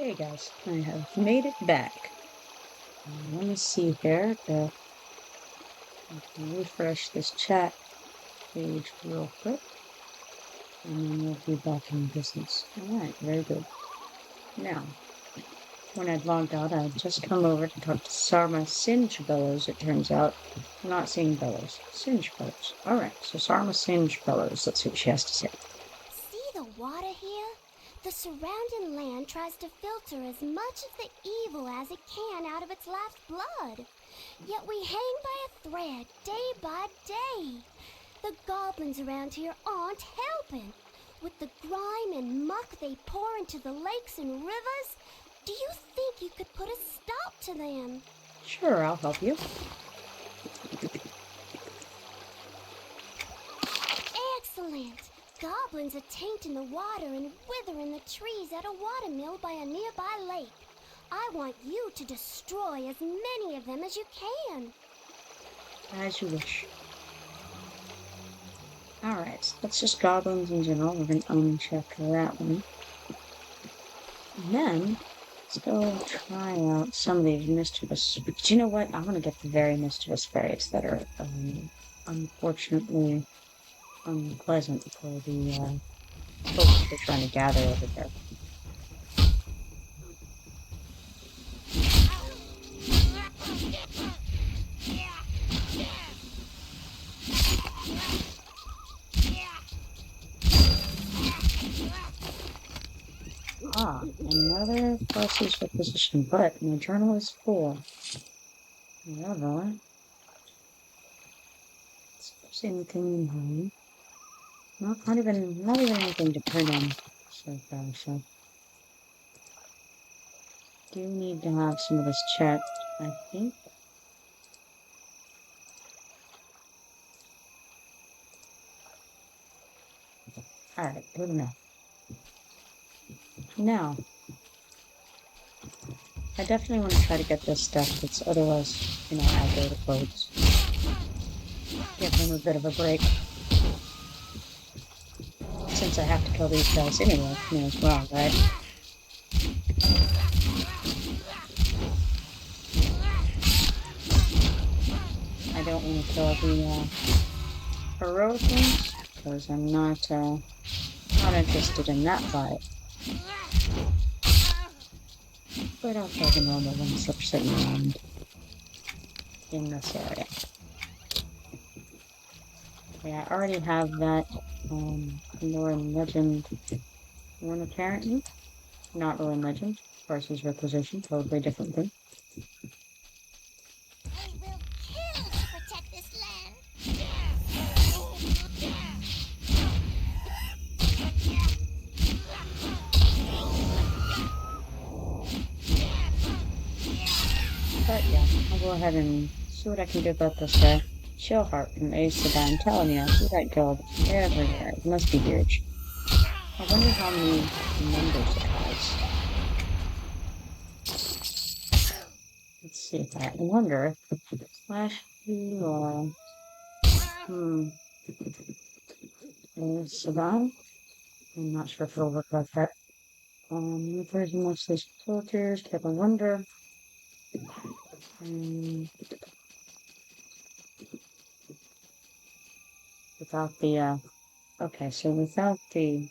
Hey guys, I have made it back. Let me see here. I can refresh this chat page real quick, and then we'll be back in business. All right, very good. Now, when I'd logged out, I'd just come over to talk to Sarma Singe Bellows, it turns out. I'm not seeing Bellows. Singe Bellows. All right, so Sarma Singe Bellows. Let's see what she has to say. See the water here? The surrounding land tries to filter as much of the evil as it can out of its life's blood. Yet we hang by a thread day by day. The goblins around here aren't helping. With the grime and muck they pour into the lakes and rivers, do you think you could put a stop to them? Sure, I'll help you. Excellent! Goblins are tainting the water and withering the trees at a watermill by a nearby lake. I want you to destroy as many of them as you can. As you wish. Alright, so that's just goblins in general. We're going to uncheck that one. And then, let's go try out some of these mischievous... But you know what? I'm going to get the very mischievous fairies that are, unfortunately, unpleasant for the folks we're trying to gather over there. Another process requisition, but my journal is full. Yeah, boy. Is there anything in home? Not even anything to print on so far, so. Do need to have some of this checked, I think. Alright, good enough. Now, I definitely want to try to get this stuff that's otherwise, outdated clothes. Give them a bit of a break. Since I have to kill these guys anyway, may as well, right? I don't want to kill the heroic ones, because I'm not interested in that fight. But I'll kill the normal ones that are sitting around in this area. Yeah, I already have that lore and legend one apparently. Not lore and legend versus requisition, totally different thing. I will kill to protect this land. But yeah, I'll go ahead and see what I can do about this guy. Shellheart from Ace of I'm telling you, I see that guild everywhere. It must be huge. I wonder how many members it has. Let's see if I wonder if slash or Saban. I'm not sure if it'll work like that. New version mostly soldiers, kept on wonder. Without the okay, so without the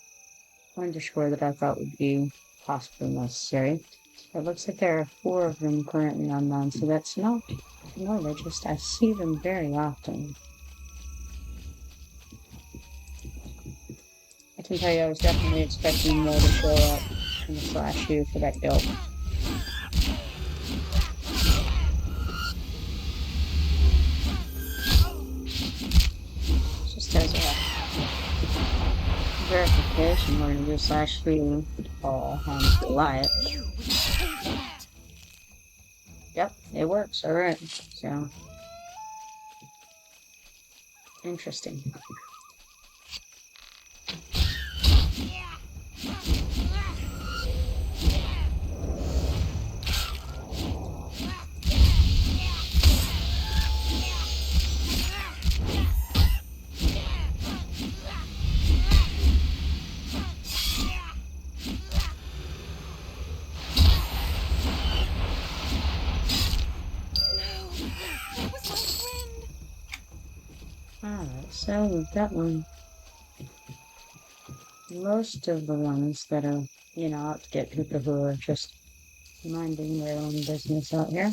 underscore that I thought would be possibly necessary. It looks like there are 4 of them currently online, so that's not no, they just I see them very often. I can tell you I was definitely expecting more to show up in the slash U for that guild. Just as a verification, we're going to do slash U all on Goliath. Yep, it works. All right. So, interesting. So we've got one. Most of the ones that are, out to get people who are just minding their own business out here.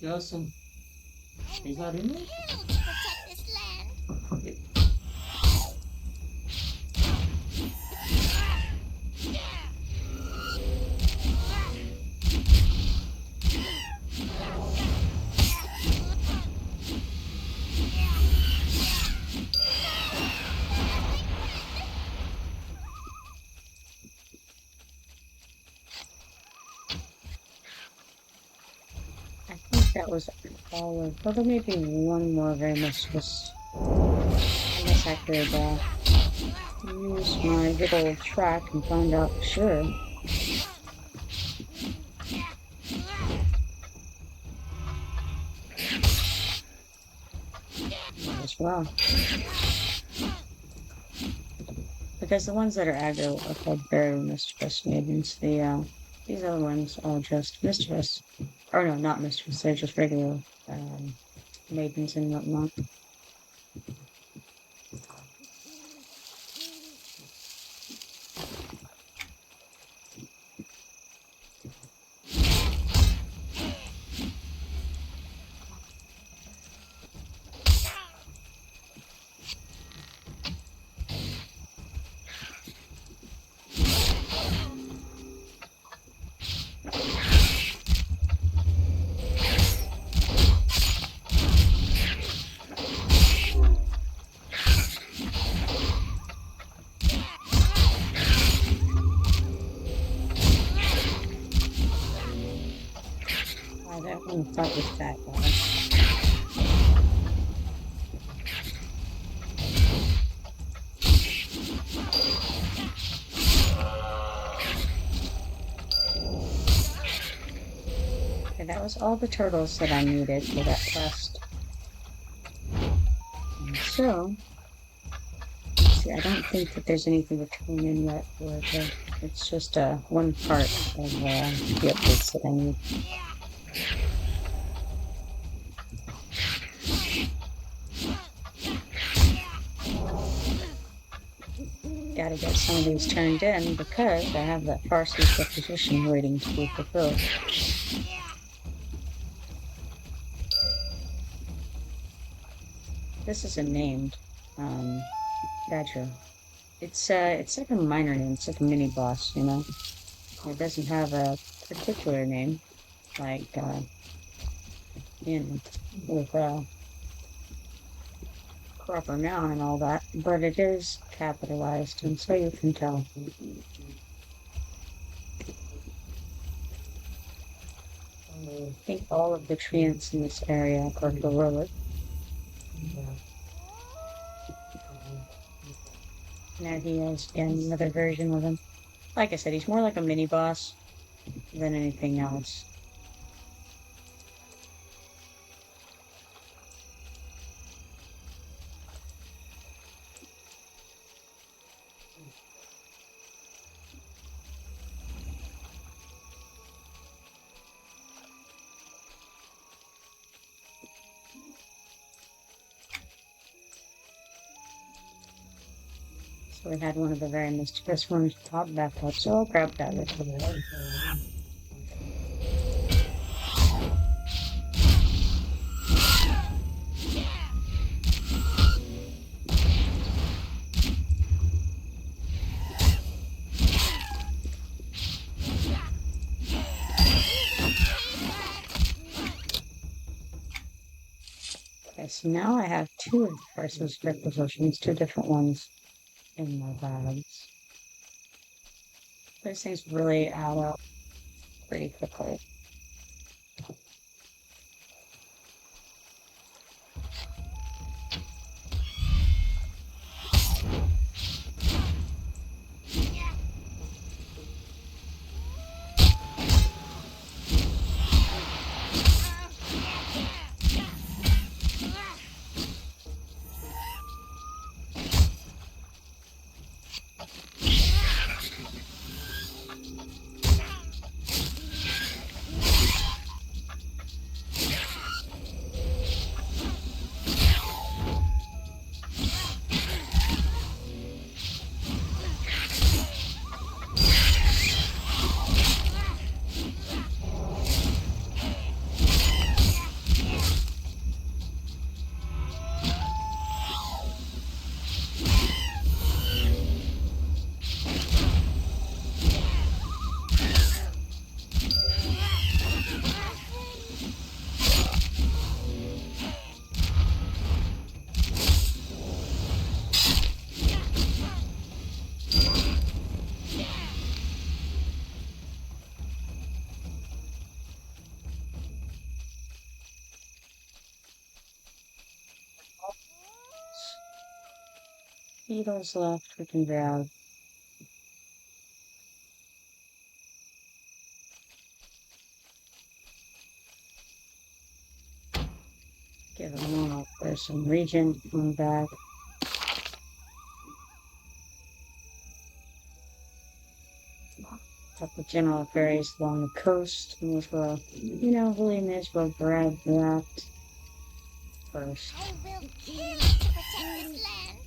Justin, he's not in there? Killed to protect this land. I think that was all of, well, there may be one more very mischievous. I guess I could use my good old track and find out for sure as well. Because the ones that are aggro are called very mischievous maidens. These other ones are just mischievous. Or no, not mischievous, they're just regular maidens and whatnot. I don't want to fight with that guy. Okay, that was all the turtles that I needed for that quest. And so, let's see, I don't think that there's anything to turn in yet. It's just one part of the updates that I need. Gotta get some of these turned in because I have that Farsi position waiting to be fulfilled. This is a named badger. It's like a minor name. It's like a mini boss, It doesn't have a particular name, like with proper noun and all that, but it is capitalized, and so you can tell. I think all of the treants in this area are gorillas. There he is, again, another version of him. Like I said, he's more like a mini boss than anything else. So we had one of the very mischievous ones pop back up, so I'll grab that little bit. Okay, so now I have two of the Farsi's requisitions, two different ones in my bags. Those things really add up pretty quickly. beetles left we can grab. Give a moment for some region coming back. Couple general ferries along the coast, and as well, really may as well grab that first. I will kill to protect this land.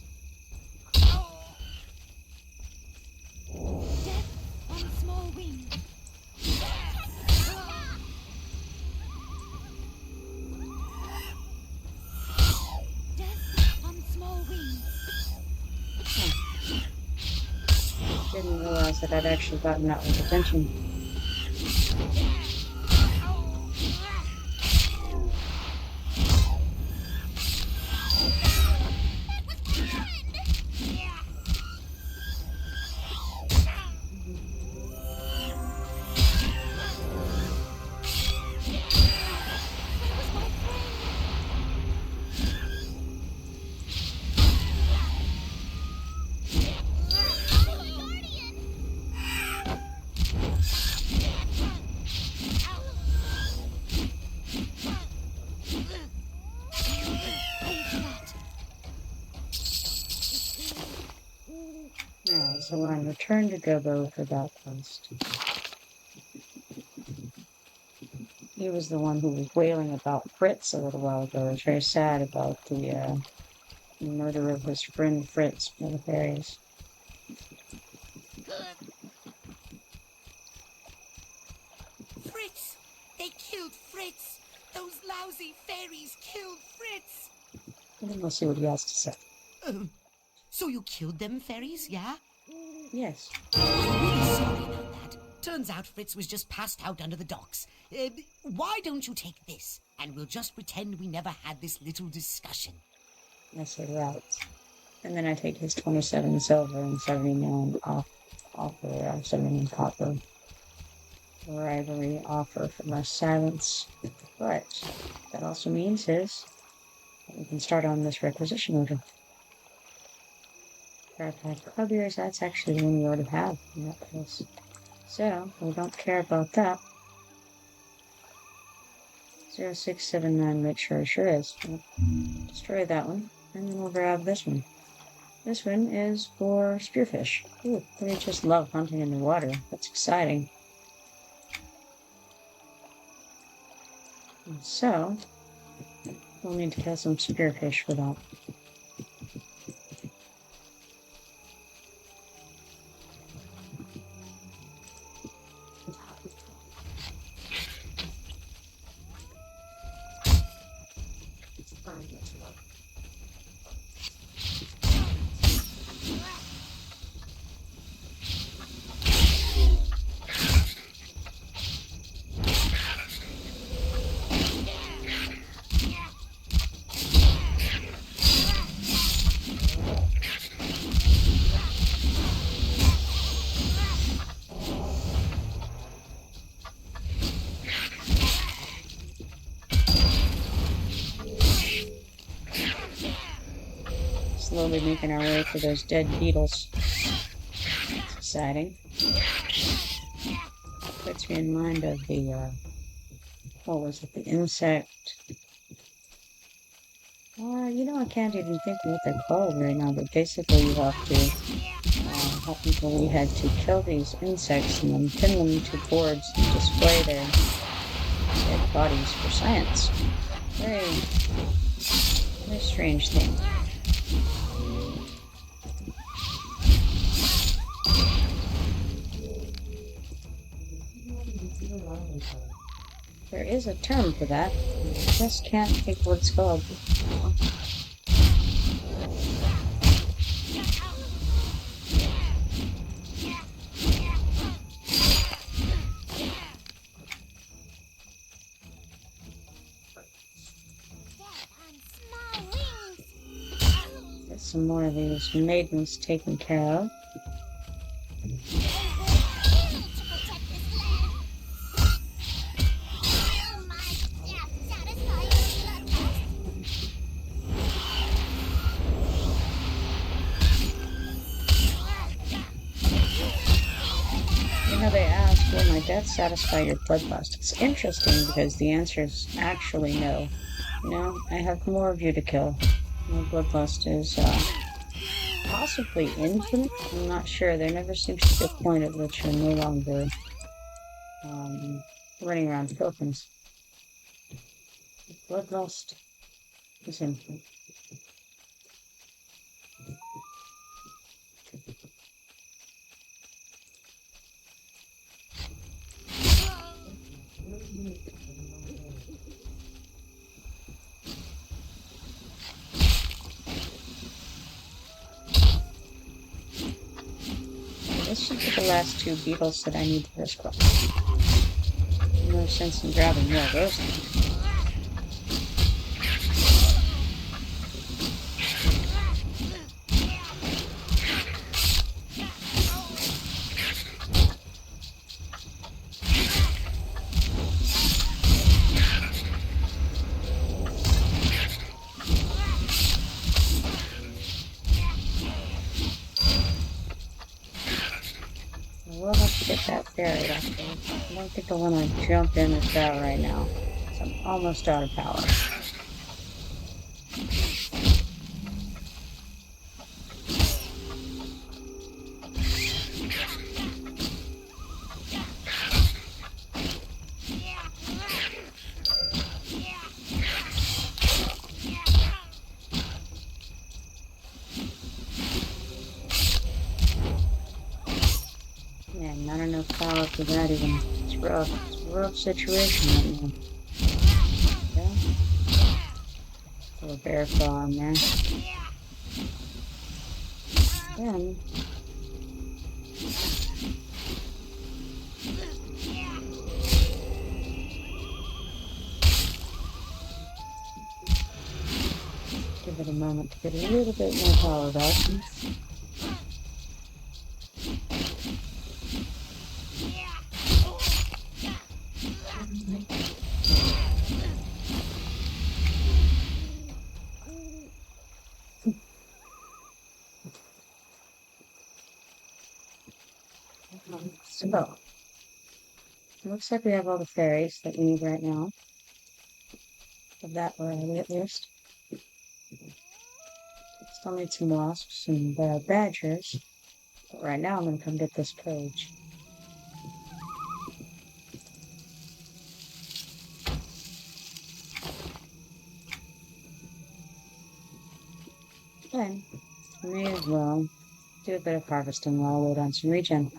Death on small wings. Death on small wings. Didn't realize that I'd actually gotten that with attention. Now, so when I return to Gobo for that quest, he was the one who was wailing about Fritz a little while ago. He was very sad about the murder of his friend Fritz by the fairies. Fritz! They killed Fritz! Those lousy fairies killed Fritz! And then we'll see what he has to say. So you killed them, fairies, yeah? Yes. I'm really sorry about that. Turns out Fritz was just passed out under the docks. Why don't you take this, and we'll just pretend we never had this little discussion. I say right. And then I take his 27 silver and 79 offer, 79 copper bribery offer for my silence. But that also means we can start on this requisition order. Verified club years, that's actually the one we already have in that place. So, we don't care about that. 0679, make sure it sure is. We'll destroy that one, and then we'll grab this one. This one is for spearfish. Ooh, they just love hunting in the water. That's exciting. And so, we'll need to kill some spearfish for that. Slowly making our way to those dead beetles. It's exciting. Puts me in mind of the, what was it, the insect? I can't even think of what they're called right now, but basically you have to help people. We had to kill these insects and then pin them to boards and display their dead bodies for science. Very, very strange thing. There is a term for that. I just can't think what it's called. Get some more of these maidens taken care of. You know, they ask, will my death satisfy your bloodlust? It's interesting because the answer is actually no. You know, I have more of you to kill. My bloodlust is possibly infinite. I'm not sure. There never seems to be a point at which you're no longer running around tokens. Bloodlust is infinite. This should be the last two beetles that I need for this quest. No sense in grabbing more of those things. We'll have to get that fairy afterwards. I don't think I want to jump in with that right now. So I'm almost out of power. Yeah, not enough power for that even. It's rough. It's a rough situation right now. Yeah. Little bear claw in there. Then give it a moment to get a little bit more power back. So, it looks like we have all the fairies that we need right now. Of that variety, at least. Still need some wasps and badgers. But right now, I'm going to come get this page. Then, may as well do a bit of harvesting while I load on some regen.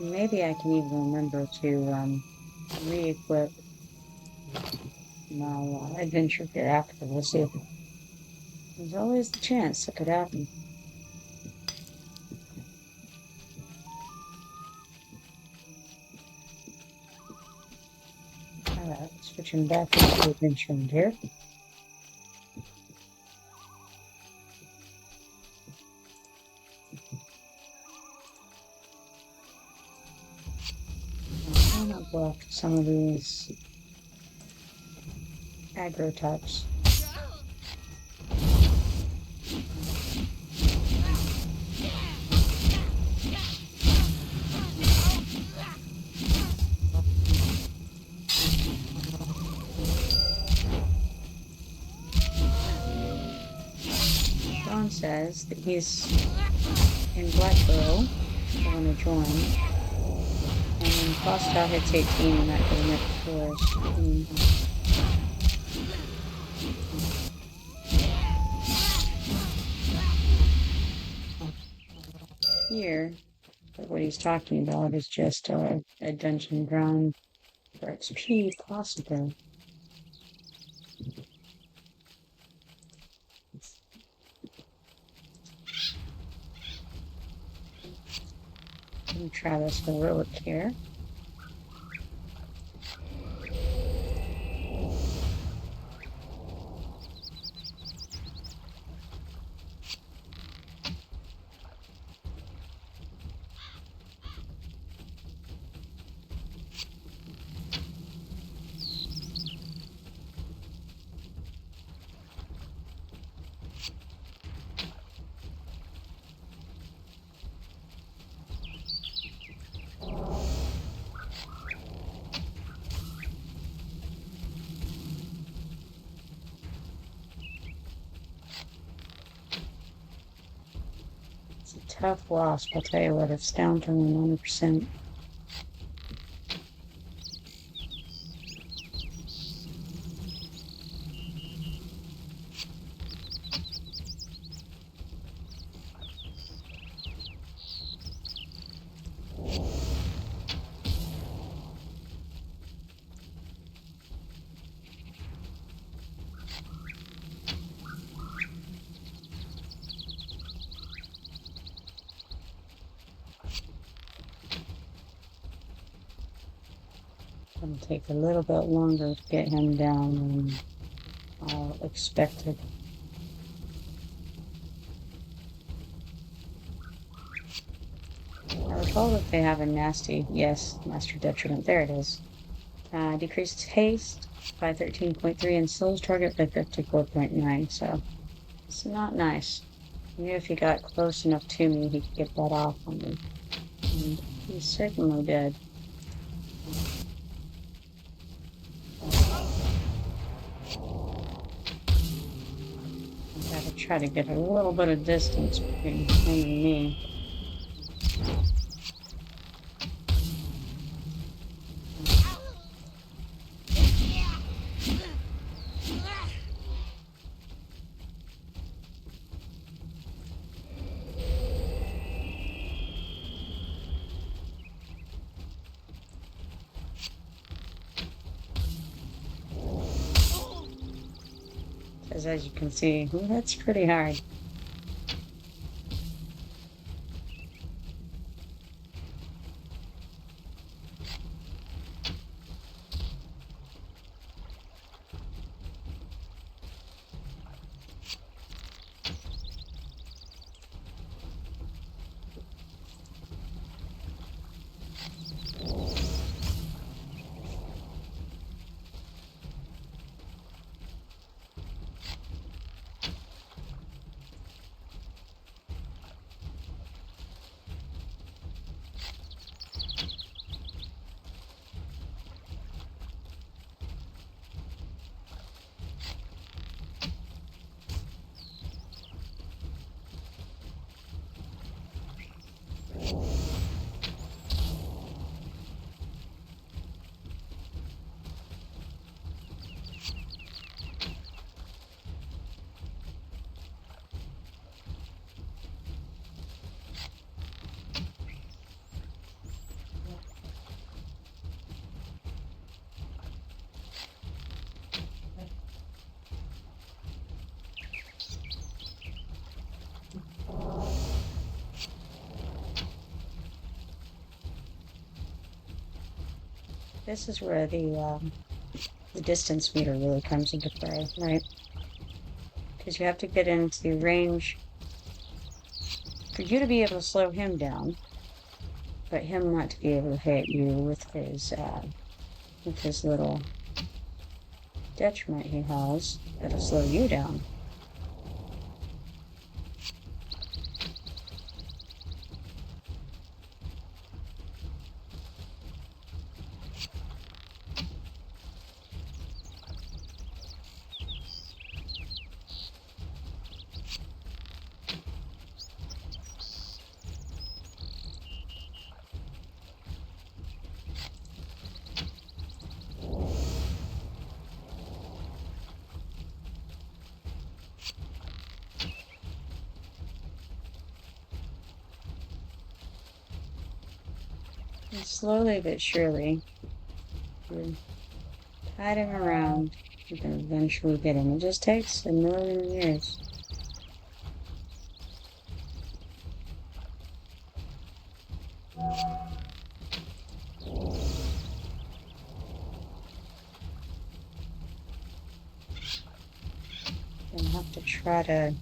Maybe I can even remember to re-equip my adventure gear after. We'll see. There's always the chance it could happen. Alright, switching back into adventure gear. I'm gonna block some of these aggro types. John says that he's in Blackborough. I want to join. And Costa hits 18 and that doesn't make the forest. Here, what he's talking about is just a dungeon ground for XP, possibly. Let me try this heroic here. tough wasp, I'll tell you what, it's down to 100%. It'll take a little bit longer to get him down than I expected. I recall that they have a nasty, yes, master detriment. There it is. Decreases haste by 13.3 and slows target by 54.9. So it's not nice. Maybe if he got close enough to me, he could get that off on me. And he certainly did. I gotta try to get a little bit of distance between him and me. Because as you can see, that's pretty hard. This is where the distance meter really comes into play, right? Because you have to get into range for you to be able to slow him down, but him not to be able to hit you with his little detriment he has that'll slow you down. And slowly but surely, you tide him around, you can eventually get him. It just takes a million years. Gonna have to try to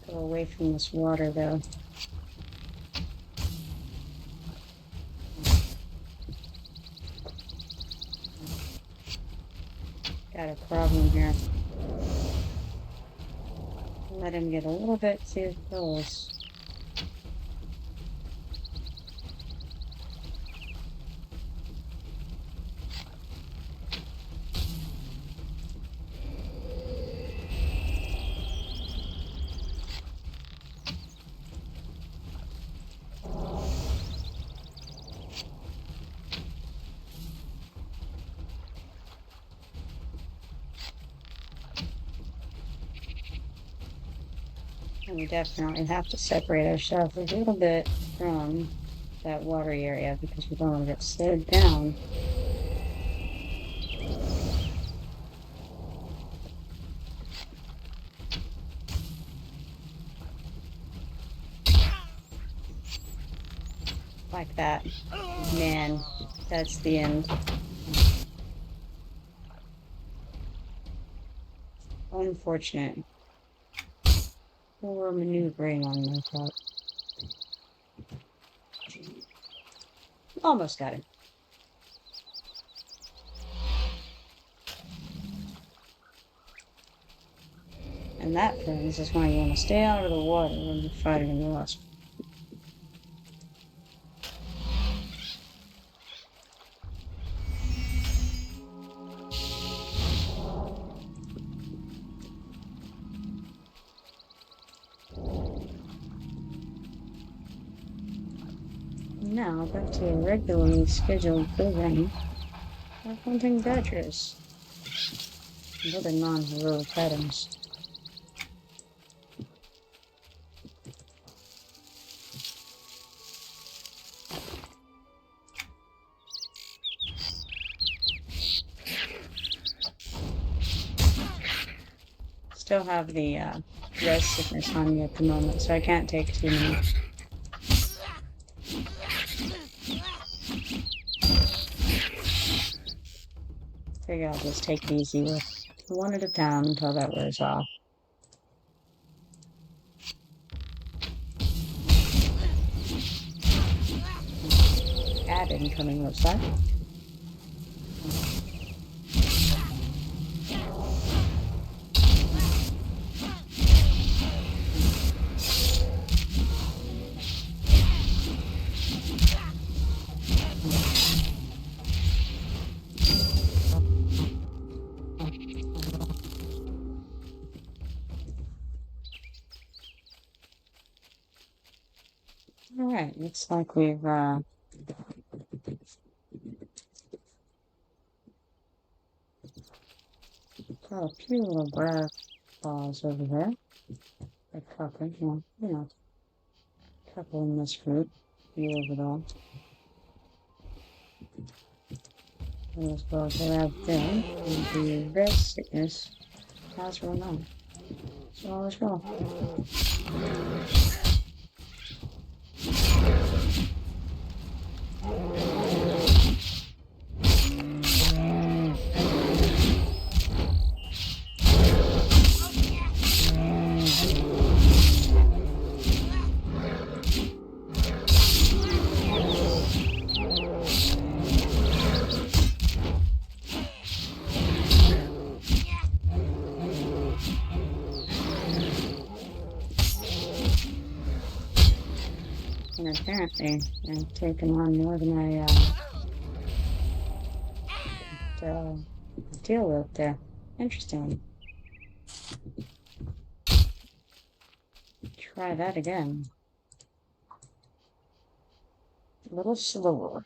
go away from this water though. Got a problem here. Let him get a little bit too close. We definitely have to separate ourselves a little bit from that watery area because we don't want to get slowed down. Like that. Man, that's the end. Unfortunate. Poor maneuvering on my part. Almost got it. And that, friends, is why you want to stay out of the water when you're fighting a wasp. Now, back to your regularly scheduled programming. We're hunting badgers. And other non-heroic items. Still have the rest sickness on me at the moment, so I can't take too many. Figure I'll just take it easy with one at a time until that wears off. Ad incoming, looks like. Alright, looks like we've got a few little grass balls over there. A couple, well, a couple in this group. Few overall. As well as I have them, and the red sickness has run on. So all is well. And apparently, I've taken on more than I deal with there. Interesting. Try that again. A little slower.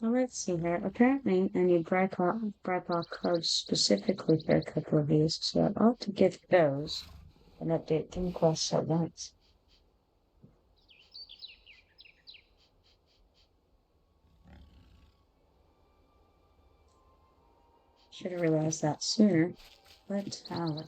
Well, let's see here. Apparently, I need Brightball cards specifically for a couple of these, so I ought to get those and update them quest at once. Should have realized that sooner. But tower.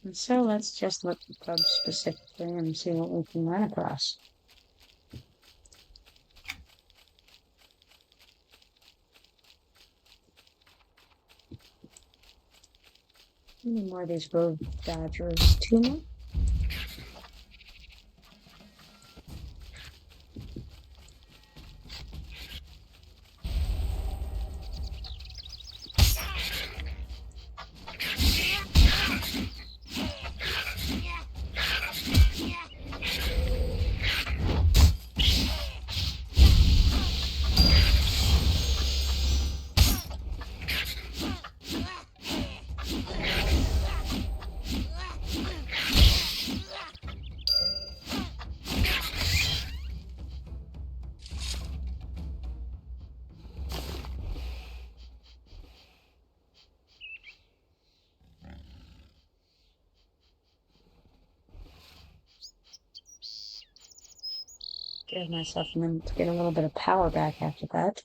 And so let's just look at pubs specifically and see what we can run across. How many more of these road dodgers? 2 more? Give myself a minute to get a little bit of power back after that.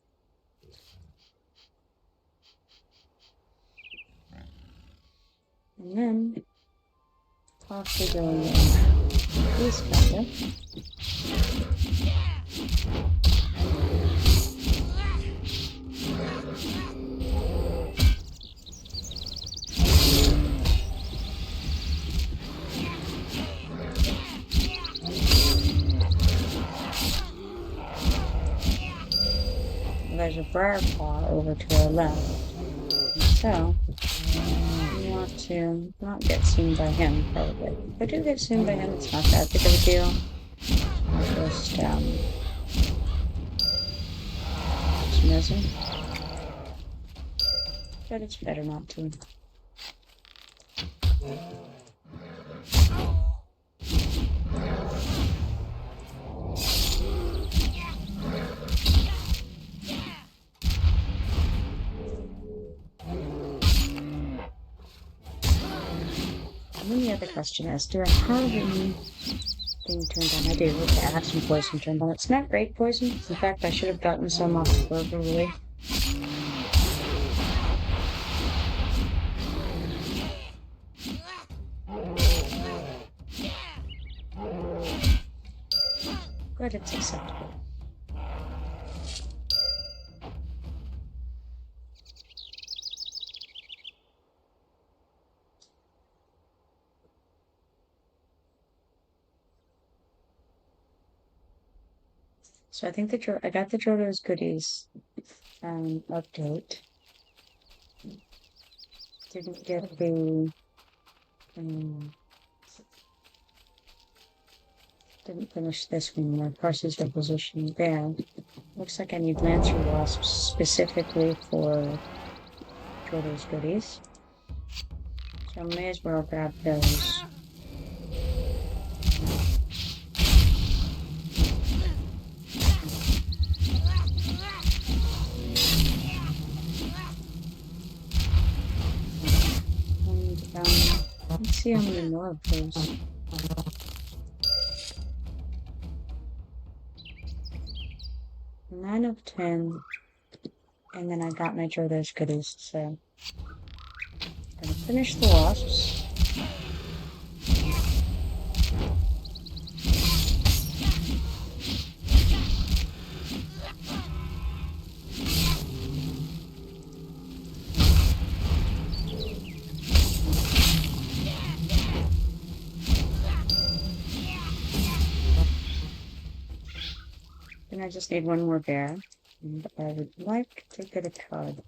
And then possibly going this kind of. There's a briar paw over to our left. So we want to not get seen by him, probably. If I do get seen by him, it's not that big of a deal. I'll just miss him. But it's better not to. And then the other question is, do I have anything turned on? I do. Okay, I have some poison turned on. It's not great poison. In fact, I should have gotten some off the burger really. But it's acceptable. So I think I got the Jojo's goodies update. Didn't get the didn't finish this one yet. Parsley's requisition there. Looks like I need Lancer Wasps specifically for Jojo's goodies. So I may as well grab those. Let's see how many more of those. Nine of 10, and then I got my Jojo's goodies, so I'm gonna finish the wasps. I just need one more bear. And I would like to get a cud.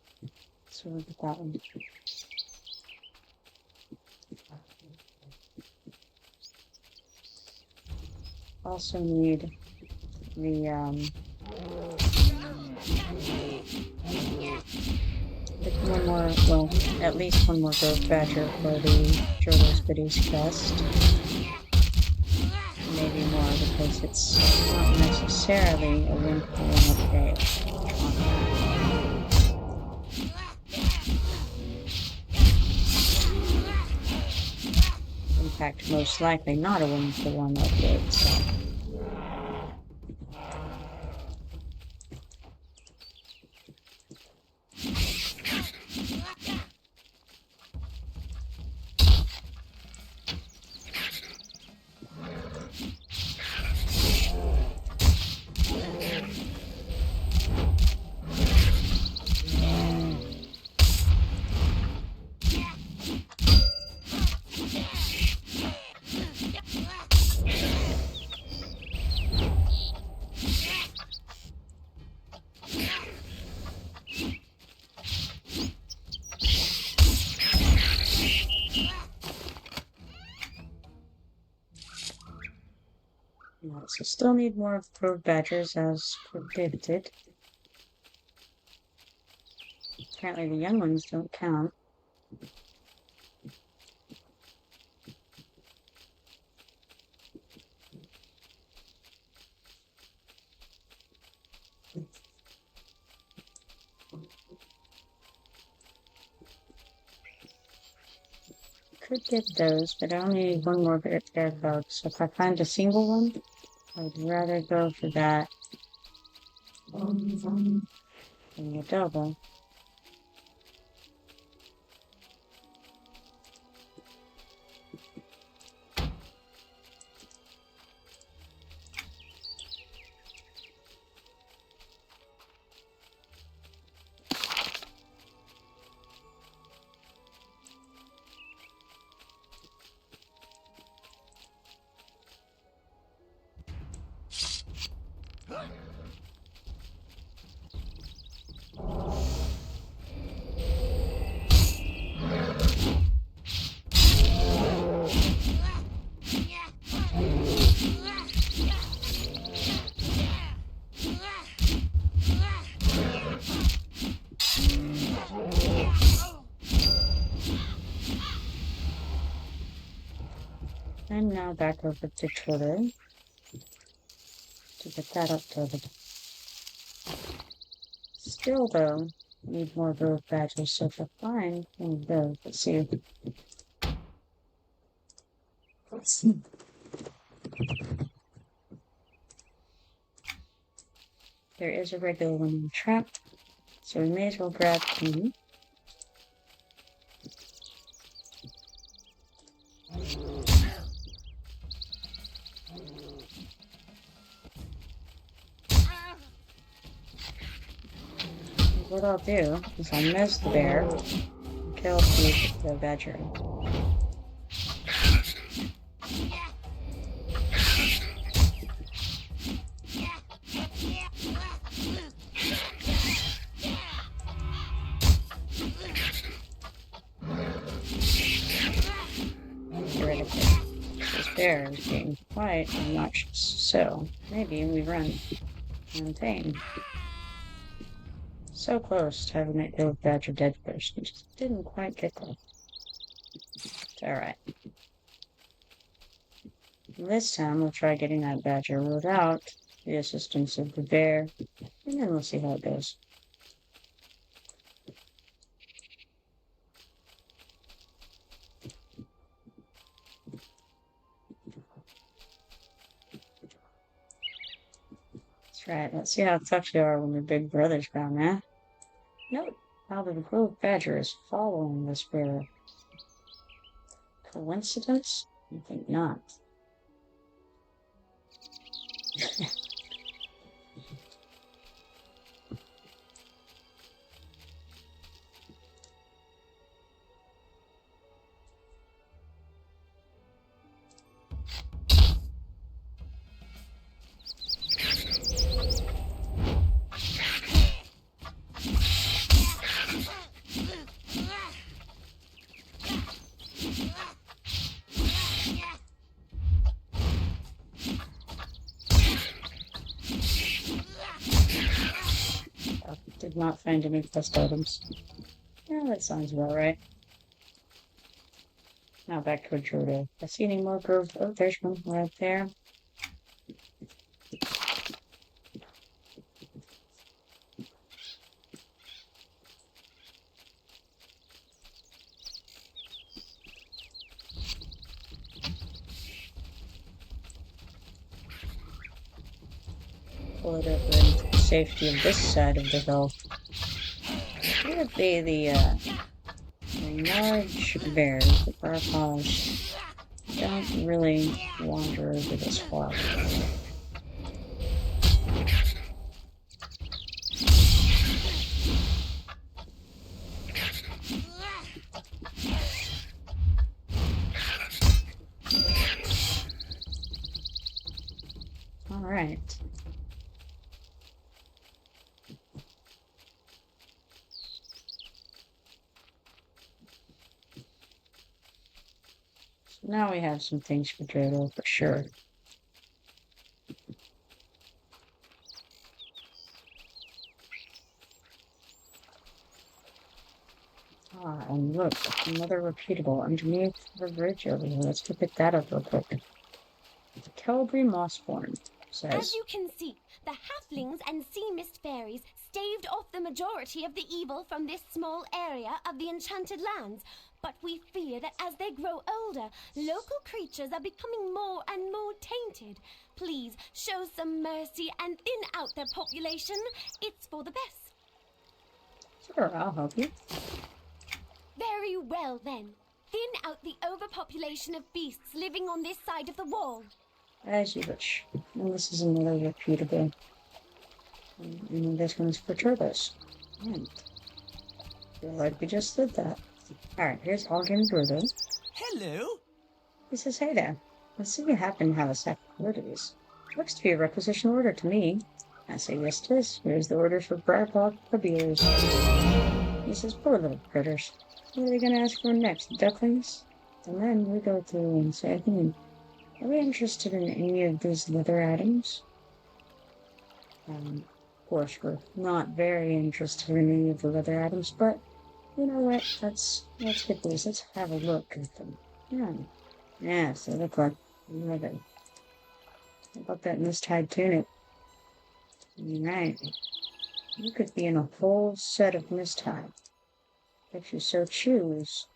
So we'll get that one. Also need the one more, well, at least one more growth badger for the Jodo's Biddies quest. Maybe more because it's not necessarily a win for one a day. In fact, most likely not a win for one upgrade, so. So still need more growth badgers as predicted. Apparently the young ones don't count. Could get those, but I only need one more bear cub. So if I find a single one, I'd rather go for that than a double. And now back over to Twitter to get that updated. Still though, need more growth badges, so if I find one of those, let's see. There is a regular one in the trap, so we may as well grab him. What I'll do is I'll miss the bear and kill the badger. This bear is being quite obnoxious, so maybe we run and tame. So close to having that growth badger dead first, and just didn't quite get there. It's alright. This time we'll try getting that badger without the assistance of the bear, and then we'll see how it goes. That's right, let's see how tough you are when your big brother's gone, eh? Nope, how the growth badger is following this bear. Coincidence? I think not. Did not find any quest items. Yeah, that sounds about right. Now back to Drudo. I see any more grove. Oh, there's one right there. Pull it over into the safety of this side of the hill. Would be the large bears, the barpaws, don't really wander over this far. All right. So now we have some things for Jodo for sure. Ah, and look, another reputable underneath the bridge over here. Let's go pick that up real quick. The Kelby Mossborn says, as you can see, the halflings and sea mist fairies staved off the majority of the evil from this small area of the enchanted lands. But we fear that as they grow older, local creatures are becoming more and more tainted. Please show some mercy and thin out their population. It's for the best. sure, I'll help you. Very well then. Thin out the overpopulation of beasts living on this side of the wall. As you wish. And this is another reputable. And this one's for turbos. And feel like we just did that. Alright, here's Algan Bruto. Hello? He says, hey there. Let's see if you happen to have a sack of quotities. Looks to be a requisition order to me. I say yes to this. Here's the order for Briarpaw Clubbiers. He says, poor little critters. What are they gonna ask for next? Ducklings? And then we go through and say, are we interested in any of these leather items? Of course, we're not very interested in any of the leather items, but you know what? Let's get these. Let's have a look at them. Yeah. Yes, they look like leather. How about that mist-hide tunic? Right. You could be in a whole set of mist-hide. If you so choose.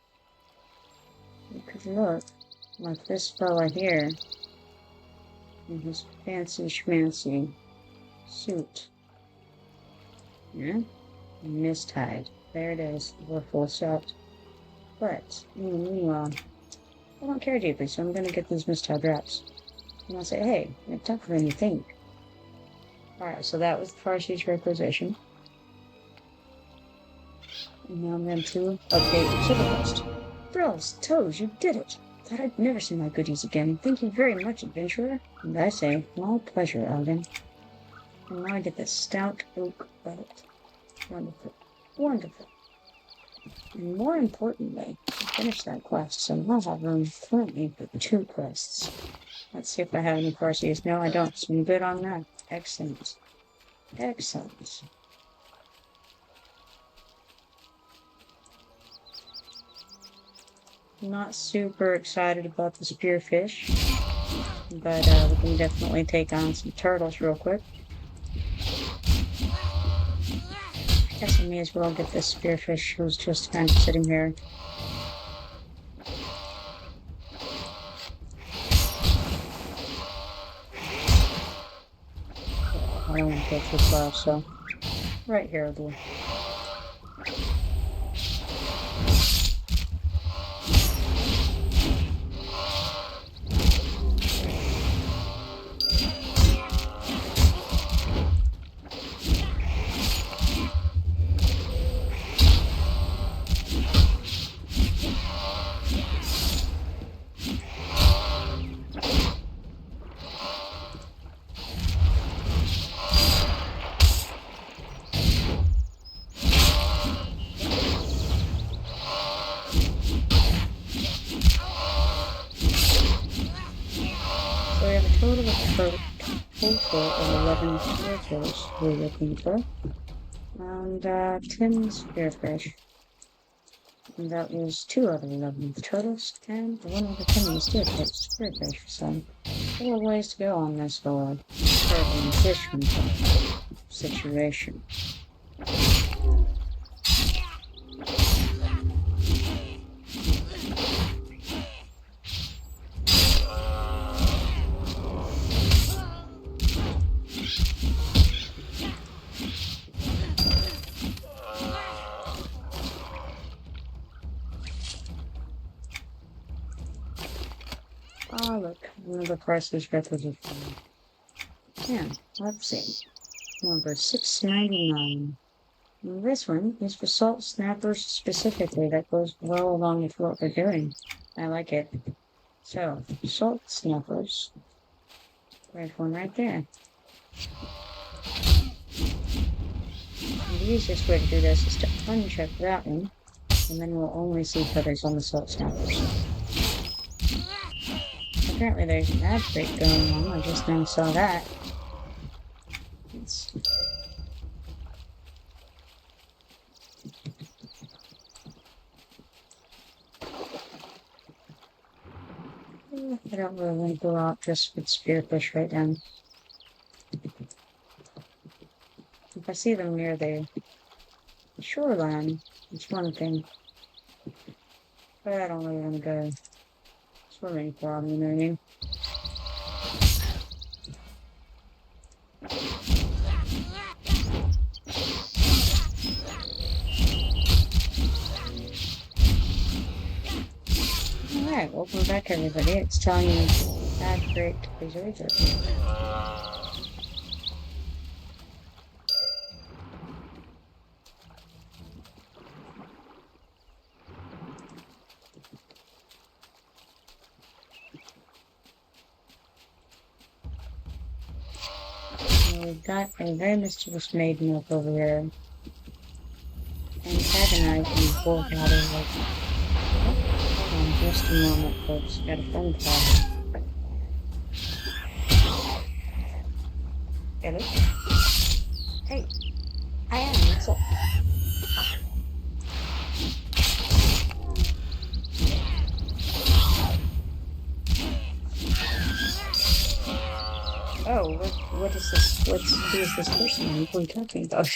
You could look like this fella here in his fancy schmancy suit. Yeah? Mist-hide. There it is. We're full set. But, meanwhile, I don't care deeply, so I'm gonna get these mist-hide wraps. And I'll say, hey, they're tougher than you think. Alright, so that was the Farsi's requisition. And now I'm going to update Everquest. Brills, Toes, you did it! Thought I'd never see my goodies again. Thank you very much, adventurer. And I say, my pleasure, Alden. And now I get this stout oak belt. Wonderful. Wonderful. And more importantly, I finished that quest, so now I have room currently for 2 quests. Let's see if I have any Farsi's. No, I don't, so I'm good on that. Excellent. Excellent. Not super excited about the spearfish, but we can definitely take on some turtles real quick. I guess I may as well get this spearfish who's just kind of sitting here. I don't want to go too far, so right here will do. Total of 11 turtles we're looking for. And 10 spearfish. And that was 2 out of 11 turtles, and 1 out of 10 was spearfish. So, a little ways to go on this turtle and fish situation. Oh, look, one of the priceless records of fun. Yeah, let's see. Number 699. And this one is for salt snappers specifically. That goes well along with what we're doing. I like it. So, salt snappers. There's one right there. And the easiest way to do this is to uncheck that one, and then we'll only see feathers on the salt snappers. Apparently there's an ad break going on. I just now saw that. I don't really want to go out just with spearfish right now. If I see them near the shoreline, it's one thing. But I don't really want to go swimming for them, you know what I mean? Alright, welcome back everybody. It's telling you ad break is over. We've got a very mischievous maiden up over here. Antagonizing the poor daughter like, hold on just a moment, folks. Got a phone call. Hello? Hey, I am. What's up? Oh, what is this? Who is this person? What are you talking about?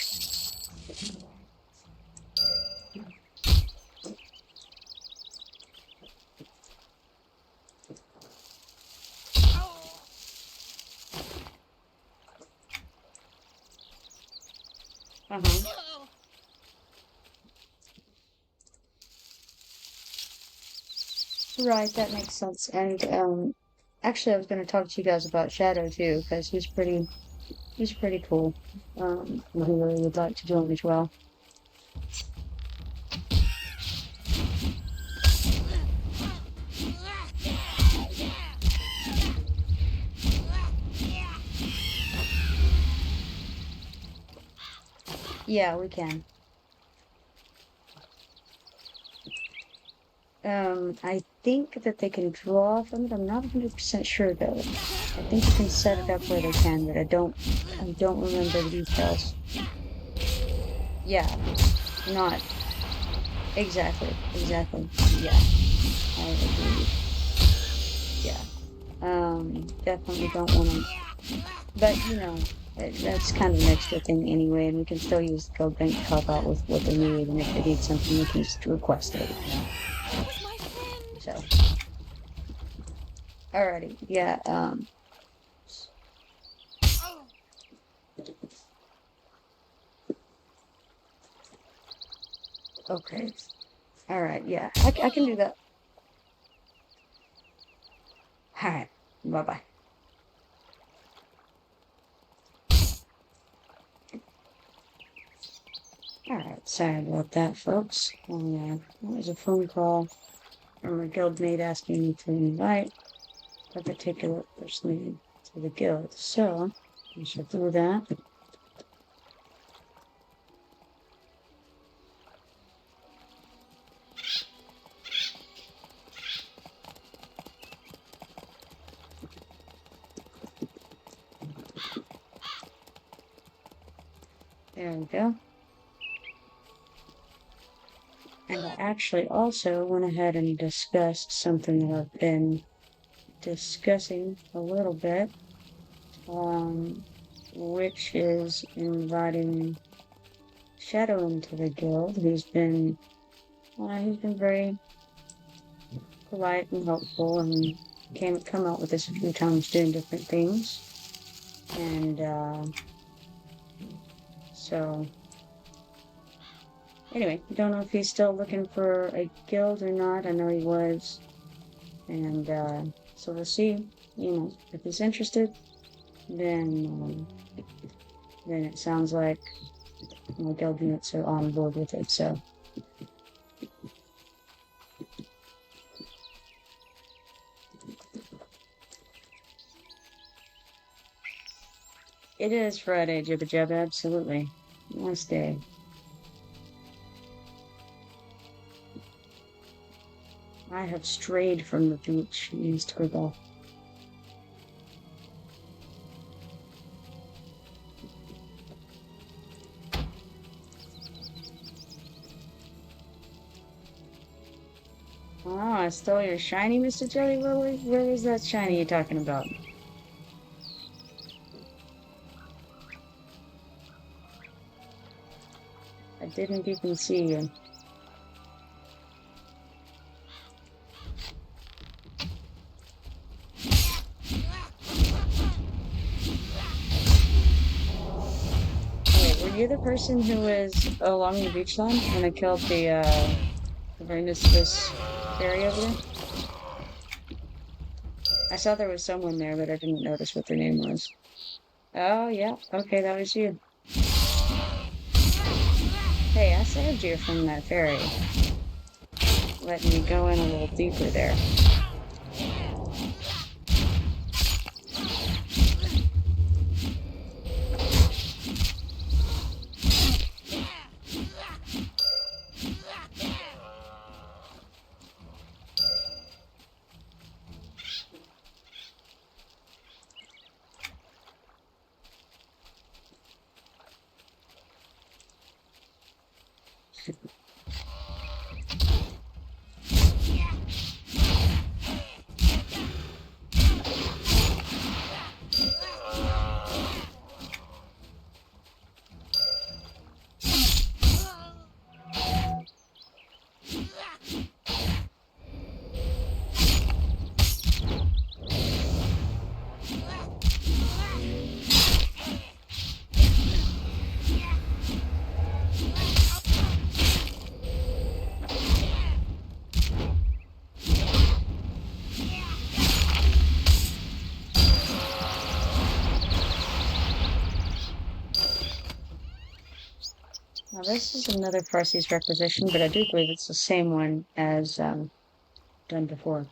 Right, that makes sense. And actually, I was going to talk to you guys about Shadow too, because he's pretty cool. I really would like to join as well. Yeah, we can. I think that they can draw from it. I'm not 100% sure though. I think you can set it up where they can, but I don't remember the details. Yeah, not exactly. Yeah, I agree. Yeah. Definitely don't want to, but you know, that's kind of an extra thing anyway, and we can still use the code bank to help out with what they need, and if they need something, we can just request it, you know? So, alrighty, yeah, okay. Alright, yeah, I can do that. Alright, bye-bye. Alright, sorry about that, folks. That was a phone call from a guildmate asking me to invite a particular person to the guild. So, we should do that. There we go. And I actually also went ahead and discussed something that I've been discussing a little bit, which is inviting Shadow into the guild. He's been very polite and helpful, and come out with this a few times doing different things. And so anyway, don't know if he's still looking for a guild or not. I know he was, and so we'll see. If he's interested, then it sounds like my guild units are on board with it. So it is Friday, Jibba Jabba, absolutely. Nice day. I have strayed from the beach in East Gribble. Oh, I stole your shiny, Mr. Jelly. Where was that shiny you're talking about? I didn't even see you. Wait, were you the person who was along the beach line when I killed the this area over there? I saw there was someone there, but I didn't notice what their name was. Oh, yeah. Okay, that was you. Hey, I saved you from that ferry. Letting you go in a little deeper there. Now, this is another Farsi's requisition, but I do believe it's the same one as done before.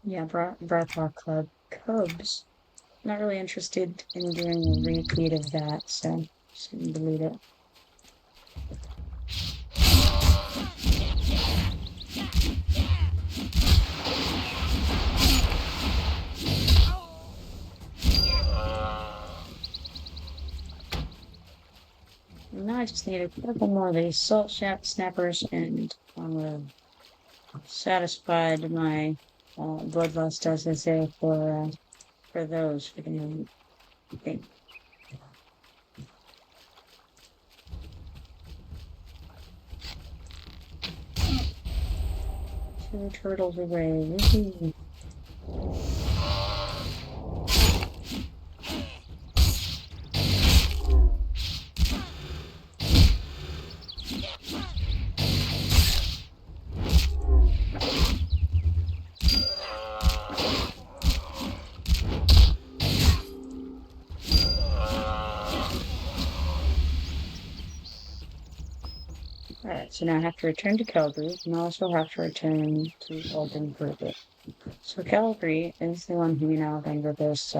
Yeah, Bratwalk Club Cubs. Not really interested in doing a repeat of that, so just gonna delete it. And now I just need a couple more of these salt snappers, and I'm satisfied my bloodlust, as I say, for those. For the thing. Two turtles away. Alright, so now I have to return to Calgary, and I also have to return to Oldenburg. So Calgary is the one who went under this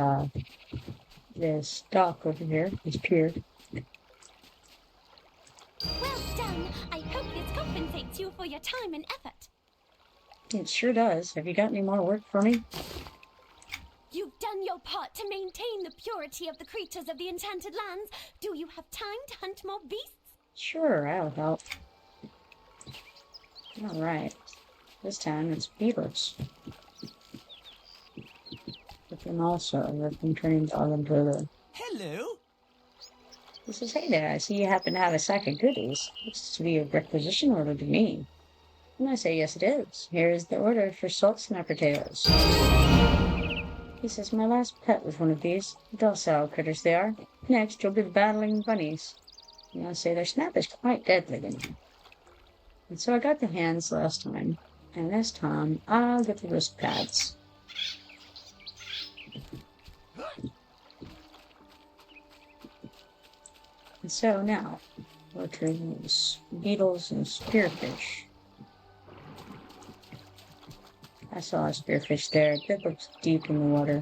dock over here, this pier. Well done. I hope this compensates you for your time and effort. It sure does. Have you got any more work for me? You've done your part to maintain the purity of the creatures of the Enchanted Lands. Do you have time to hunt more beasts? Sure, I'll help. Alright. This time it's beetles. But then also, I've been turning to Island Brother. Hello? He says, hey there, I see you happen to have a sack of goodies. Looks to be a requisition order to me. And I say, yes, it is. Here is the order for salt snapper tails. He says, my last pet was one of these. Docile critters they are. Next, you'll be battling bunnies. And I say, their snap is quite deadly. And so I got the hands last time. And this time, I'll get the wrist pads. And so now, we're trading beetles and spearfish. I saw a spearfish there. It looks deep in the water.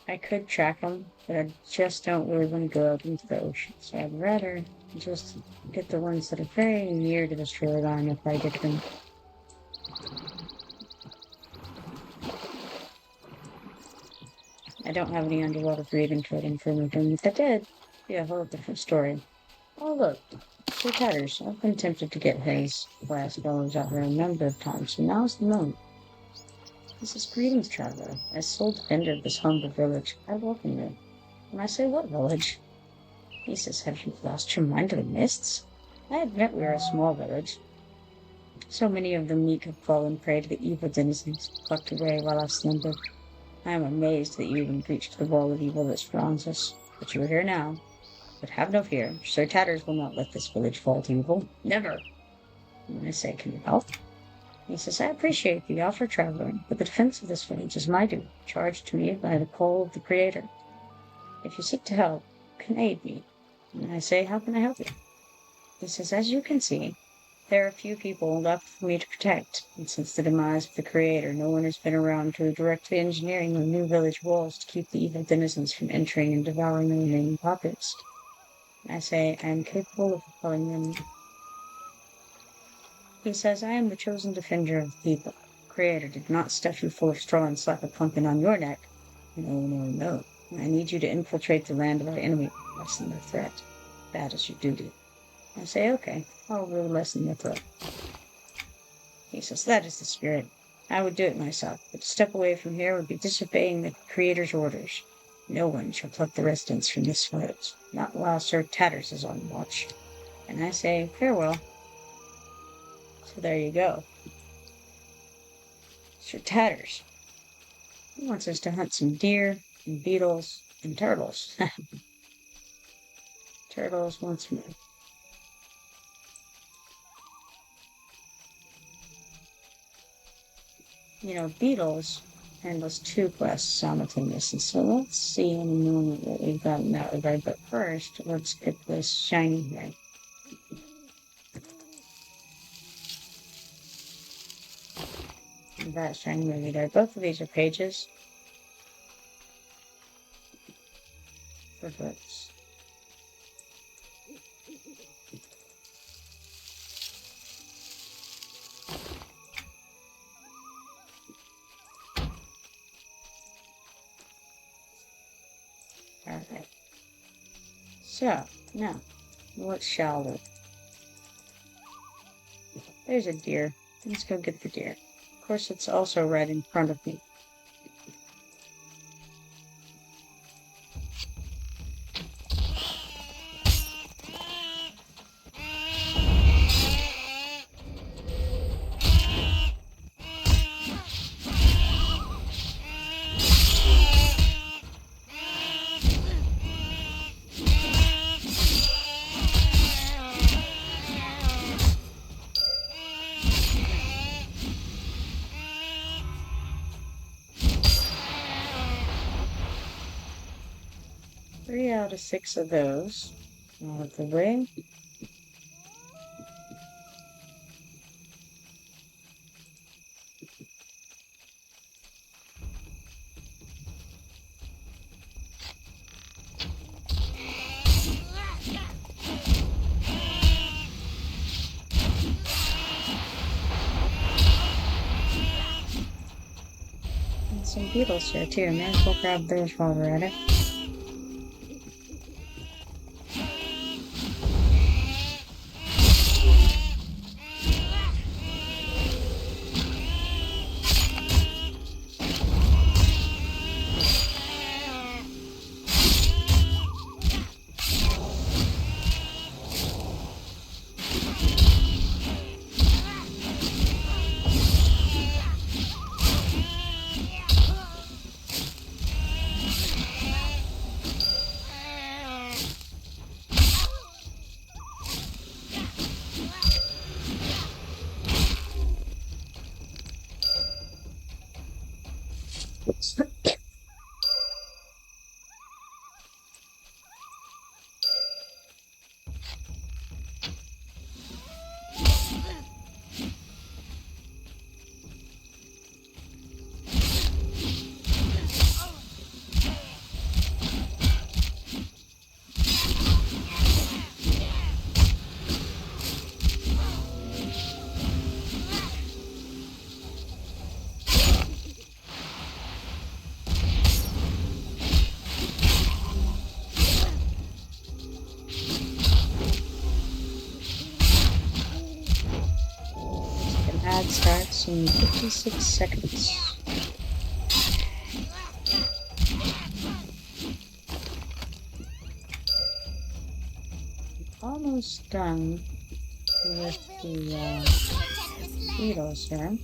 I could track them, but I just don't really want to go out into the ocean. So I'd rather just get the ones that are very near to the shoreline if I get them. I don't have any underwater breathing trading for anything. If I did, it'd be a whole different story. Oh, look. Sir Tatters. I've been tempted to get his last dollars out there a number of times, so now's the moment. This is greetings, traveler. As sole defender of this humble village, I welcome you. And I say, what village? He says, have you lost your mind to the mists? I admit we are a small village. So many of the meek have fallen prey to the evil denizens, plucked away while I slumbered. I am amazed that you even breached the wall of evil that surrounds us. But you are here now. But have no fear, Sir Tatters will not let this village fall to evil. Never. And I say, can you help? He says, I appreciate the offer, traveler, but the defense of this village is my duty, charged to me by the call of the Creator. If you seek to help, you can aid me. And I say, how can I help you? He says, as you can see, there are few people left for me to protect, and since the demise of the Creator, no one has been around to direct the engineering of new village walls to keep the evil denizens from entering and devouring the remaining populace. I say, I am capable of repelling them. He says, I am the chosen defender of the people. Creator did not stuff you full of straw and slap a pumpkin on your neck. No, no, no. I need you to infiltrate the land of our enemy, lessen their threat. That is your duty. I say, okay, I'll really lessen their threat. He says, that is the spirit. I would do it myself, but to step away from here would be disobeying the Creator's orders. No one shall pluck the residents from this village, not while Sir Tatters is on watch. And I say, farewell. So there you go. Sir Tatters. He wants us to hunt some deer and beetles and turtles. Turtles once more. You know, beetles handles two quests simultaneously. So let's see in a moment what we've got in that regard. But first, let's get this shiny here. That shiny movie there. Both of these are pages for books. Alright. So, now, what shall we? There's a deer. Let's go get the deer. Of course, it's also right in front of me. Three out of six of those out of the way. And some beetles here too. May as well grab those while we're at it. starts in 56 seconds. Almost done with the beetles here.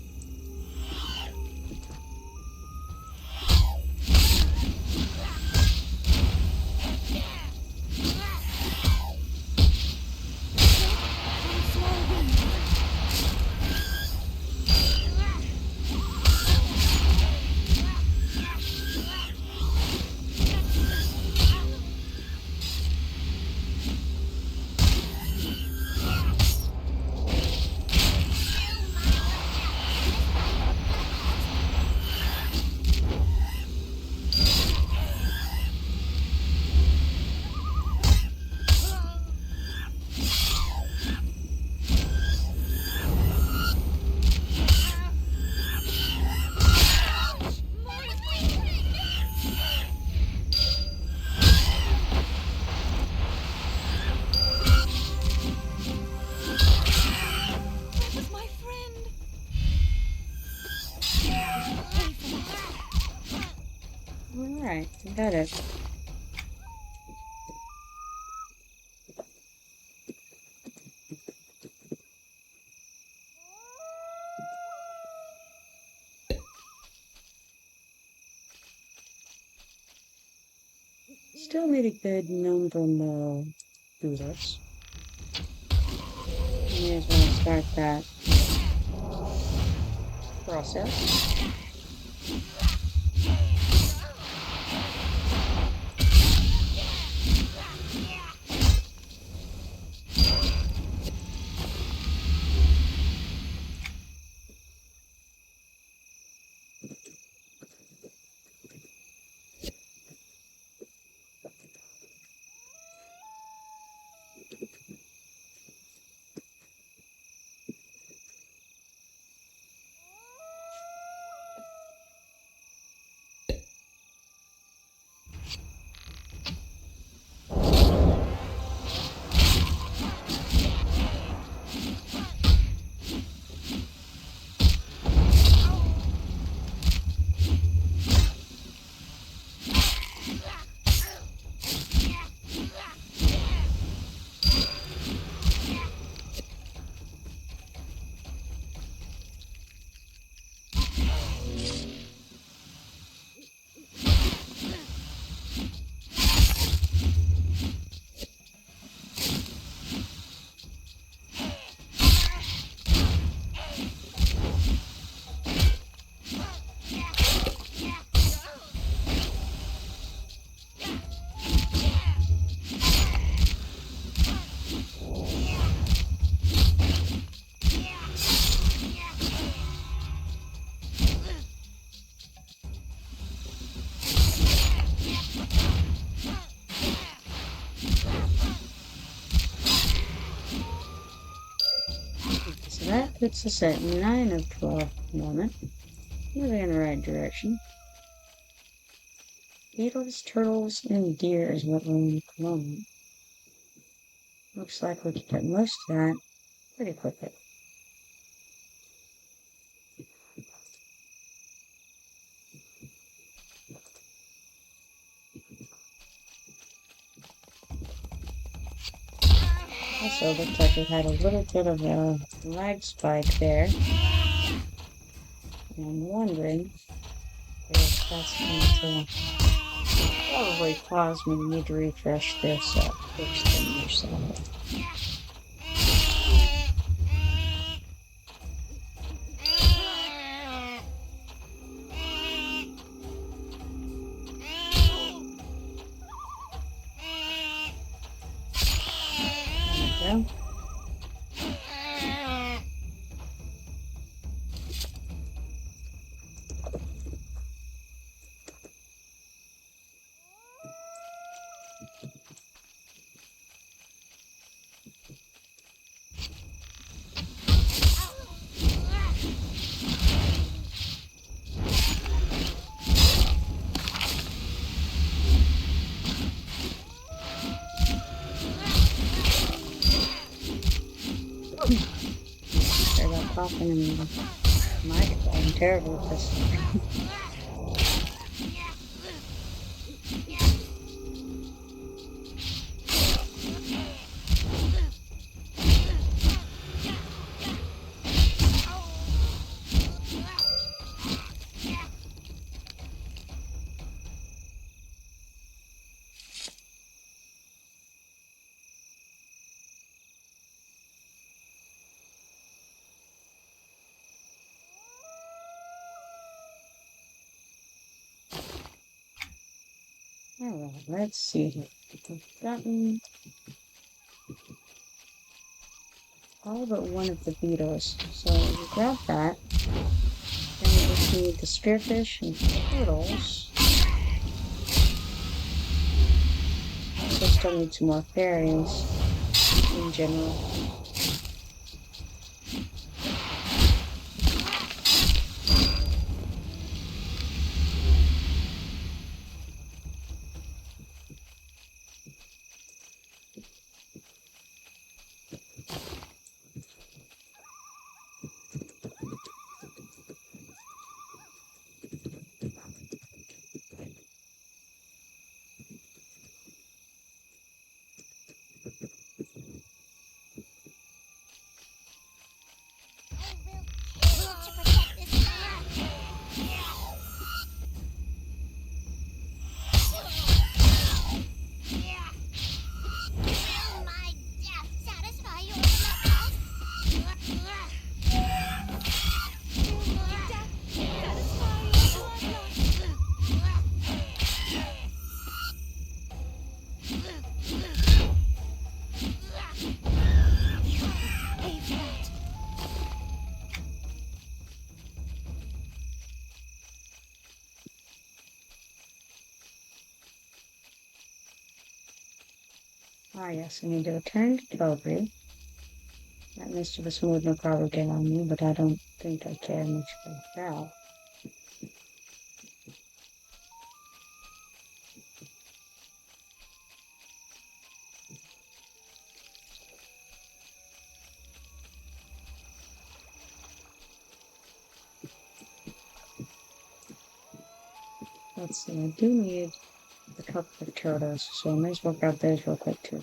Alright, got it. Still need a good number more beetles. May as well start that process. So that puts us at 9 of 12 at the moment. Moving in the right direction. Beetles, turtles, and deer is what we need at the moment. Looks like we can get most of that pretty quickly. Also, looks like we had a little bit of a lag spike there. And I'm wondering if that's going to probably cause me to need to refresh this fix thing or something. There we go. Sorry about talking in the microphone. I'm terrible at this. Alright, let's see here. We've gotten all but one of the beetles. So we grab that. Then we just need the spearfish and turtles. Also still need some more fairies in general. To protect this land. Will my death satisfy your lust? Will my death satisfy your bloodlust? Hate that. Ah, yes, I need to return to Calgary. That mischievous mood will probably get on me, but I don't think I care much about that. Let's see, I do need a couple of turtles, so I might as well grab those real quick too.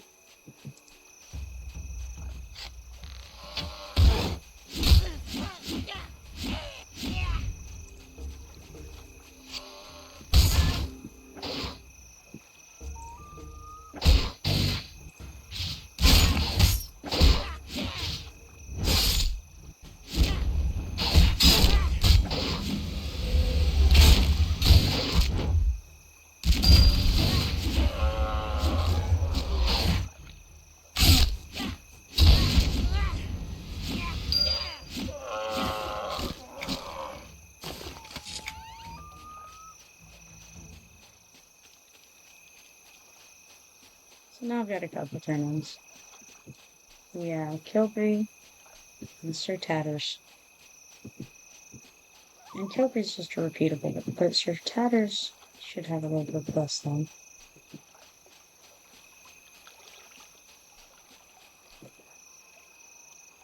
So now I've got a couple turn-ins. We have Kilgree and Sir Tatters. And Kilgree's just a repeatable, but Sir Tatters should have a little bit less than.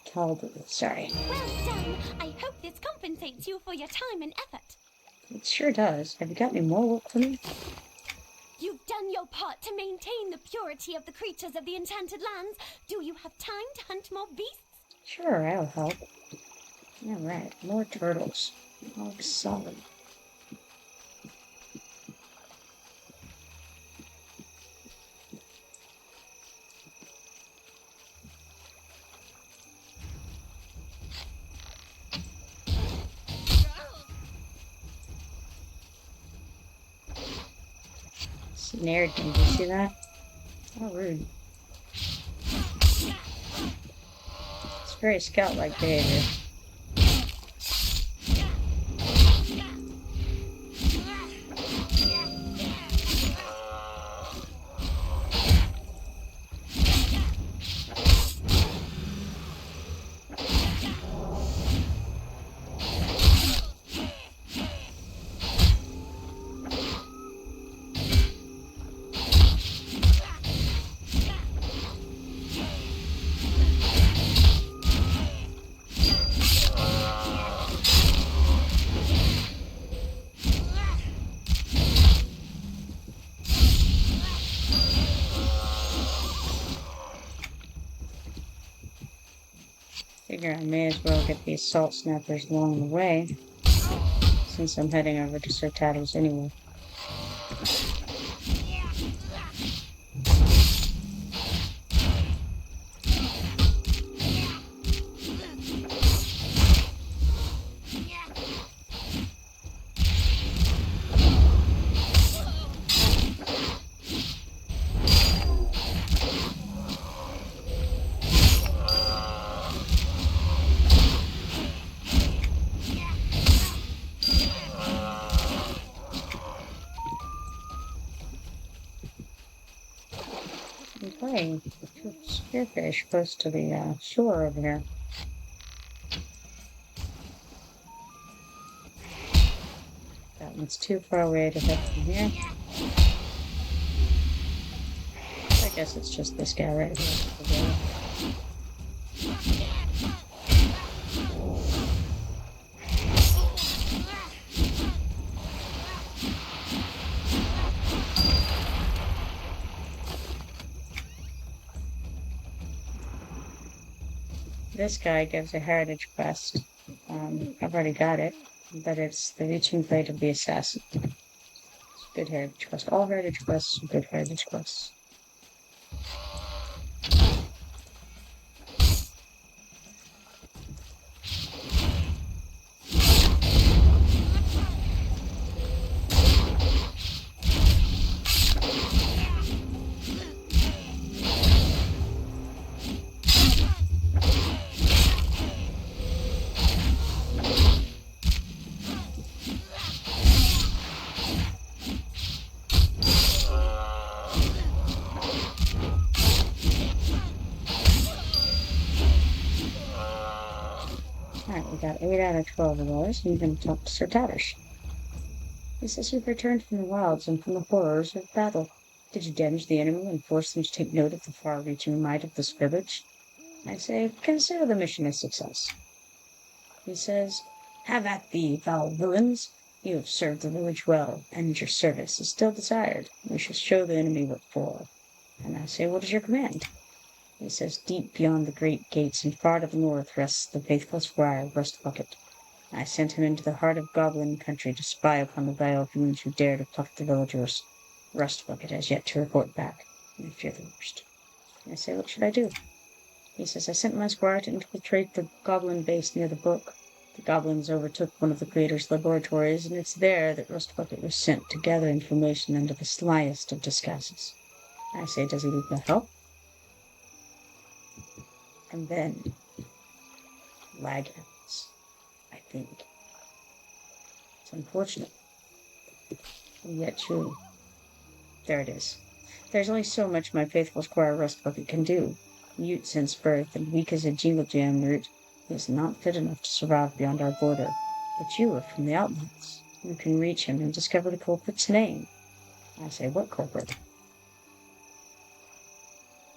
Calgary, sorry. Well done. I hope this compensates you for your time and effort. It sure does. Have you got any more work for me? You've done your part to maintain the purity of the creatures of the Enchanted Lands. Do you have time to hunt more beasts? Sure, I'll help. Alright, more turtles. Oh, solid. Snared me, did you see that? How rude. It's very scout-like behavior. Figure I may as well get these salt snappers along the way, since I'm heading over to Sir Tattles anyway. Okay, spearfish close to the shore over here. That one's too far away to head from here. I guess it's just this guy right here. This guy gives a heritage quest. I've already got it, but it's the reaching blade of the assassin. It's a good heritage quest. All heritage quests are good heritage quests. Alright, we got 8 out of 12 of those, and we're going to talk to Sir Tatters. He says you've returned from the wilds and from the horrors of battle. Did you damage the enemy and force them to take note of the far-reaching might of this village? I say, consider the mission a success. He says, have at thee, foul villains. You have served the village well, and your service is still desired. We shall show the enemy what for. And I say, what is your command? He says, deep beyond the great gates and far to the north rests the faithful squire, Rustbucket. I sent him into the heart of Goblin country to spy upon the vile fiends who dare to pluck the villagers. Rustbucket has yet to report back. I fear the worst. I say, what should I do? He says, I sent my squire to infiltrate the goblin base near the brook. The goblins overtook one of the creator's laboratories, and it's there that Rustbucket was sent to gather information under the slyest of disguises. I say, does he need my help? And then lag happens, I think. It's unfortunate, and yet true. There it is. There's only so much my faithful squire Rustbucket can do. Mute since birth, and weak as a jingle jam root, he is not fit enough to survive beyond our border. But you are from the outlands. You can reach him and discover the culprit's name. I say, what culprit?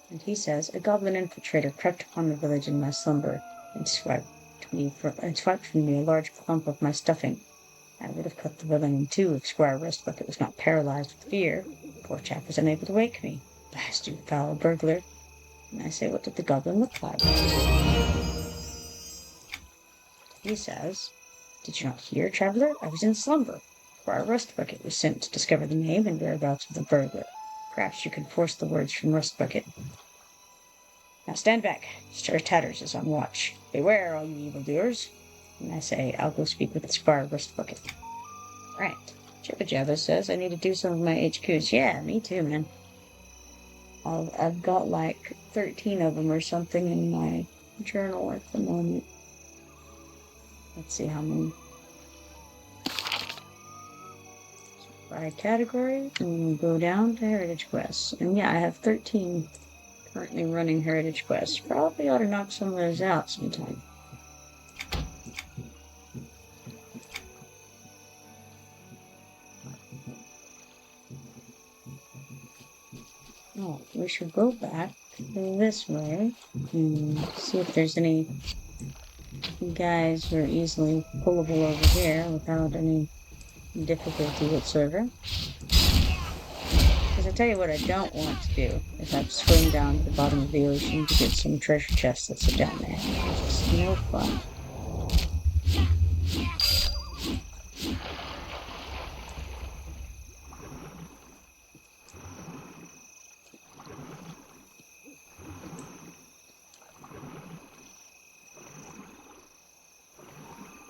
And he says, a goblin infiltrator crept upon the village in my slumber and swiped from me a large clump of my stuffing. I would have cut the villain in two if Squire Rustbucket was not paralyzed with fear. The poor chap was unable to wake me. Blast you, foul burglar. And I say, what did the goblin look like? He says, did you not hear, traveler? I was in slumber. Squire Rustbucket was sent to discover the name and whereabouts of the burglar. Perhaps you can force the words from Rustbucket. Now stand back. Sir Tatters is on watch. Beware, all you evildoers. And I say, I'll go speak with the Squire Rustbucket. Right. Jibba Jabba says I need to do some of my HQs. Yeah, me too, man. I've got like 13 of them or something in my journal at the moment. Let's see how many. By category, and go down to Heritage Quests. And yeah, I have 13 currently running Heritage Quests. Probably ought to knock some of those out sometime. Oh, we should go back this way and see if there's any guys who are easily pullable over here without any difficulty whatsoever. Because Because I tell you what I don't want to do is have to swim down to the bottom of the ocean to get some treasure chests that sit down there. It's just no fun.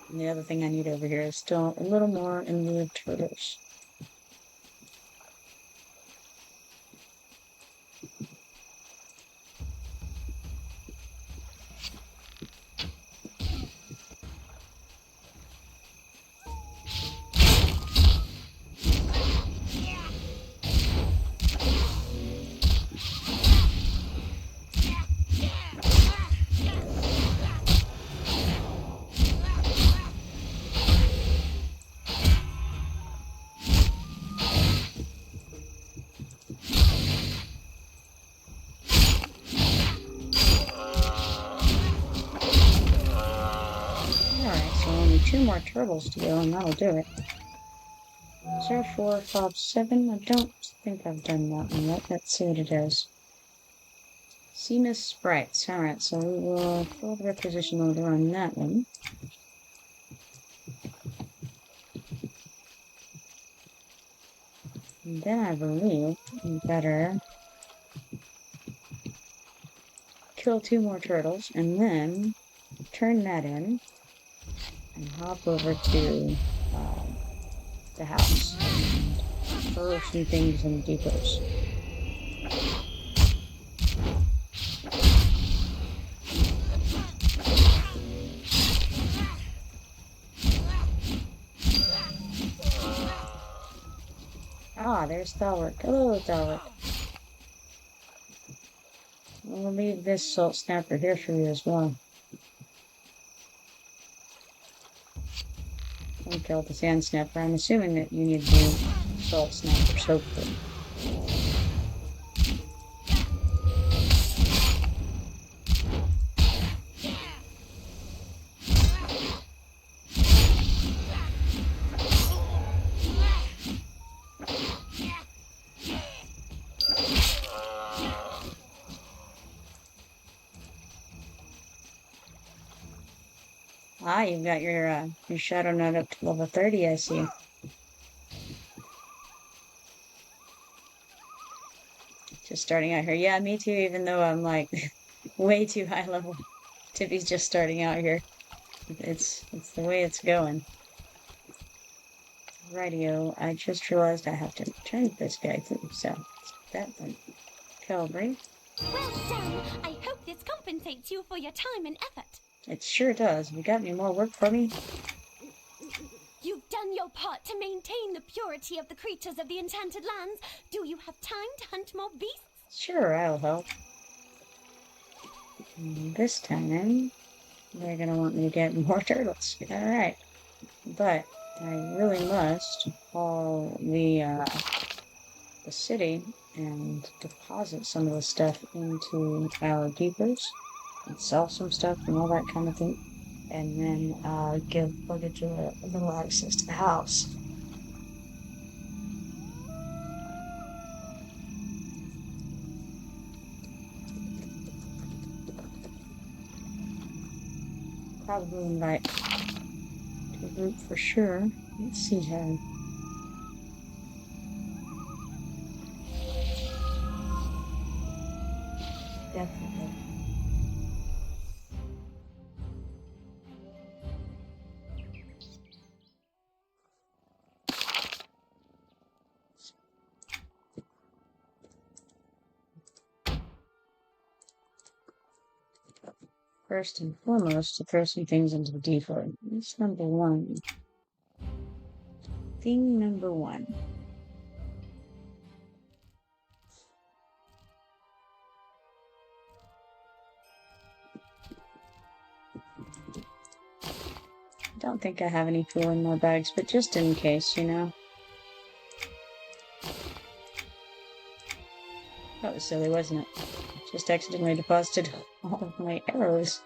And the other thing I need over here is still a little more in lieu of turtles. Alright, so only 2 more turtles to go, and that'll do it. 0, 4, 5, 7. I don't think I've done that one yet. Let's see what it is. Sea Mist Sprites. Alright, so we will fill the requisition order on that one. And then I believe we better kill 2 more turtles and then turn that in and hop over to the house and throw some things in the depots. Ah, there's Thalric. Hello, Thalric. We'll leave this salt snapper here for you as well. I'll kill the sand snapper. I'm assuming that you need new salt snappers, hopefully. Ah, you've got your Shadow Nut up to level 30, I see. Just starting out here. Yeah, me too, even though I'm like way too high level to be just starting out here. It's the way it's going. Radio, I just realized I have to turn this guy too, so that one. Calvary. Well done. I hope this compensates you for your time and effort. It sure does. You got any more work for me? You've done your part to maintain the purity of the creatures of the Enchanted Lands. Do you have time to hunt more beasts? Sure, I'll help. And this time, they're gonna want me to get more turtles. Alright. But I really must call the city and deposit some of the stuff into our depots and sell some stuff and all that kind of thing. And then give luggage a little access to the house. Probably invite to a group for sure. Let's see here. Definitely. First and foremost, to throw some things into the depot. That's number one. Thing number one. I don't think I have any fuel in my bags, but just in case, you know. That was silly, wasn't it? Just accidentally deposited all of my arrows.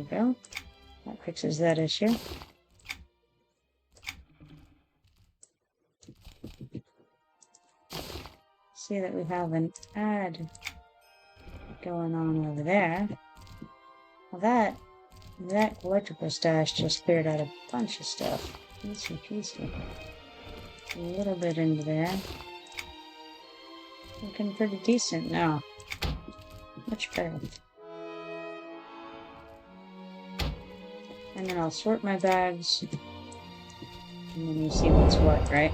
we go. That fixes that issue. See that we have an ad going on over there. Well, that electrical stash just cleared out a bunch of stuff. Easy peasy. A little bit into there. Looking pretty decent now. Much better. And then I'll sort my bags. And then you see what's what, right?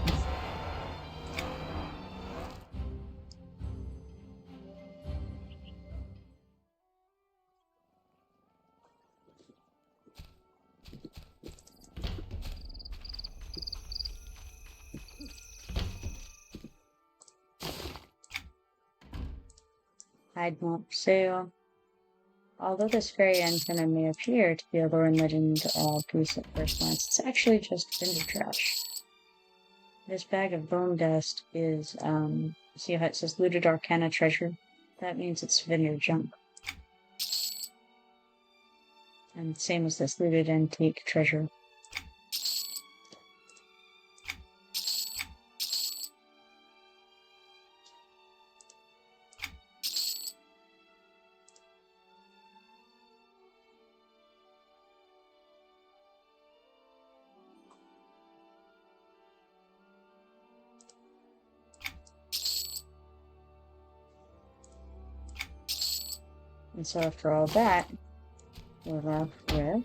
Hide not for sale. Although this very antenna may appear to be a lore and legend piece at first glance, it's actually just vendor trash. This bag of bone dust is, see how it says looted arcana treasure? That means it's vendor junk. And same as this looted antique treasure. And so after all that, we're left with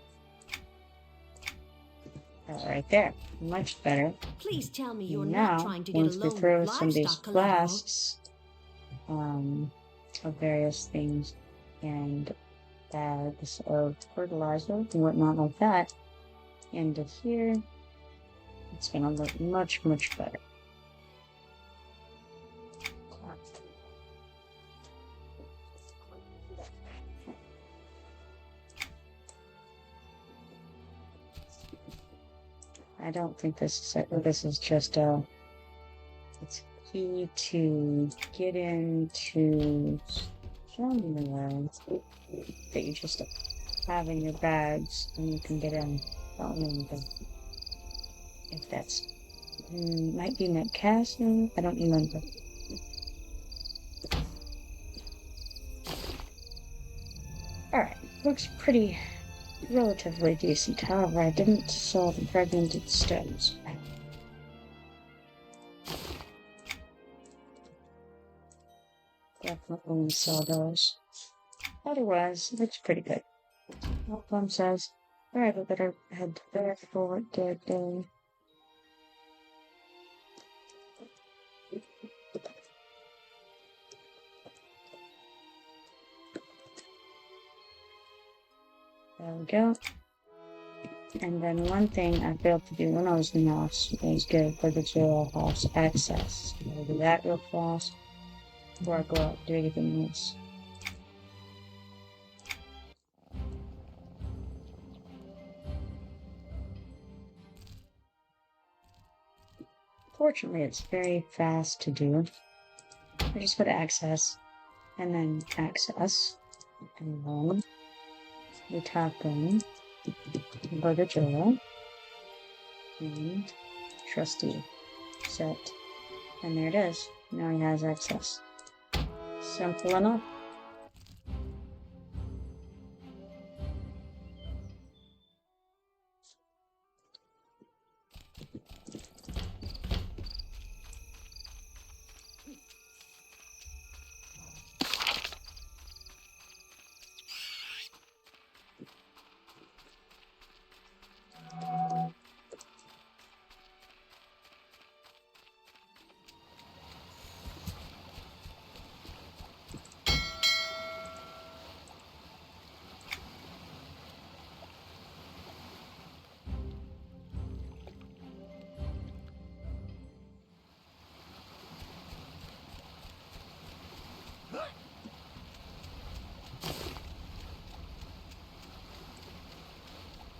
that right there. Much better. Please tell me you're Now, not trying to get once we alone throw with some of these livestock collateral. flasks of various things and bags of fertilizer and whatnot like that into here, it's gonna look much, much better. I don't think this is just it's key to get into somewhere that you just have in your bags and you can get in. I don't remember if that's might be Netcasting. I don't remember. Alright, looks pretty relatively decent. However, I didn't sell the fragmented stones. Definitely saw those. Otherwise, it looks pretty good. Well, Plum says, alright, we better head there for dead day. There we go. And then one thing I failed to do when I was in the house is get for the jailhouse access. I'll do that real fast before I go out and do anything else. Fortunately, it's very fast to do. I just go to access, and then access, and then we tap in, go to Joel, and trustee, set, and there it is. Now he has access. Simple enough.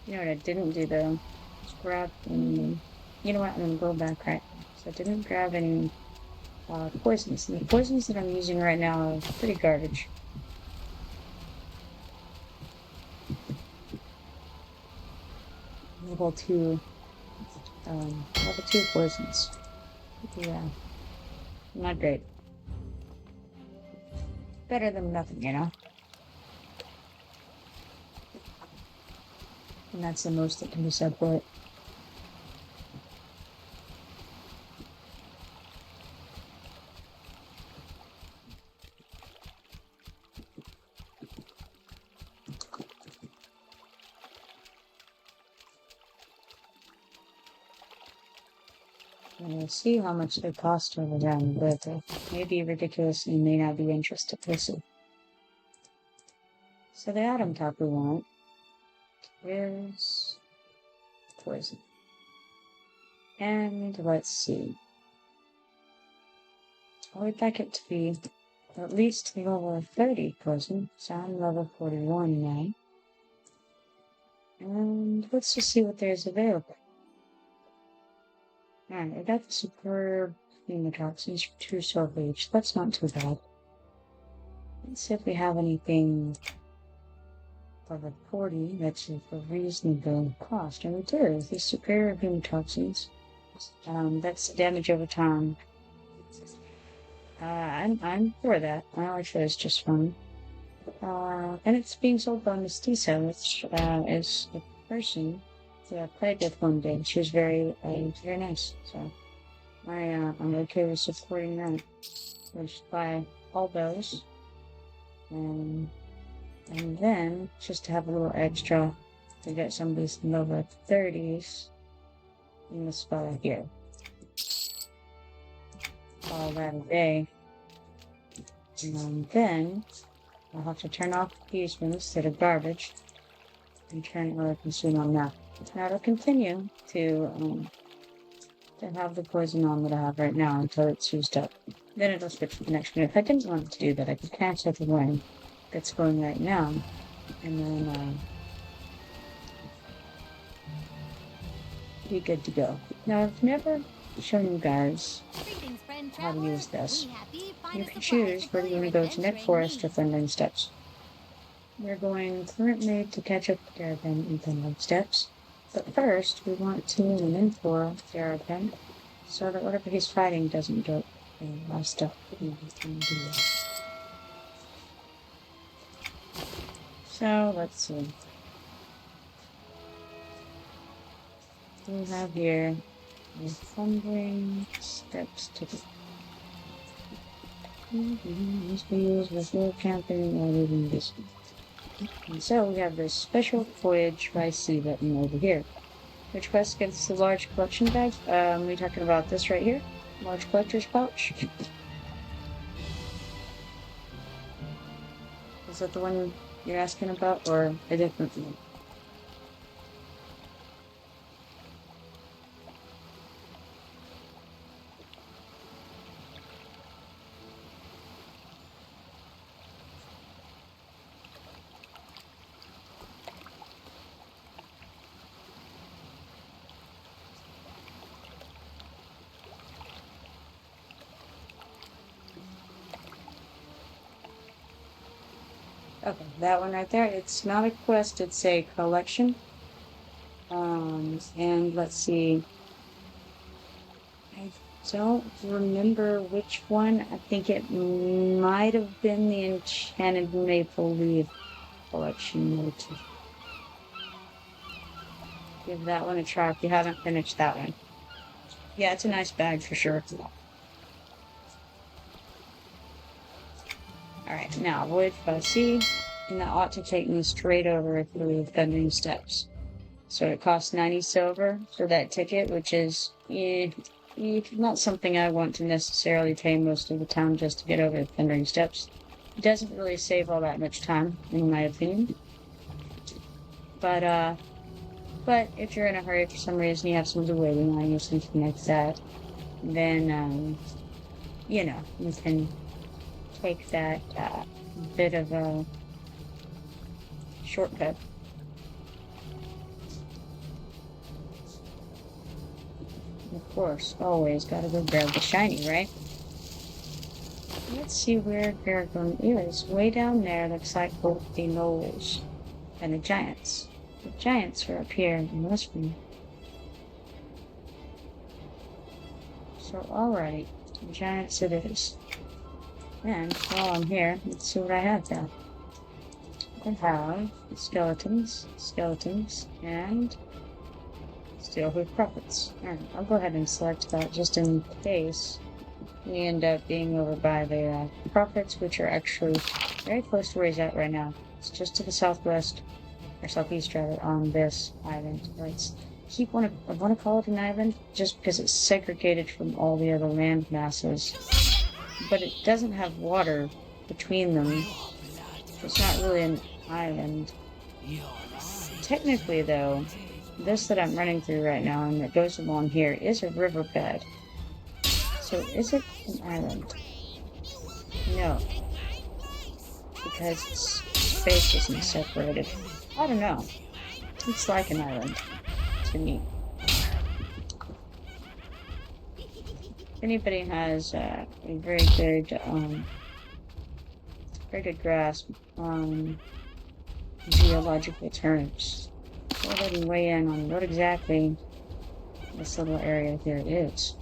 You know what I didn't do though? Just grab any. You know what? I'm gonna go back right. So I didn't grab any poisons. And the poisons that I'm using right now are pretty garbage. level 2 poisons. Yeah, not great. Better than nothing, you know? And that's the most that can be said for it. And we'll see how much they cost over there, but may be ridiculous and may not be interested. We'll see. So the item type we want is poison. And let's see. I would like it to be at least level 30 poison. So I'm level 41 now. And let's just see what there's available. Alright, I got the superb hemotoxins for 2 silver each. That's not too bad. Let's see if we have anything level 40 that's a reasonable cost. And we do. The superior hemotoxins. That's damage over time. I'm for that. I like those just fine. And it's being sold by Mestiza, which is a person that I played with one day. She was very nice. So I'm okay with supporting that. Let's buy all those. And then, just to have a little extra, to get some of these level 30s in the spot here. All that a day. And then, I'll have to turn off these ones that are garbage and turn or consume on that. Now it'll continue to have the poison on that I have right now until it's used up. Then it'll switch to the next one. If I didn't want it to do that, I could cancel the one that's going right now, and then be good to go. Now I've never shown you guys how to use this. You can choose whether you want to go to Nick Forest or Thundering Steps. We're going currently to catch up with Darabin in Thundering Steps, but first we want to in for Darabin so that whatever he's fighting doesn't get messed up. So let's see. We have here the Thundering Steps to the must be used before camping or leaving this. And so we have this special voyage by sea button over here. Which quest gets the large collection bag? We're talking about this right here. Large collector's pouch. Is that the one you're asking about, or a different one? Okay, that one right there. It's not a quest, it's a collection. And let's see. I don't remember which one. I think it might have been the Enchanted Maple Leaf collection. Give that one a try if you haven't finished that one. Yeah, it's a nice bag for sure. Alright, now wood by sea, and that ought to take me straight over through Thundering Steps. So it costs 90 silver for that ticket, which is not something I want to necessarily pay most of the time just to get over the Thundering Steps. It doesn't really save all that much time, in my opinion. But if you're in a hurry for some reason, you have somebody waiting on you, something like that, then, you can take that bit of a shortcut. Of course, always gotta go grab the shiny, right? Let's see where Paragon is. Way down there looks like both the gnolls and the giants. The giants are up here in this one. So alrighty, giants it is. And while I'm here, let's see what I have there. I have skeletons, and steelhoof puppets. Alright, I'll go ahead and select that just in case we end up being over by the prophets, which are actually very close to where he's at right now. It's just to the southwest, or southeast rather, on this island. I want to call it an island just because it's segregated from all the other land masses, but it doesn't have water between them. It's not really an island. Technically, though, this that I'm running through right now and that goes along here is a riverbed. So is it an island? No. Because its space isn't separated. I don't know. It's like an island to me. If anybody has a very good grasp on geological terms, go ahead and weigh in on what exactly this little area here is.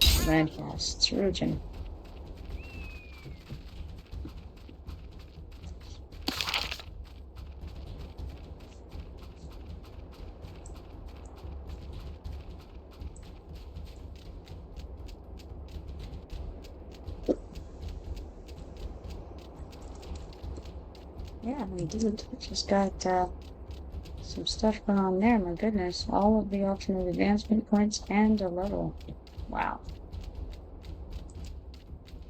The landmass, its origin. Yeah, we did. Just got some stuff going on there, my goodness. All of the alternate advancement points and a level. Wow.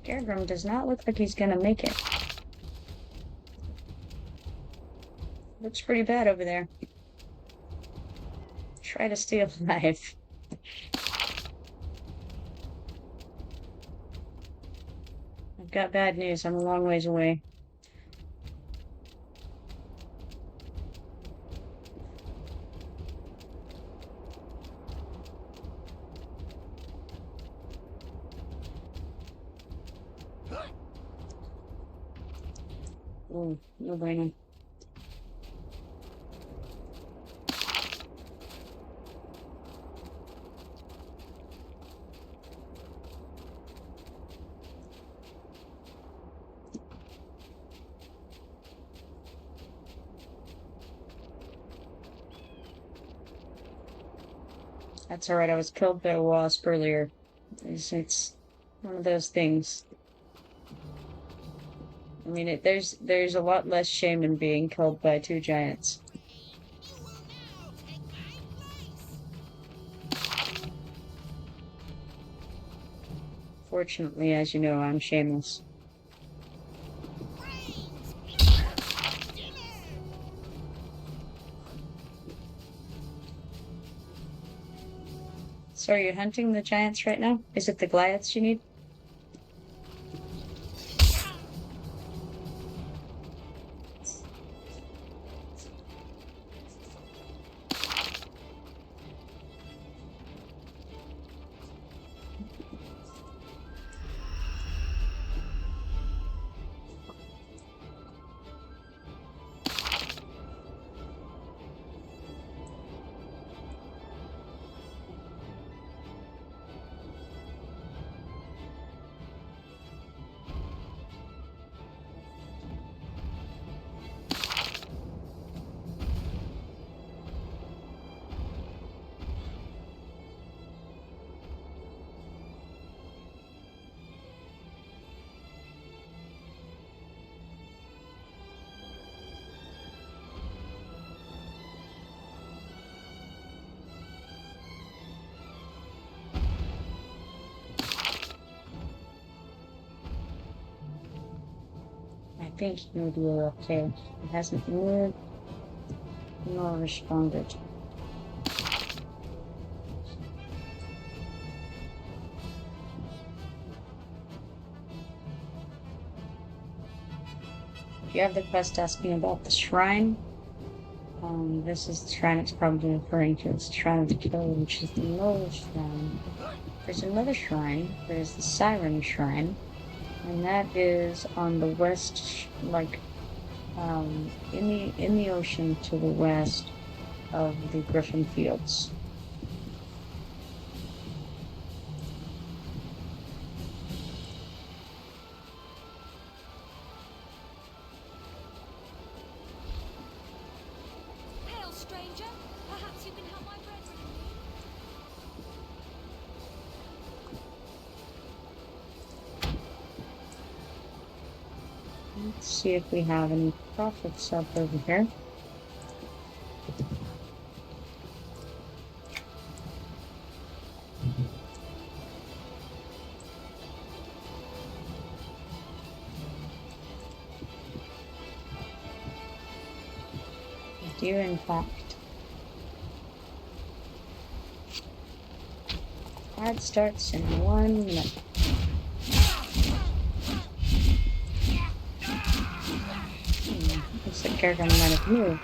Gargrim does not look like he's gonna make it. Looks pretty bad over there. Try to stay alive. I've got bad news. I'm a long ways away. Oh, no bueno. That's alright, I was killed by a wasp earlier. It's one of those things. I mean, there's a lot less shame in being killed by two giants. Fortunately, as you know, I'm shameless. So are you hunting the giants right now? Is it the Goliaths you need? I think maybe you're okay. It hasn't moved nor responded. If you have the quest asking about the shrine, this is the shrine it's probably referring to. It's the Shrine of the Killer, which is the lowest shrine. There's another shrine. There's the Siren Shrine. And that is on the west, like, in the ocean to the west of the Griffin Fields. Hail, stranger. Perhaps you can help my brethren in need. Let's see if we have any prophets up over here. We do, in fact. Ad starts in 1 minute. Looks like Gargan might have moved.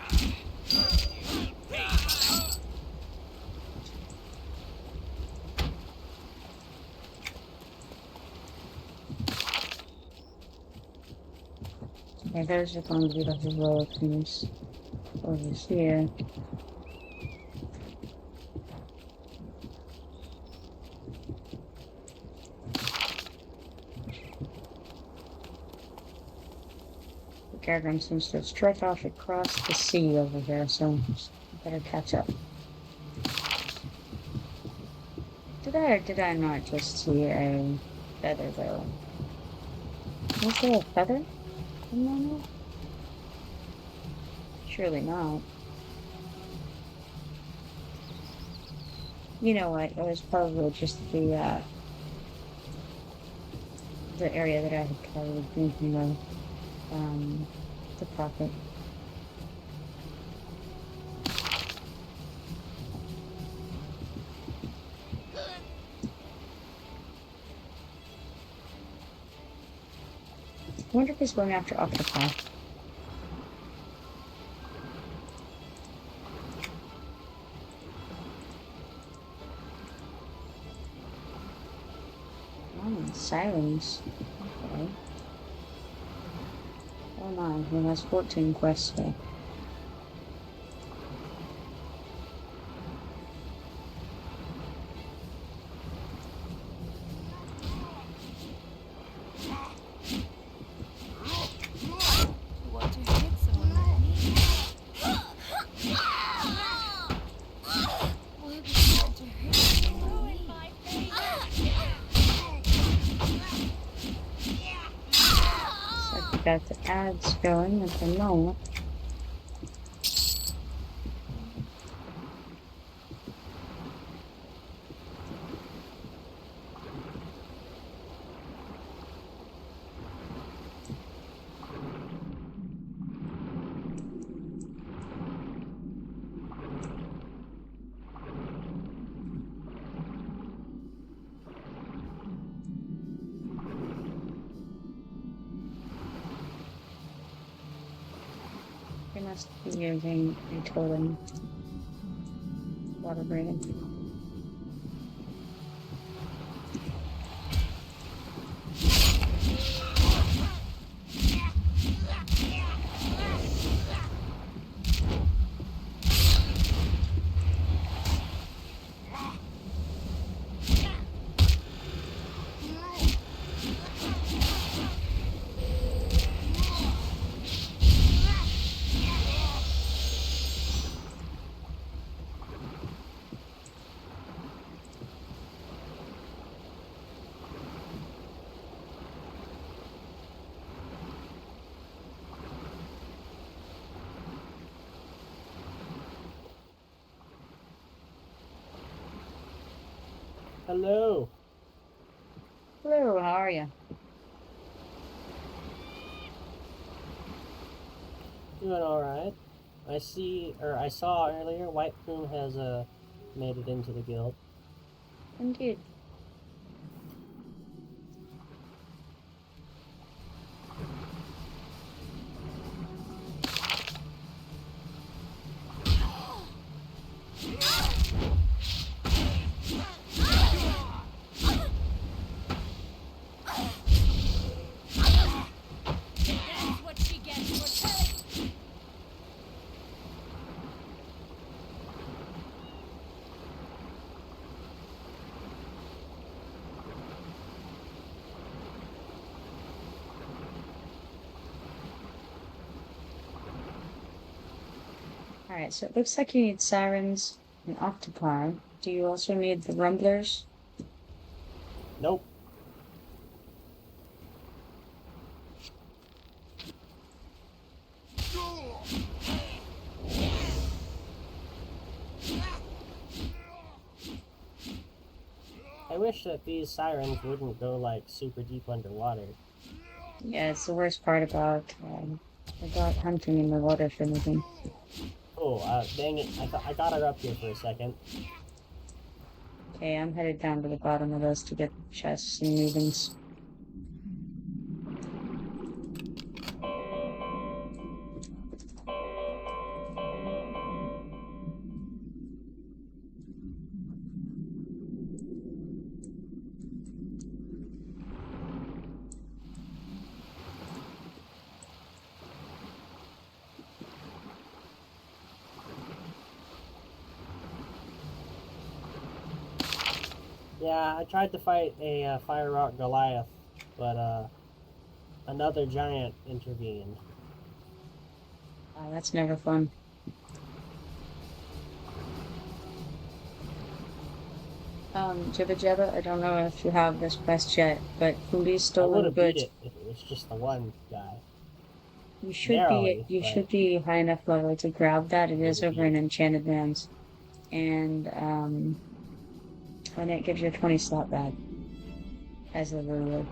Yeah, those are going to be the heroic things over here. Gargan seems to have struck off across the sea over there, so better catch up. Did I or did I not just see a feather though? Was there a feather in there? Surely not. You know what? It was probably just the area that I had covered thinking of the prophet. I wonder if he's going after Octopi. Oh, sirens. Okay. Oh my, he has 14 quests there. Want to hit someone like me? Why would you want to hurt someone like me? Looks like we got the ads going at the moment. They must be using a totem water breathing. Hello. Hello, how are you? Doing all right. I saw earlier White Plume has made it into the guild. Indeed. That's what she gets for telling Alright, so it looks like you need sirens and octopi. Do you also need the rumblers? Nope. I wish that these sirens wouldn't go like super deep underwater. Yeah, it's the worst part about hunting in the water for anything. Oh, dang it! I got her up here for a second. Okay, I'm headed down to the bottom of those to get chests and movings. Yeah, I tried to fight a fire rock Goliath, but another giant intervened. That's never fun. Jibba Jabba, I don't know if you have this quest yet, but Foodie's I would stolen have beat goods. it if it was just the one guy. You should be Narrowly, you but should be high enough level to grab that. It would is have over beat in it. Enchanted Lands. And and it gives you a 20 slot bag as a reward.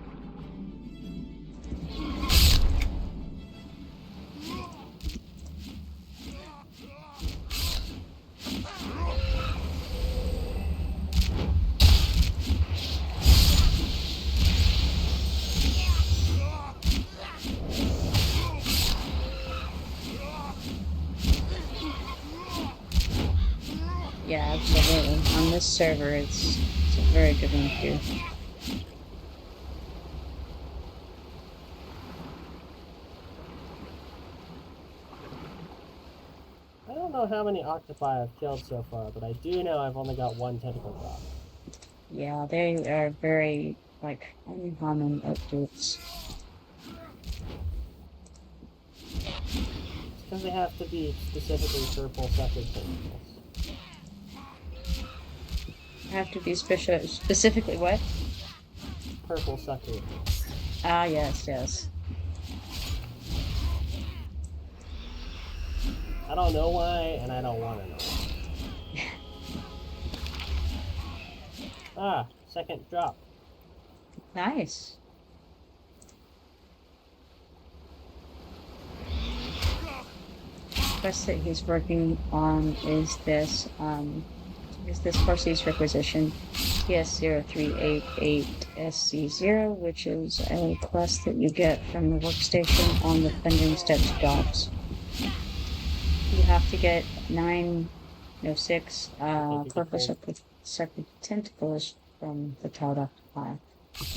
Yeah, absolutely. On this server, it's a very good one too. I don't know how many octopi I've killed so far, but I do know I've only got one tentacle drop. Yeah, they are very like uncommon updates. It's because they have to be specifically purple sucker tentacles. Have to be specifically what? Purple sucker. Ah, yes, yes. I don't know why, and I don't want to know. Ah, second drop. Nice. Quest that he's working on is this Parse's requisition TS0388SC0, which is a quest that you get from the workstation on the Thundering Steps docks. You have to get 6 purple separate tentacles from the Cloud Octopi,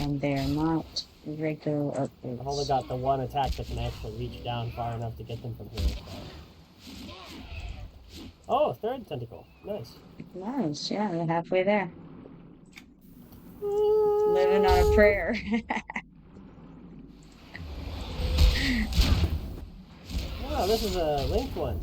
and they are not regular updates. I've only got the one attack that can actually reach down far enough to get them from here. So. Oh, third tentacle. Nice. Nice, yeah, we're halfway there. Living on a prayer. Oh, this is a linked one.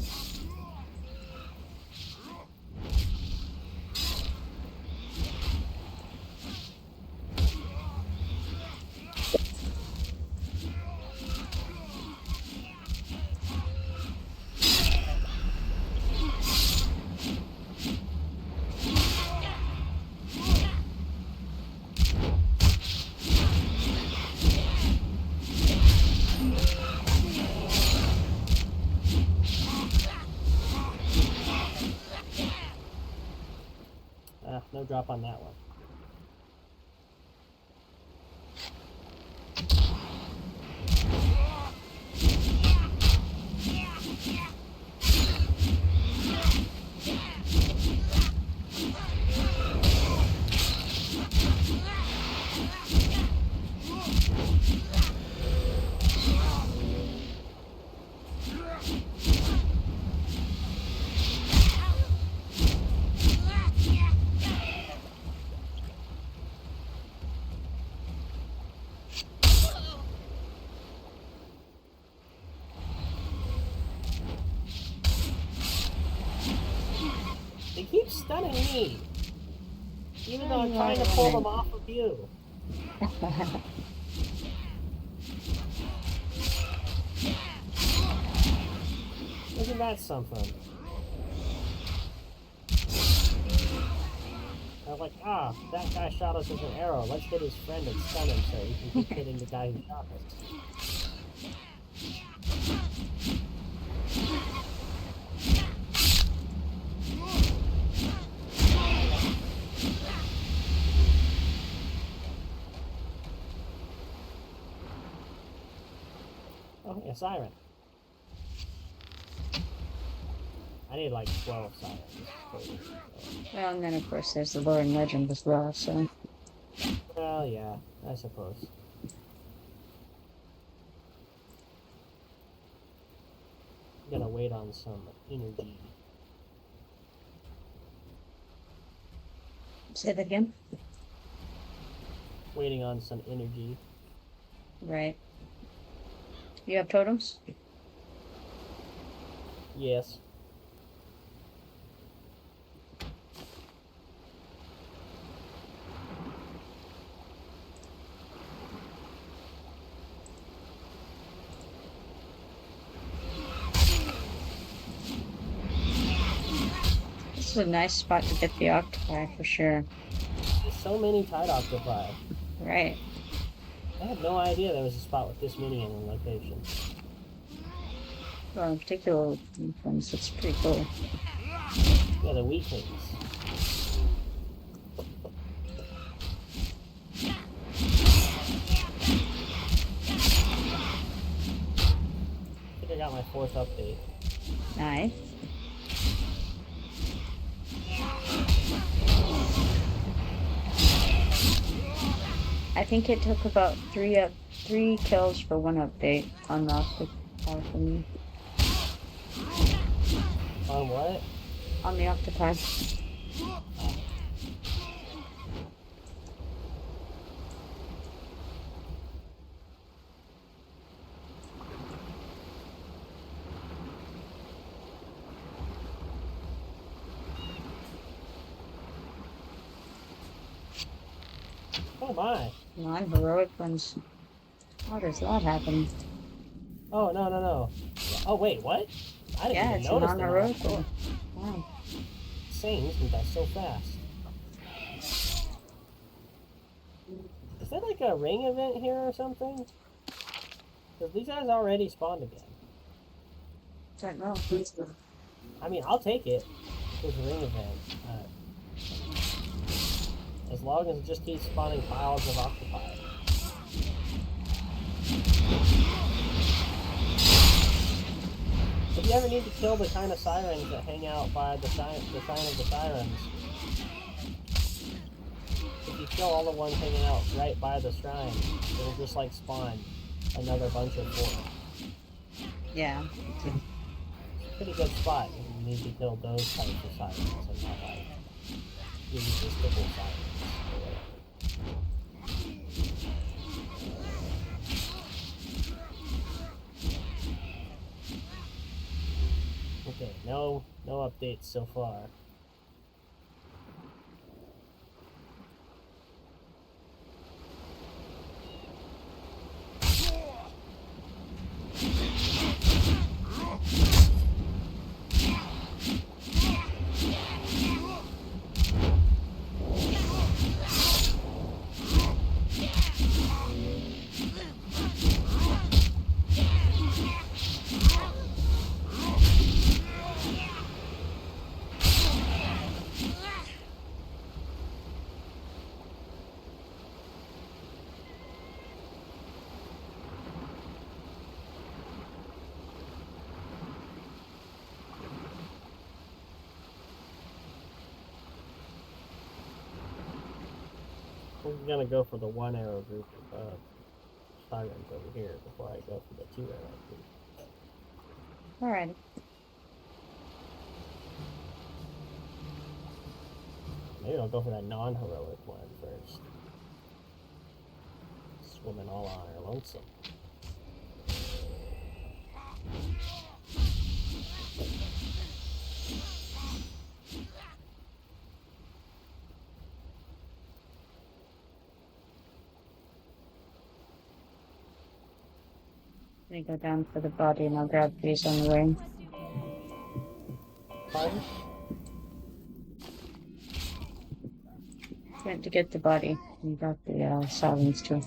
Ah, no drop on that one. keep stunning me. Even though I'm You trying to are pull women. them off of you. Isn't that something? I was like, ah, that guy shot us with an arrow. Let's hit his friend and stun him so we can keep hitting the guy who shot us. Oh, a siren. I need like 12 sirens. Well, and then of course there's the lore and legend as well, so. Well, yeah, I suppose. Gotta wait on some energy. Say that again? Waiting on some energy. Right. You have totems? Yes. This is a nice spot to get the octopi for sure. There's so many tide octopi. Right. I had no idea there was a spot with this many in one location. Well, in particular ones, it's pretty cool. Yeah, the weaklings. I think I got my 4th update. Nice. I think it took about three kills for one update on the octopi for me. On what? On the octopi. Oh my. Non-heroic ones. Oh, there's a lot happening. Oh, no, no, no. Oh, wait, what? I didn't Yeah, even it's a notice the non-heroic non-heroic. one. Wow. Insane, this one dies so fast. Is that like a ring event here or something? Because these guys already spawned again. Don't know. I mean, I'll take it. This ring event. As long as it just keeps spawning piles of octopi. If you ever need to kill the kind of sirens that hang out by the sign of the sirens, if you kill all the ones hanging out right by the shrine, it'll just like spawn another bunch of 4. Yeah. It's a pretty good spot if you need to kill those types of sirens and not like irresistible sirens or whatever. Okay, no updates so far. I'm gonna go for the 1 arrow group of sirens over here before I go for the 2 arrow group. Alright. Maybe I'll go for that non-heroic one first. Swimming all on her lonesome. me go down for the body and I'll grab these on the way. Pardon? Went to get the body. We got the silence too.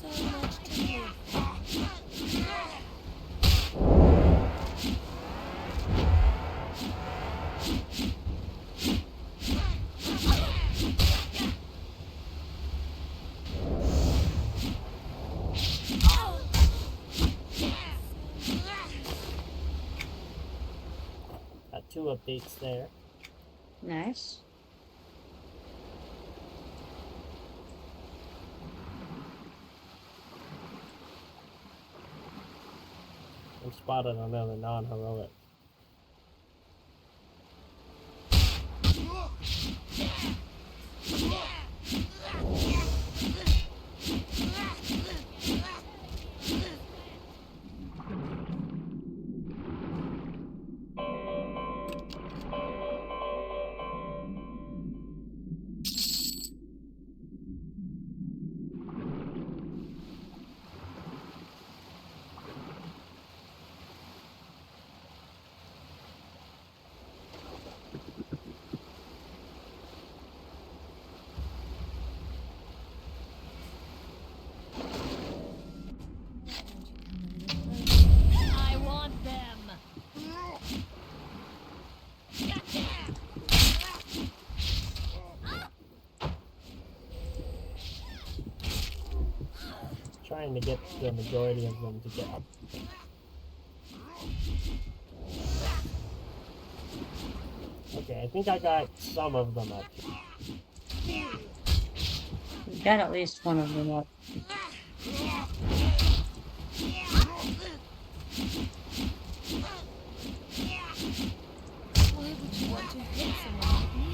So much to live for. Got 2 updates there. Nice. I spotted another non-heroic. I want them. Trying to get the majority of them to get up. Okay, I think I got some of them up. We got at least one of them up. Why would you want to hurt someone like me?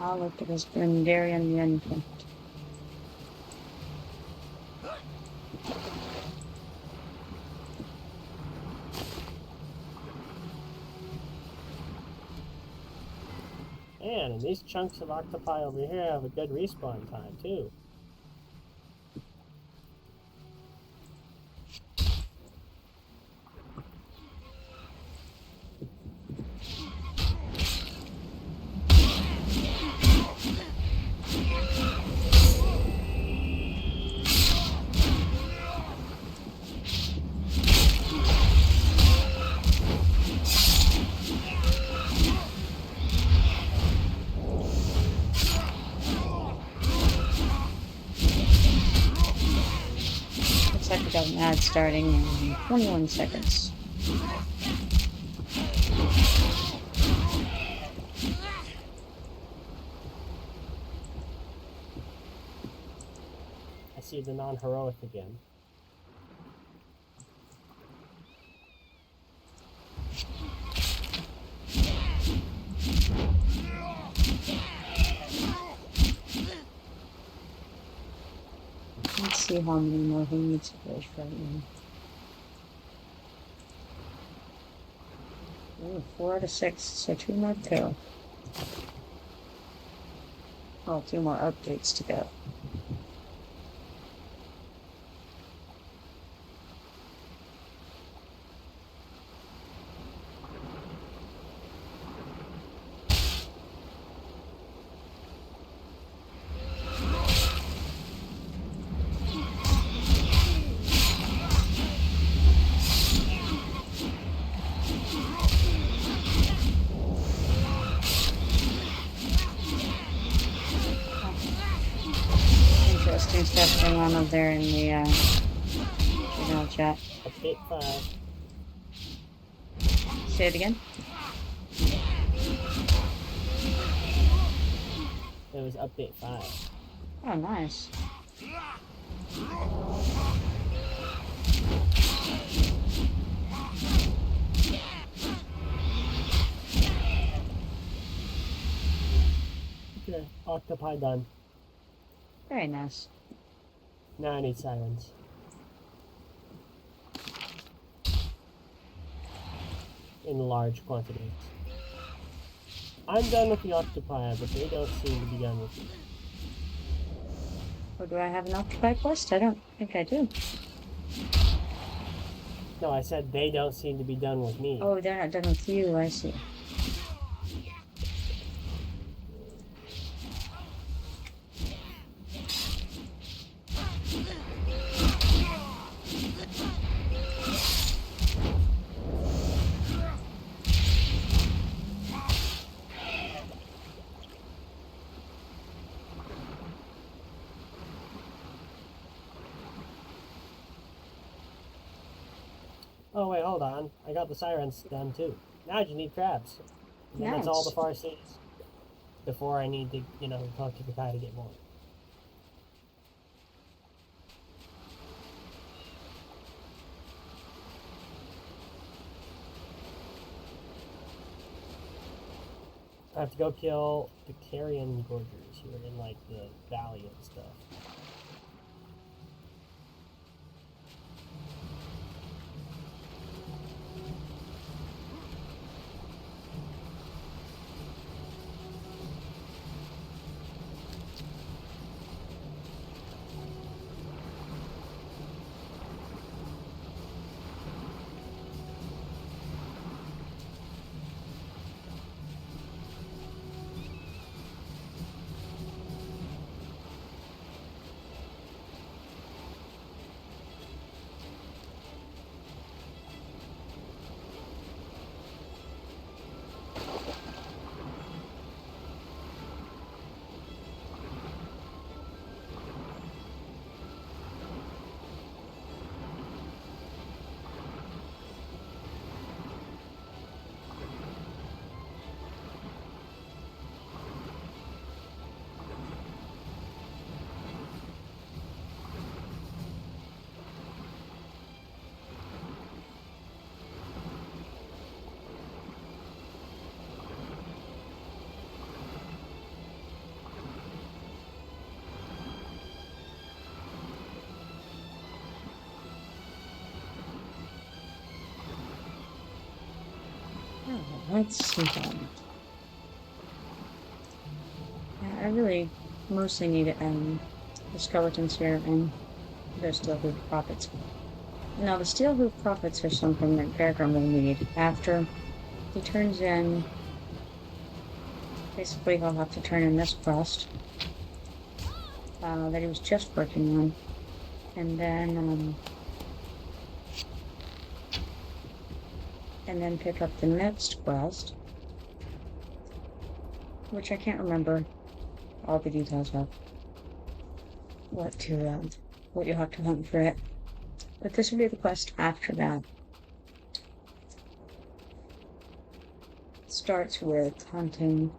I'll look at this Brindarian the infant. Man, and these chunks of octopi over here have a good respawn time, too. Looks like we got an ad starting in 21 seconds. I see the non-heroic again. Let's see how many more he needs to push right now. Ooh, 4 out of 6, so 2 more to go. Oh, 2 more updates to go. interesting stuff going on over there in the chat. Update 5. Say it again. It was update 5. Oh, nice. Okay, octopi done. Very nice. Now I need sirens. In large quantities. I'm done with the octopi, but they don't seem to be done with me. Or do I have an octopi quest? I don't think I do. No, I said they don't seem to be done with me. Oh, they're not done with you, I see. Oh wait, hold on. I got the sirens done too. Now I just need crabs. And then that's all the Nice. far seas. Before I need to, talk to the guy to get more. I have to go kill the carrion gorgers who are in like the valley and stuff. Let's see then. Yeah, I really mostly need the skeletons here and the steel hoof prophets. Now the steel hoof prophets are something that Bergram will need after he turns in. Basically, he'll have to turn in this quest that he was just working on, and then pick up the next quest, which I can't remember all the details of. What you have to hunt for it. But this will be the quest after that. It starts with hunting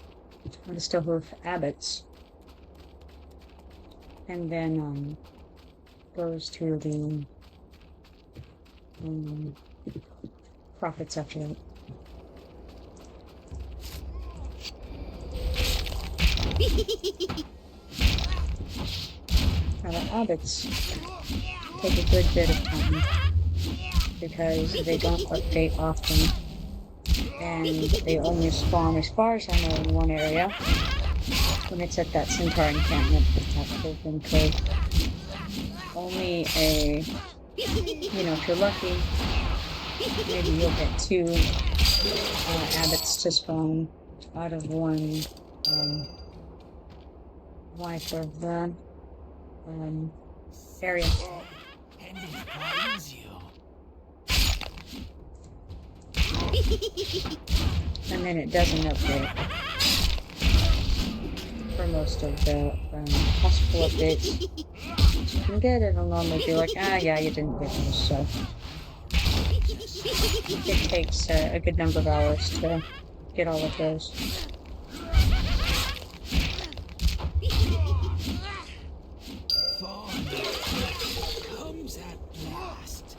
the Stillhoof abbots, and then goes to the prophets after that. Now the abbots take a good bit of time because they don't update often, and they only spawn, as far as I know, in one area when it's at that centaur encampment at Open Cove. Only if you're lucky, maybe you'll get 2 abbots to spawn out of one wife of the area. And then it doesn't update for most of the possible updates. can get, it'll normally be like, ah, yeah, you didn't get those, so it takes a good number of hours to get all of those. Fun comes at last.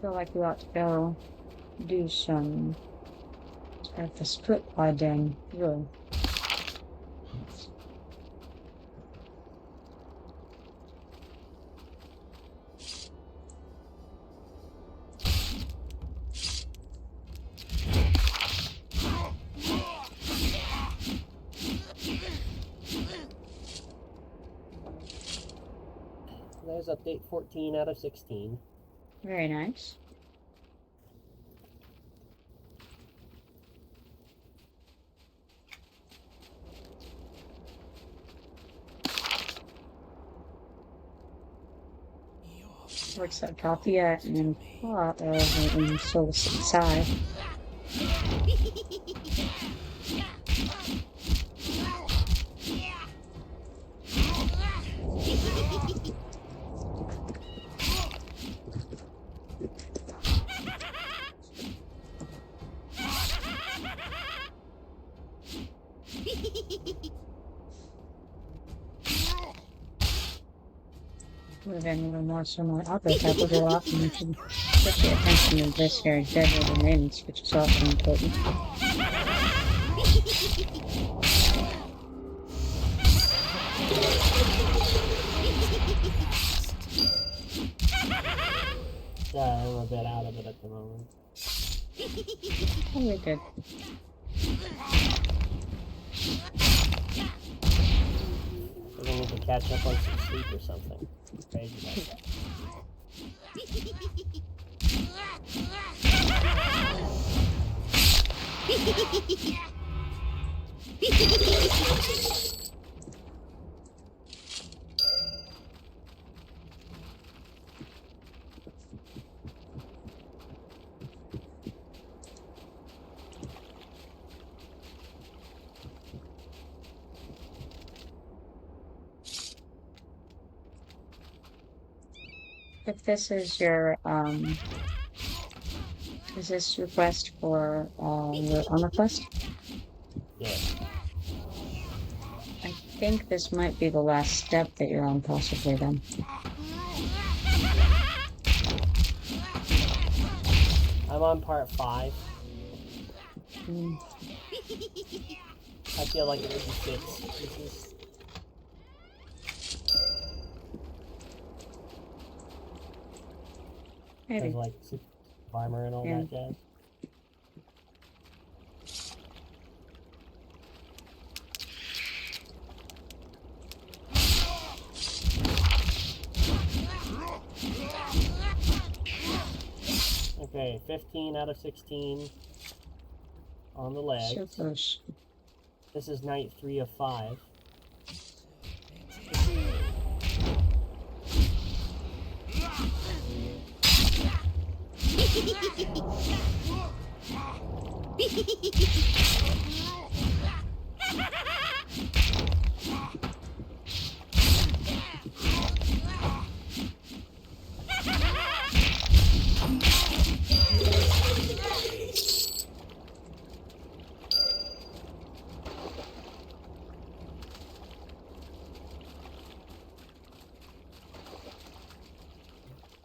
Feel like we ought to go do some at the split line through. There's update 14 out of 16. Very nice. What's that copy at and plot of in Soul Side? Would have been even more similar. I'll bet that would go off and you can put the attention to this here dead remains, which is also important. I'm a bit out of it at the moment. Oh, we're good. We're gonna need to catch up on some sleep or something. Crazy like that. If this is your, is this request for, your armor quest? Yeah. I think this might be the last step that you're on, possibly, then. I'm on part 5. I feel like it would be 6 pieces. Maybe. There's like armor and all that jazz. Okay, 15 out of 16 on the legs. So close. This is night 3 of 5.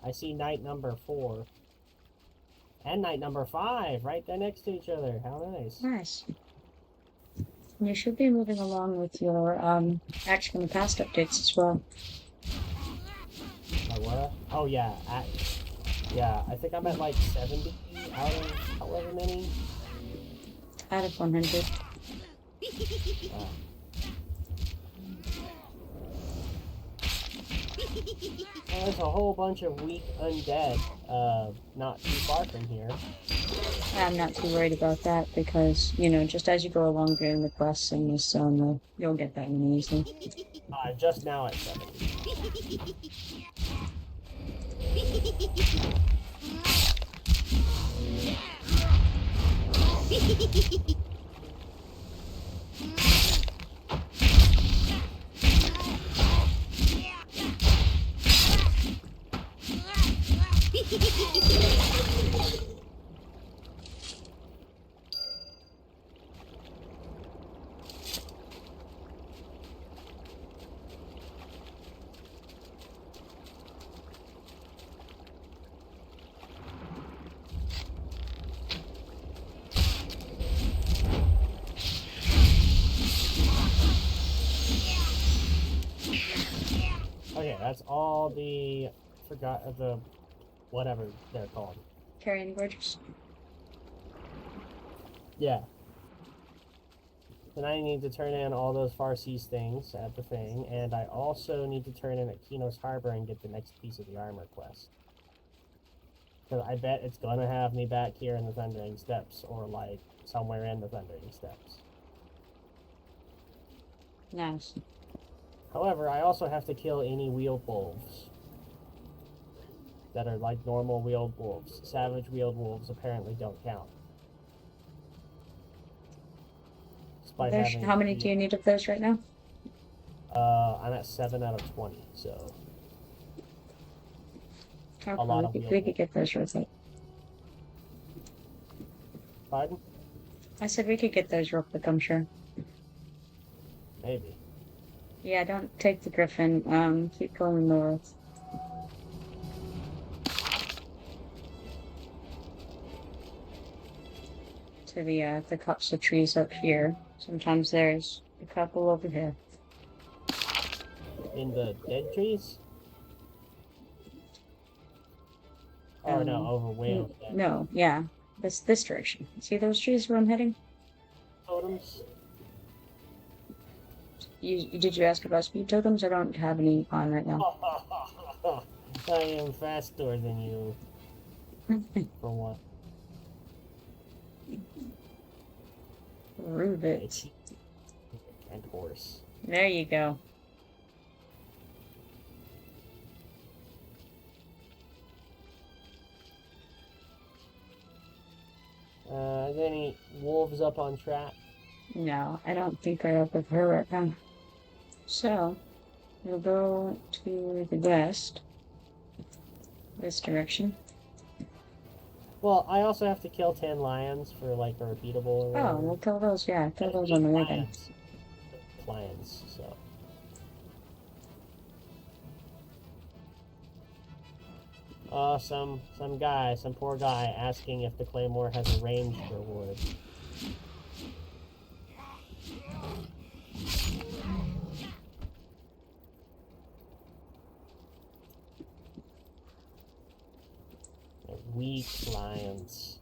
I see night number 4. And night number 5, right there next to each other. How nice. Nice. You should be moving along with your action from the past updates as well. My what? Oh yeah, yeah. I think I'm at like 70 out of however many. Out of 100. Well, there's a whole bunch of weak undead, not too far from here. I'm not too worried about that because, you know, just as you go along doing the quests in this zone, you'll get that one easily. Just now at 70. Okay, that's all the whatever they're called. Carrion gorges. Yeah. Then I need to turn in all those Far Seas things at the thing, and I also need to turn in at Kino's Harbor and get the next piece of the armor quest. Because I bet it's gonna have me back here in the Thundering Steppes, or like somewhere in the Thundering Steppes. Nice. However, I also have to kill any wheeled wolves that are like normal wheeled wolves. Savage wheeled wolves apparently don't count. Despite having How many do you need of those right now? I'm at 7 out of 20, so Okay, a lot of we could get those real quick. Pardon? I said we could get those real quick, I'm sure. Maybe. Yeah, don't take the griffin. Keep going north. To the cups of trees up here. Sometimes there's a couple over here. In the dead trees? Or no, over way over there. No, yeah. This direction. See those trees where I'm heading? Totems? Did you ask about speed totems? I don't have any on right now. I am faster than you. For what? Rivet. And horse. There you go. Are there any wolves up on track? No, I don't think they're up with her right now. So, we'll go to the west. This direction. Well, I also have to kill 10 lions for like a repeatable or whatever. Oh, we'll kill those, yeah. Kill those on the way then. Lions, so. Some poor guy asking if the claymore has a ranged reward. Weak lions.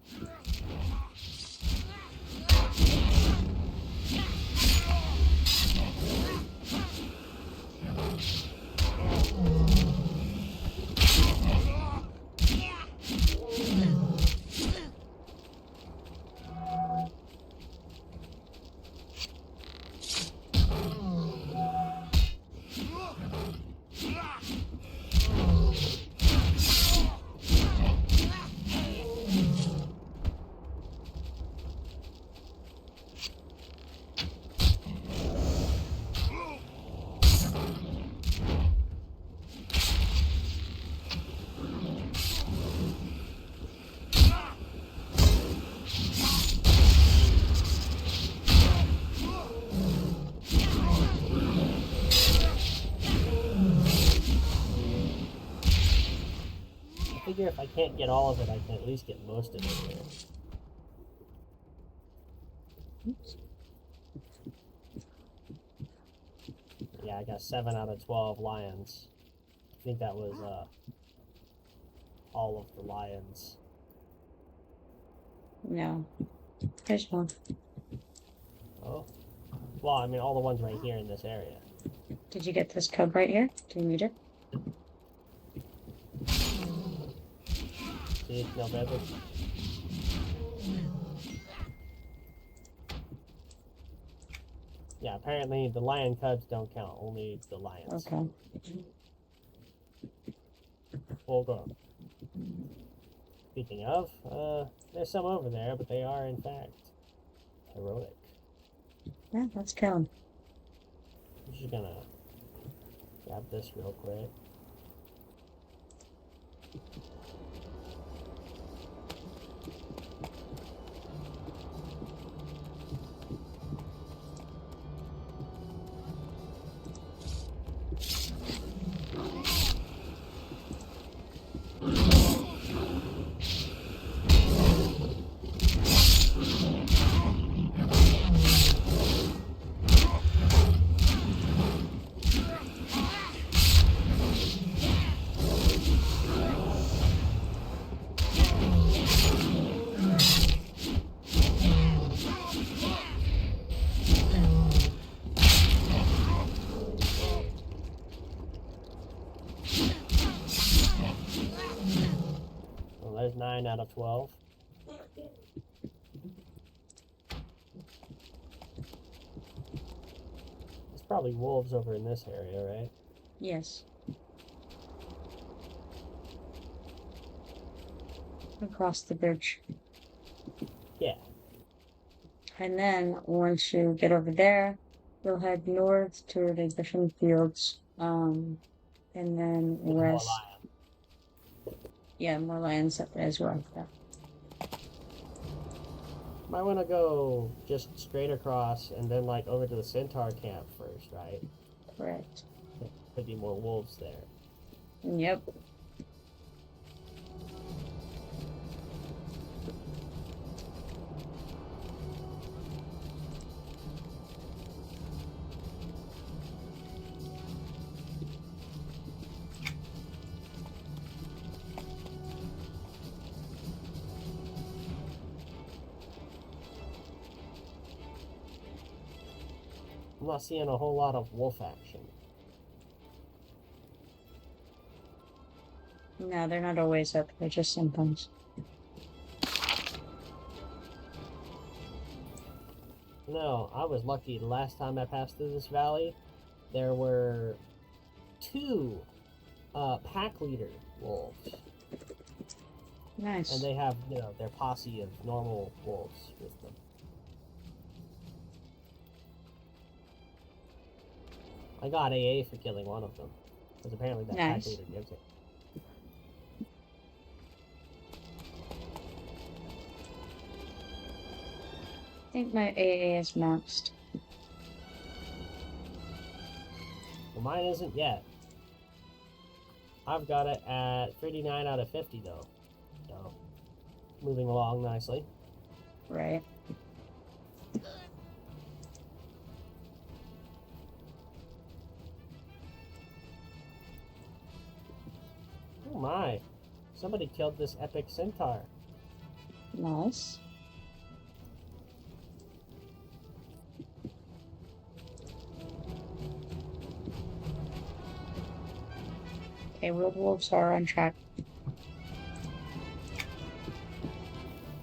figure if I can't get all of it, I can at least get most of it here. Oops. Yeah, I got 7 out of 12 lions. I think that was all of the lions. No. There's one. Oh. Well, I mean, all the ones right here in this area. Did you get this cub right here? Do you need it? See, no better. Yeah, apparently the lion cubs don't count, only the lions. Okay. Full grown. Speaking of, there's some over there, but they are, in fact, heroic. Yeah, let's kill him. I'm just gonna grab this real quick. Well, there's 9 out of 12. There's probably wolves over in this area, right? Yes. Across the bridge. Yeah. And then once you get over there, you'll head north to the different fields. And then There's more west. lions. Yeah, more lions up there as well. Yeah. Might want to go just straight across and then, like, over to the centaur camp first, right? Correct. Could be more wolves there. Yep. I'm not seeing a whole lot of wolf action. No, they're not always up there, just sometimes. No, I was lucky. The last time I passed through this valley, there were 2 pack leader wolves. Nice. And they have, you know, their posse of normal wolves with them. I got AA for killing one of them. Because apparently that pack Nice. leader gives it. I think my AA is maxed. Well, mine isn't yet. I've got it at 39 out of 50, though. So, moving along nicely. Right. Oh my. Somebody killed this epic centaur. Nice. Okay, wolves are on track.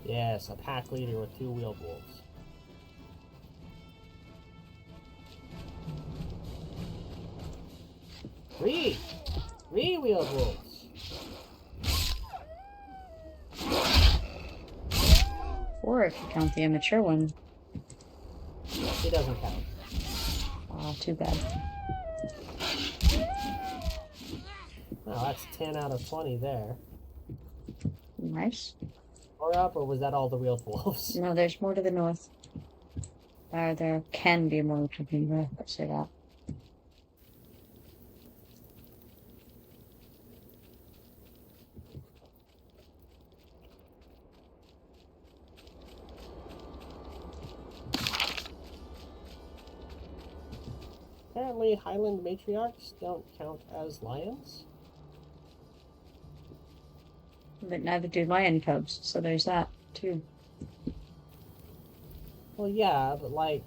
Yes, a pack leader with 2 wheeled wolves. Three wheeled wolves. 4 if you count the immature one. He doesn't count. Oh, too bad. Well, that's 10 out of 20 there. Nice. Or up, or was that all the wheeled wolves? No, there's more to the north. There can be more to the north, let's say that. apparently Highland matriarchs don't count as lions. But neither do lion cubs, so there's that, too. Well, yeah, but like,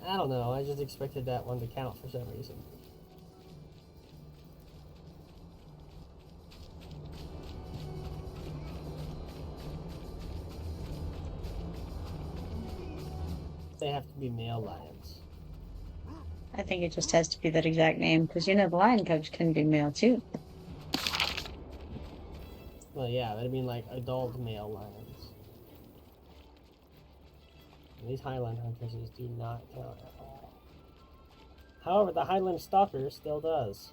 I don't know. I just expected that one to count for some reason. They have to be male lions. I think it just has to be that exact name, because you know the lion cubs can be male, too. Well, yeah, that'd mean like adult male lions. And these Highland huntresses do not count at all. However, the Highland stalker still does.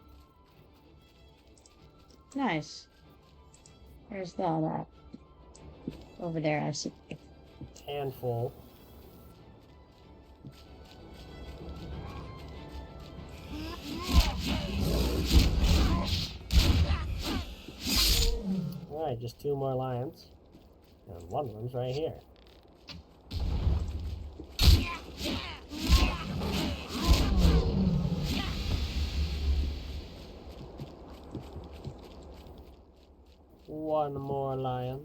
Nice. There's that. Over there, I see. Handful. Alright, just 2 more lions. And one of them's right here. One more lion.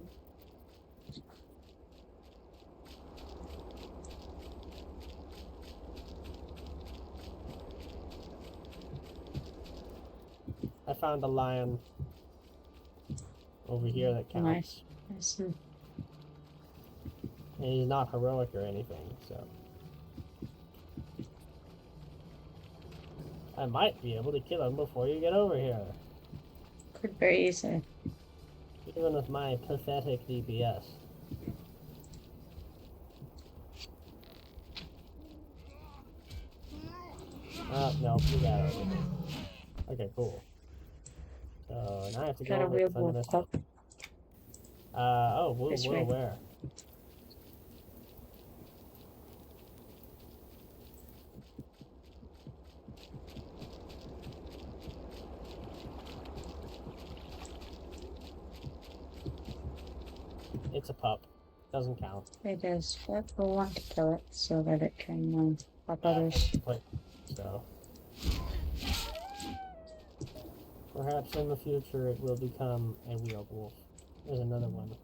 I found a lion over here that counts. Nice. I see. And he's not heroic or anything, so I might be able to kill him before you get over here. Could very easily. Even with my pathetic DPS. Oh, no, you got it. Okay, cool. So now I have to go Got a over real to the front of wolf this. pup. Oh, This whoa, way. where? It's a pup. Doesn't count. It is, but we'll want to kill it so that it can help others. So perhaps in the future it will become a wheeled wolf. There's another one.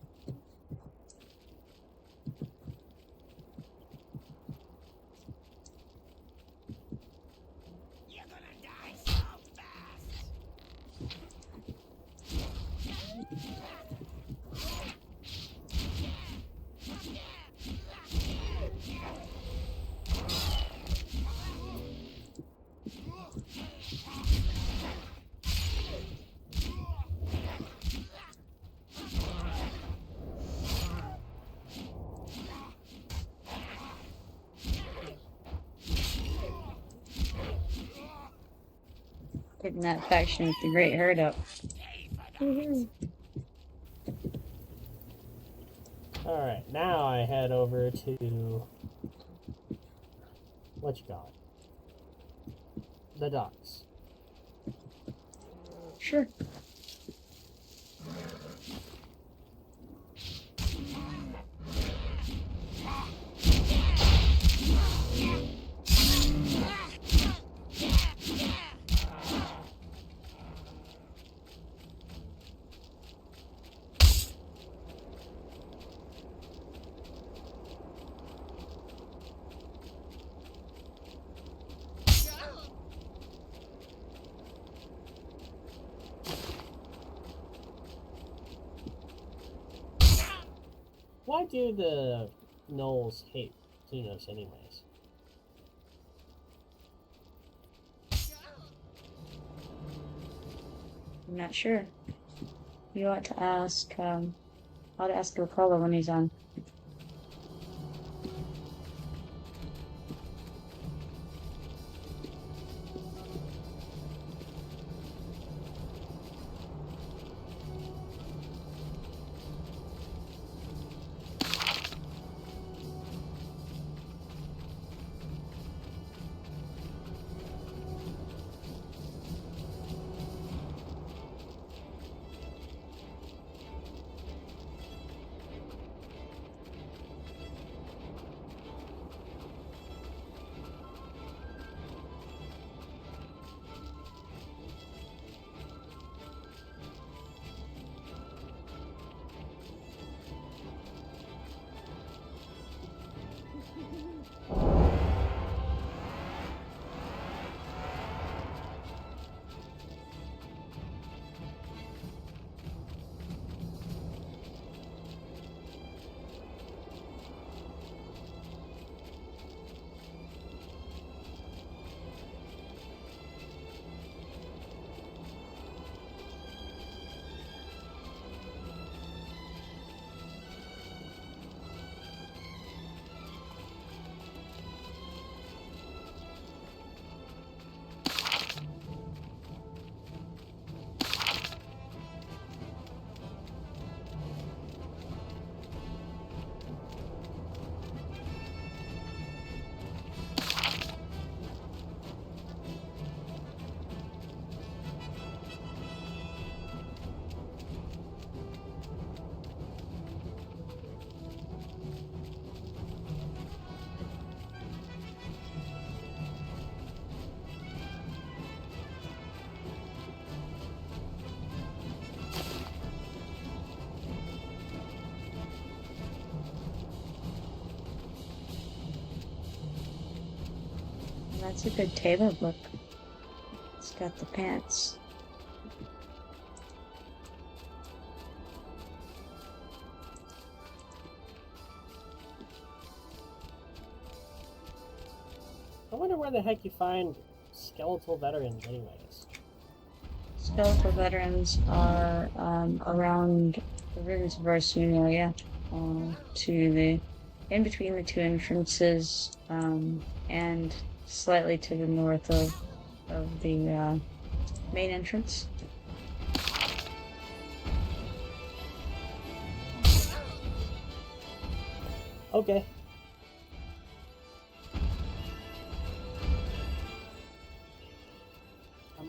You're gonna die so fast. Getting that faction with the great herd up. Alright, now I head over to what you call it? The docks. Sure. Why do the gnolls hate Xenos anyways? I'm not sure. You ought to ask, Ricola when he's on. That's a good tailor look. It's got the pants. I wonder where the heck you find skeletal veterans anyways. Skeletal veterans are around the ruins of Arsene area, to the in between the two entrances, and slightly to the north of the main entrance. Okay. I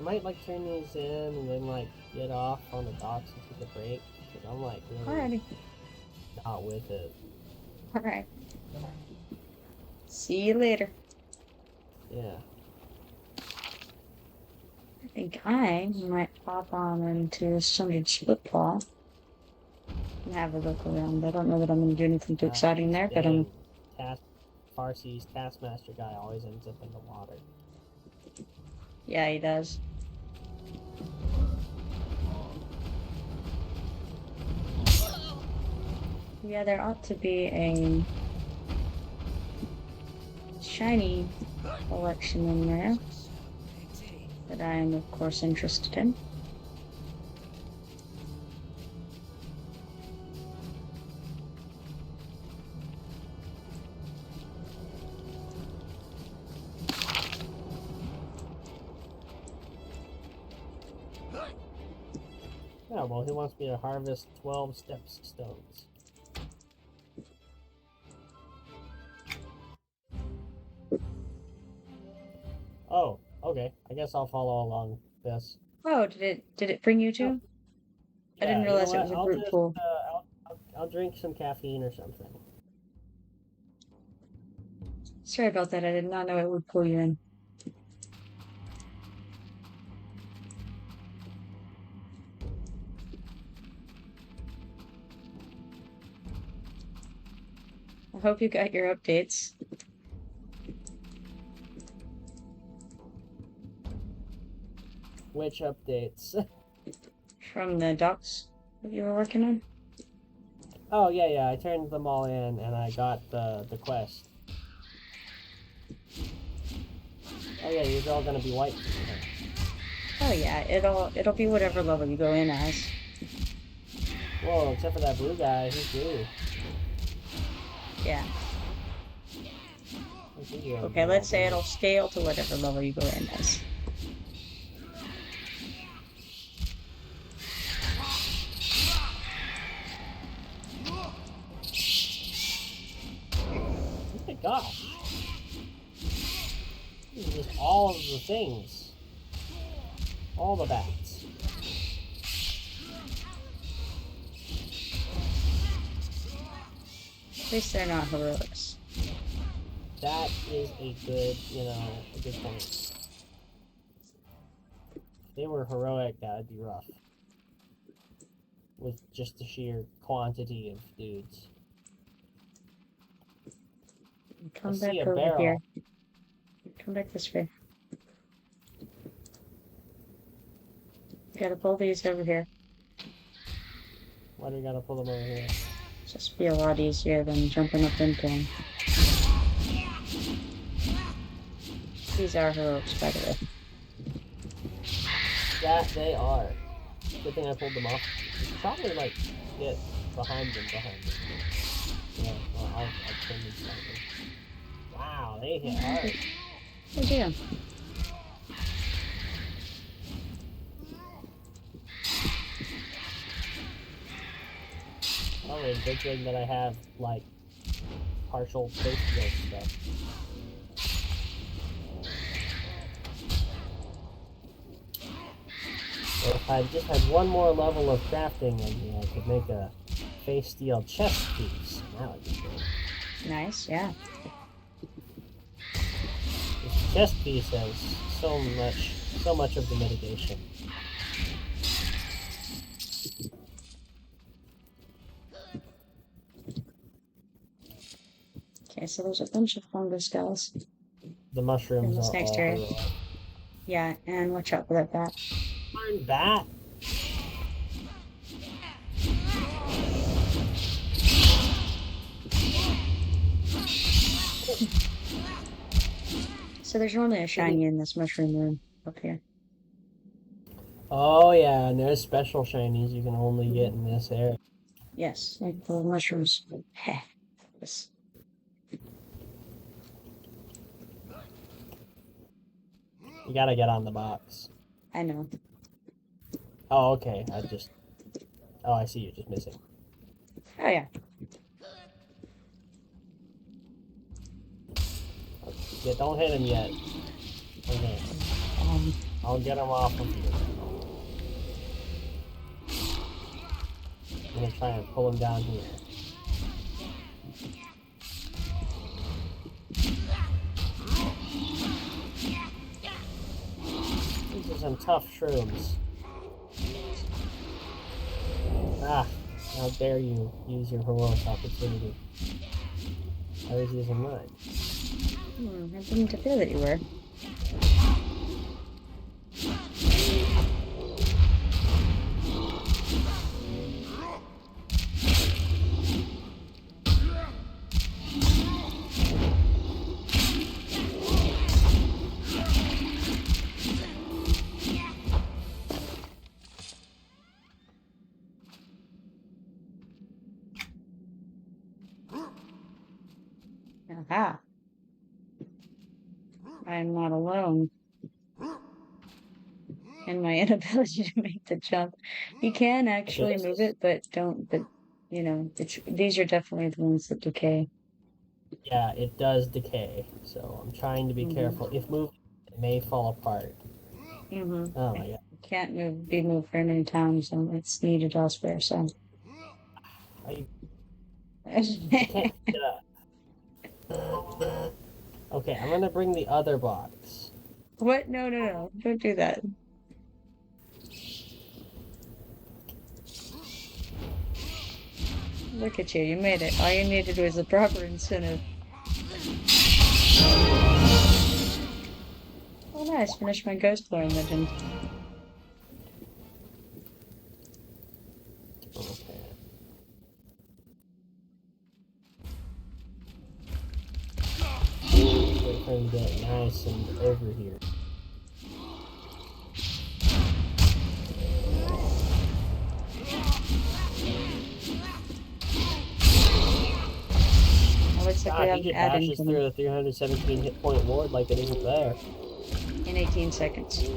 might like turn these in and then like get off on the docks and take a break. Cause I'm like really Alrighty. not with it. Alright. See you later. Yeah. I think I might pop on into Sundered's football and have a look around. I don't know that I'm going to do anything too exciting there, but I'm... Farsi's Taskmaster guy always ends up in the water. Yeah, he does. Yeah, there ought to be a shiny collection in there that I am, of course, interested in. Yeah, well, he wants me to harvest 12 steps stones. Oh, okay. I guess I'll follow along this. Oh, did it bring you to? I didn't Yeah, you know realize it what? was a I'll group just pool. I'll drink some caffeine or something. Sorry about that. I did not know it would pull you in. I hope you got your updates Which updates? from the docs that you were working on. Oh yeah, I turned them all in and I got the quest. Oh yeah, these are all gonna be white. Oh yeah, it'll be whatever level you go in as. Whoa, except for that blue guy, he's blue. Yeah. What's he doing? Okay, let's say it'll scale to whatever level you go in as. Oh my gosh. These are just all of the things. All the bats. At least they're not heroics. That is a good, a good point. If they were heroic, that would be rough. With just the sheer quantity of dudes. Come I back see a over barrel. here. Come back this way. You gotta pull these over here. Why do we gotta pull them over here? Just be a lot easier than jumping up into them. These are heroics, by the way. That they are. Good thing I pulled them off. You should probably, get behind them. Yeah, well, I'll turn them slightly. Wow, they hit hard. Good deal. Probably a good thing that I have, partial face shield stuff. So if I just had one more level of crafting in me, I could make a face steel chest piece. That would be good. Nice, yeah. This chest piece has so much of the mitigation. Okay, so there's a bunch of fungus guys The in mushrooms this are next all area. heroic. Yeah, and watch out for that bat. Darn bat! So there's only a shiny in this mushroom room up here. Oh yeah, and there's special shinies you can only get in this area. Yes, like the mushrooms. Heh. Yes. You gotta get on the box. I know. Oh, okay. Oh, I see you're just missing. Oh yeah. Yeah, don't hit him yet. Okay. I'll get him off of you. I'm gonna try and pull him down here. These are some tough shrooms. Ah, how dare you use your heroic opportunity. I was using mine. I didn't feel that you were. Aha. I'm not alone in my inability to make the jump. You can actually move it, but don't. But you know, these are definitely the ones that decay. Yeah, it does decay, so I'm trying to be careful. If moved, it may fall apart. Oh my god. Can't be moved very many times, and it's needed elsewhere. So. I can't get up. Okay, I'm gonna bring the other box. What? No, no, no! Don't do that. Look at you! You made it. All you needed was the proper incentive. Oh, nice! Finished my ghost clone legend. Okay. Wait for him to get nice and over here. Looks like we God, have he just add dashes through a 317 hit point ward like it isn't there. in 18 seconds.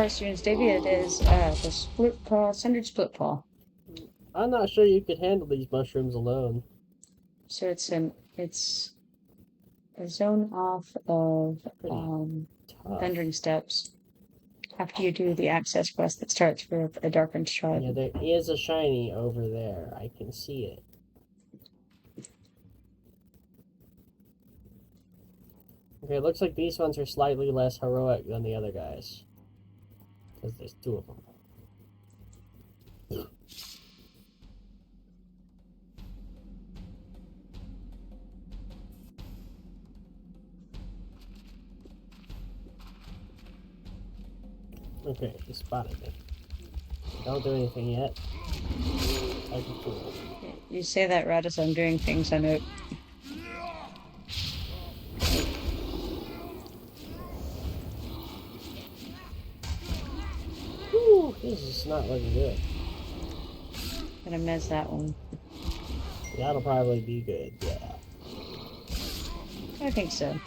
Students, Davey, it is the split paw, centered split paw. I'm not sure you could handle these mushrooms alone. So it's a zone off of Thundering Steps after you do the access quest that starts with a darkened tribe. Yeah, there is a shiny over there. I can see it. Okay, it looks like these ones are slightly less heroic than the other guys. Because there's two of them. Okay, he spotted me. Don't do anything yet. I'd be cool. You say that right as I'm doing things, I know. Whew, this is not looking good. Gonna miss that one. That'll probably be good, yeah. I think so.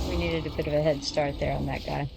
We needed to bit of a head start there on that guy.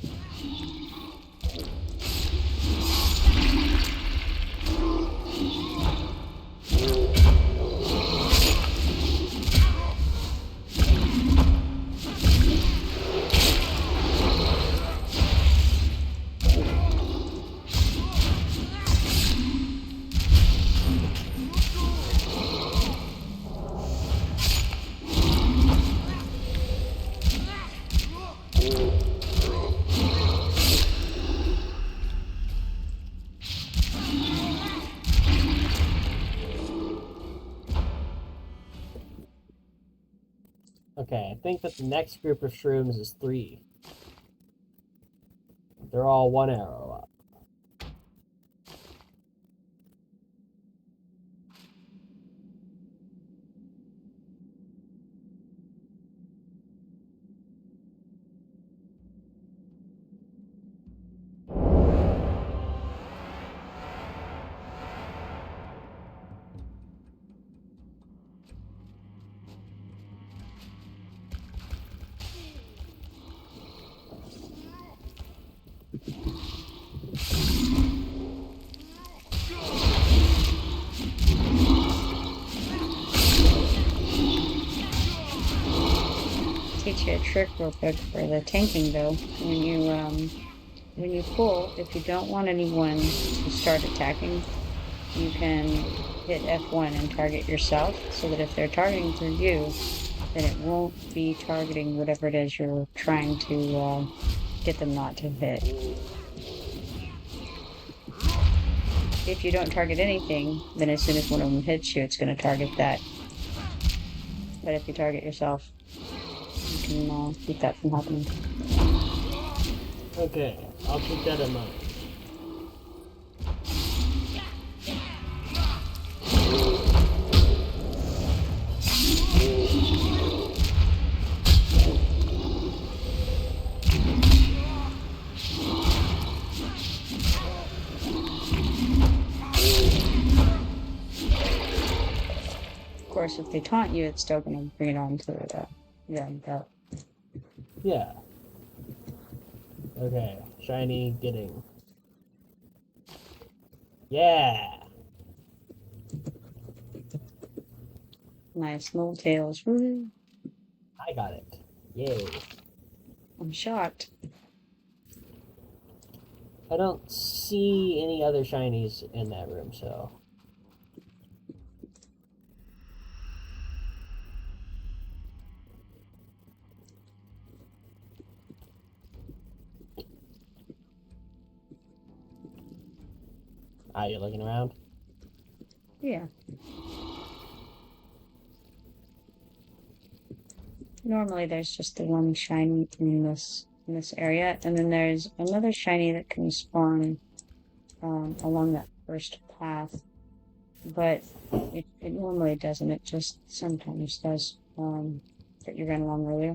Okay, I think that the next group of shrooms is 3. They're all 1 arrow up. Teach you a trick real quick for the tanking though. When you pull, if you don't want anyone to start attacking, you can hit F1 and target yourself so that if they're targeting through you, then it won't be targeting whatever it is you're trying to get them not to hit. If you don't target anything, then as soon as one of them hits you, it's going to target that. But if you target yourself, you can keep that from happening. Okay, I'll keep that in mind. Of course, if they taunt you, it's still going to bring it on to them. Yeah. Okay, shiny getting. Yeah! Nice little tails. Woo! I got it. Yay. I'm shocked. I don't see any other shinies in that room, so... Ah, you're looking around? Yeah. Normally there's just the one shiny in this area, and then there's another shiny that can spawn along that first path, but it normally doesn't. It just sometimes does that you ran along earlier.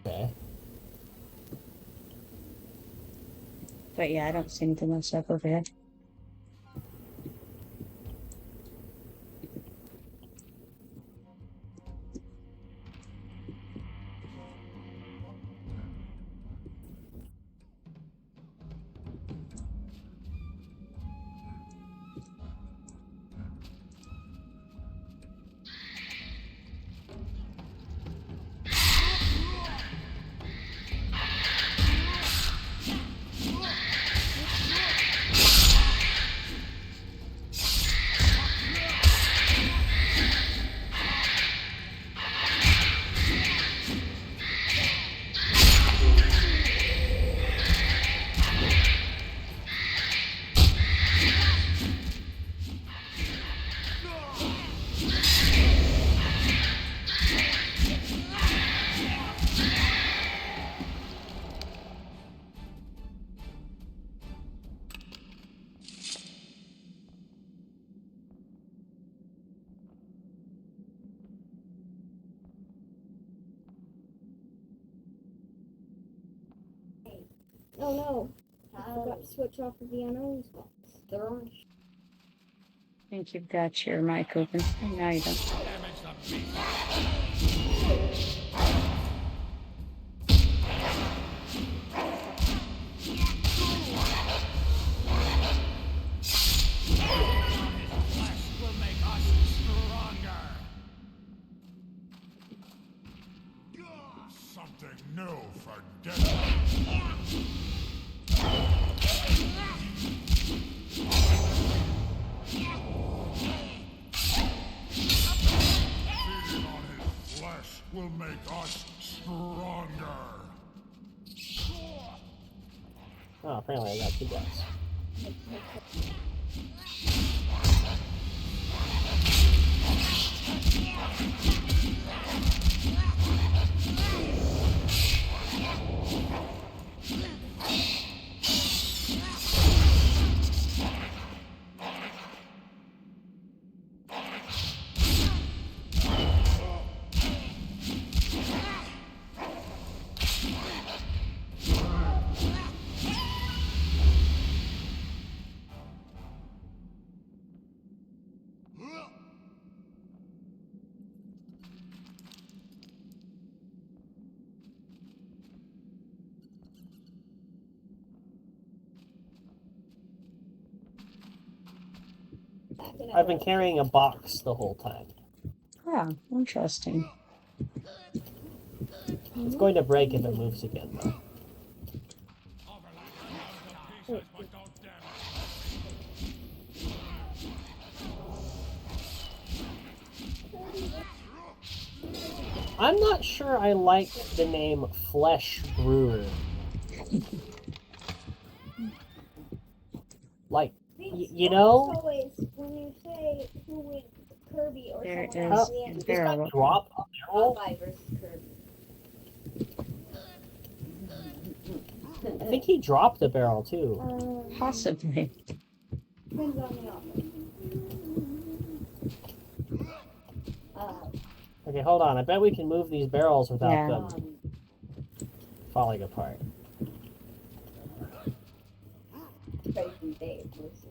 Okay. But yeah, I don't see anything else up over here. Oh no, I forgot to switch off of the unknowns box. They're on. I think you've got your mic open. Oh, now you don't. will make us stronger. Oh, apparently I got 2 guys. I've been carrying a box the whole time. Yeah, interesting. It's going to break if it moves again, though. I'm not sure I like the name Flesh Brewer. Like, you know? Always, when you say who would Kirby or There someone is else, the answer This guy barrel. drop a barrel? Popeye versus Kirby. I think he dropped the barrel, too. Possibly. Depends on the offer. Okay, hold on. I bet we can move these barrels without Yeah. them falling apart. Tracy Dave versus.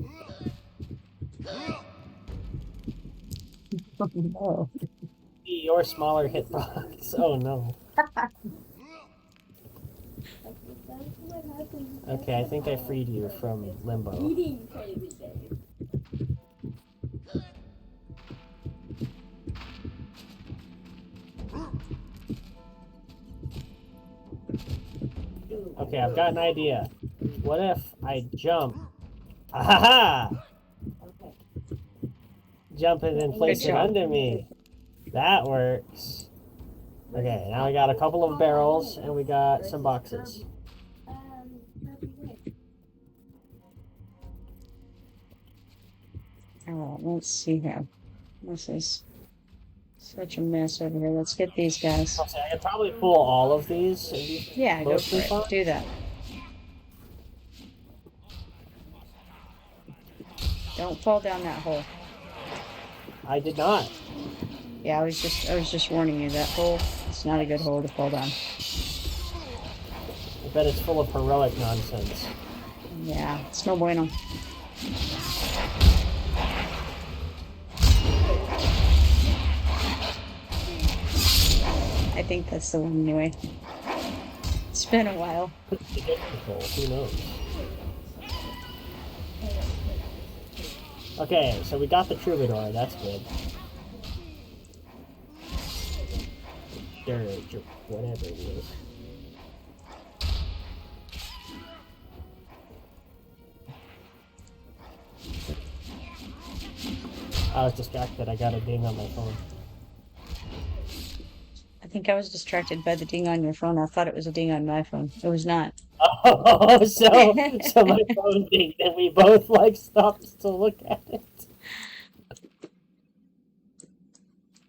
Oh, Your smaller hitbox. Oh no. Okay, I think I freed you from limbo. Eating Crazy Dave. Okay, I've got an idea. What if I jump? Ahaha! Jump it and place Good it job. under me. That works. Okay, now we got a couple of barrels and we got some boxes. Kirby wins. Alright, let's see here. This is such a mess over here. Let's get these guys. Okay, I could probably pull all of these. And be Yeah, go for mostly it. fine. Do that. Don't fall down that hole. I did not. Yeah, I was just warning you. That hole, it's not a good hole to fall down. I bet it's full of heroic nonsense. Yeah, it's no bueno. I think that's the one anyway. It's been a while. Who knows? Okay, so we got the troubadour. That's good. Dirge, or whatever it is. I was distracted. I got a ding on my phone. I think I was distracted by the ding on your phone. I thought it was a ding on my phone. It was not. Oh, so my phone dinged and we both like stopped to look at it.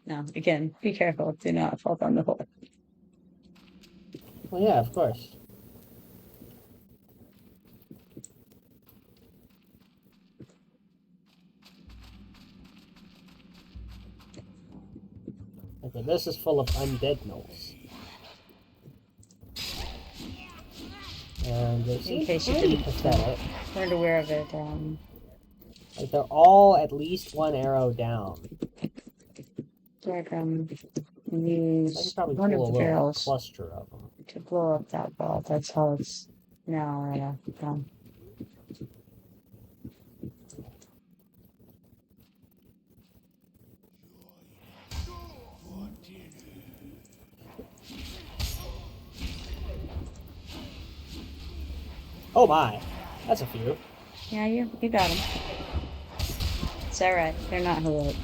No, again, be careful. Do not fall down the hole. Well, yeah, of course. Okay, this is full of undead gnolls. And they seem case you pretty didn't, pathetic. Weren't aware of it. Like, they're all at least one arrow down. Like, I could use probably one pull a of the little barrels cluster of them. to blow up that ball. That's how it's now done. Oh my! That's a few. Yeah, you got them. It's alright. They're not heroic.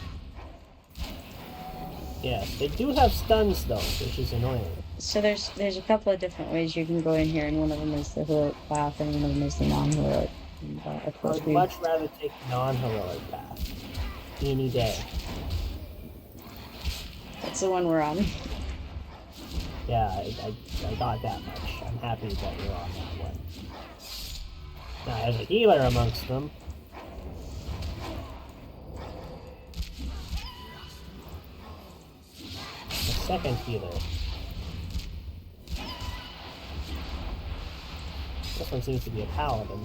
Yes, they do have stuns though, which is annoying. So there's a couple of different ways you can go in here, and one of them is the heroic path, and one of them is the non-heroic. And, of I course, would much rather take the non-heroic path. Any day. that's the one we're on. Yeah, I got that much. I'm happy that we're on that one. Now, as a healer amongst them, the second healer. This one seems to be a paladin.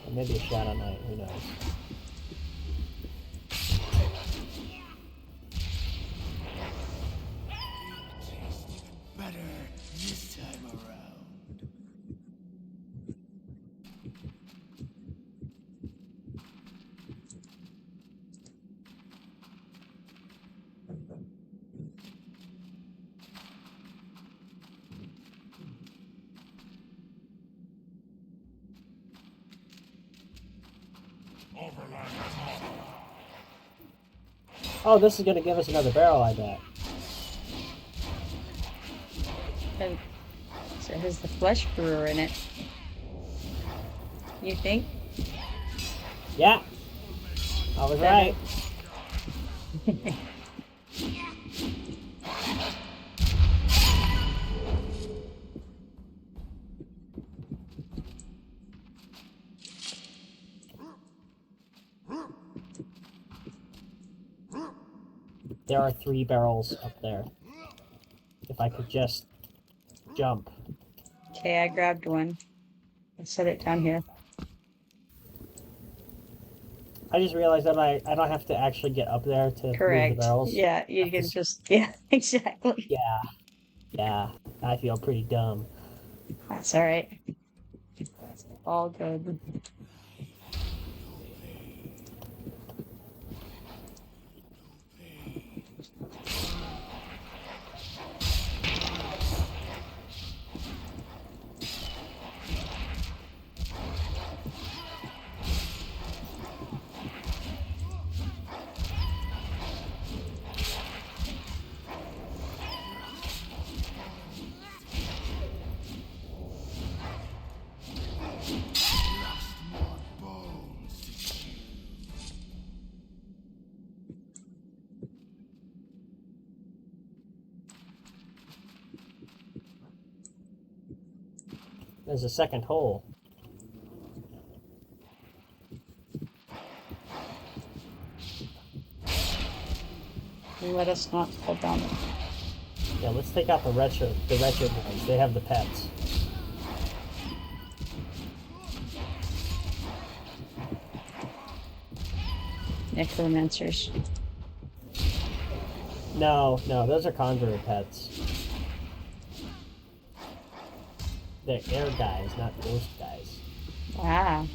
Or maybe a Shadow Knight, who knows. Better this time around. Oh, this is gonna give us another barrel, I bet. And so it has the flesh brewer in it. You think? Yeah, I was right. There are 3 barrels up there. If I could just jump. Okay, I grabbed one. I set it down here. I just realized that I don't have to actually get up there to move the Correct. barrels. Yeah, you can just, yeah, exactly. Yeah, I feel pretty dumb. That's all right. All good. There's a second hole. Let us not fall down it. Yeah, let's take out the wretched ones. They have the pets. Necromancers. No, those are conjurer pets. They're air guys, not ghost guys. Ah.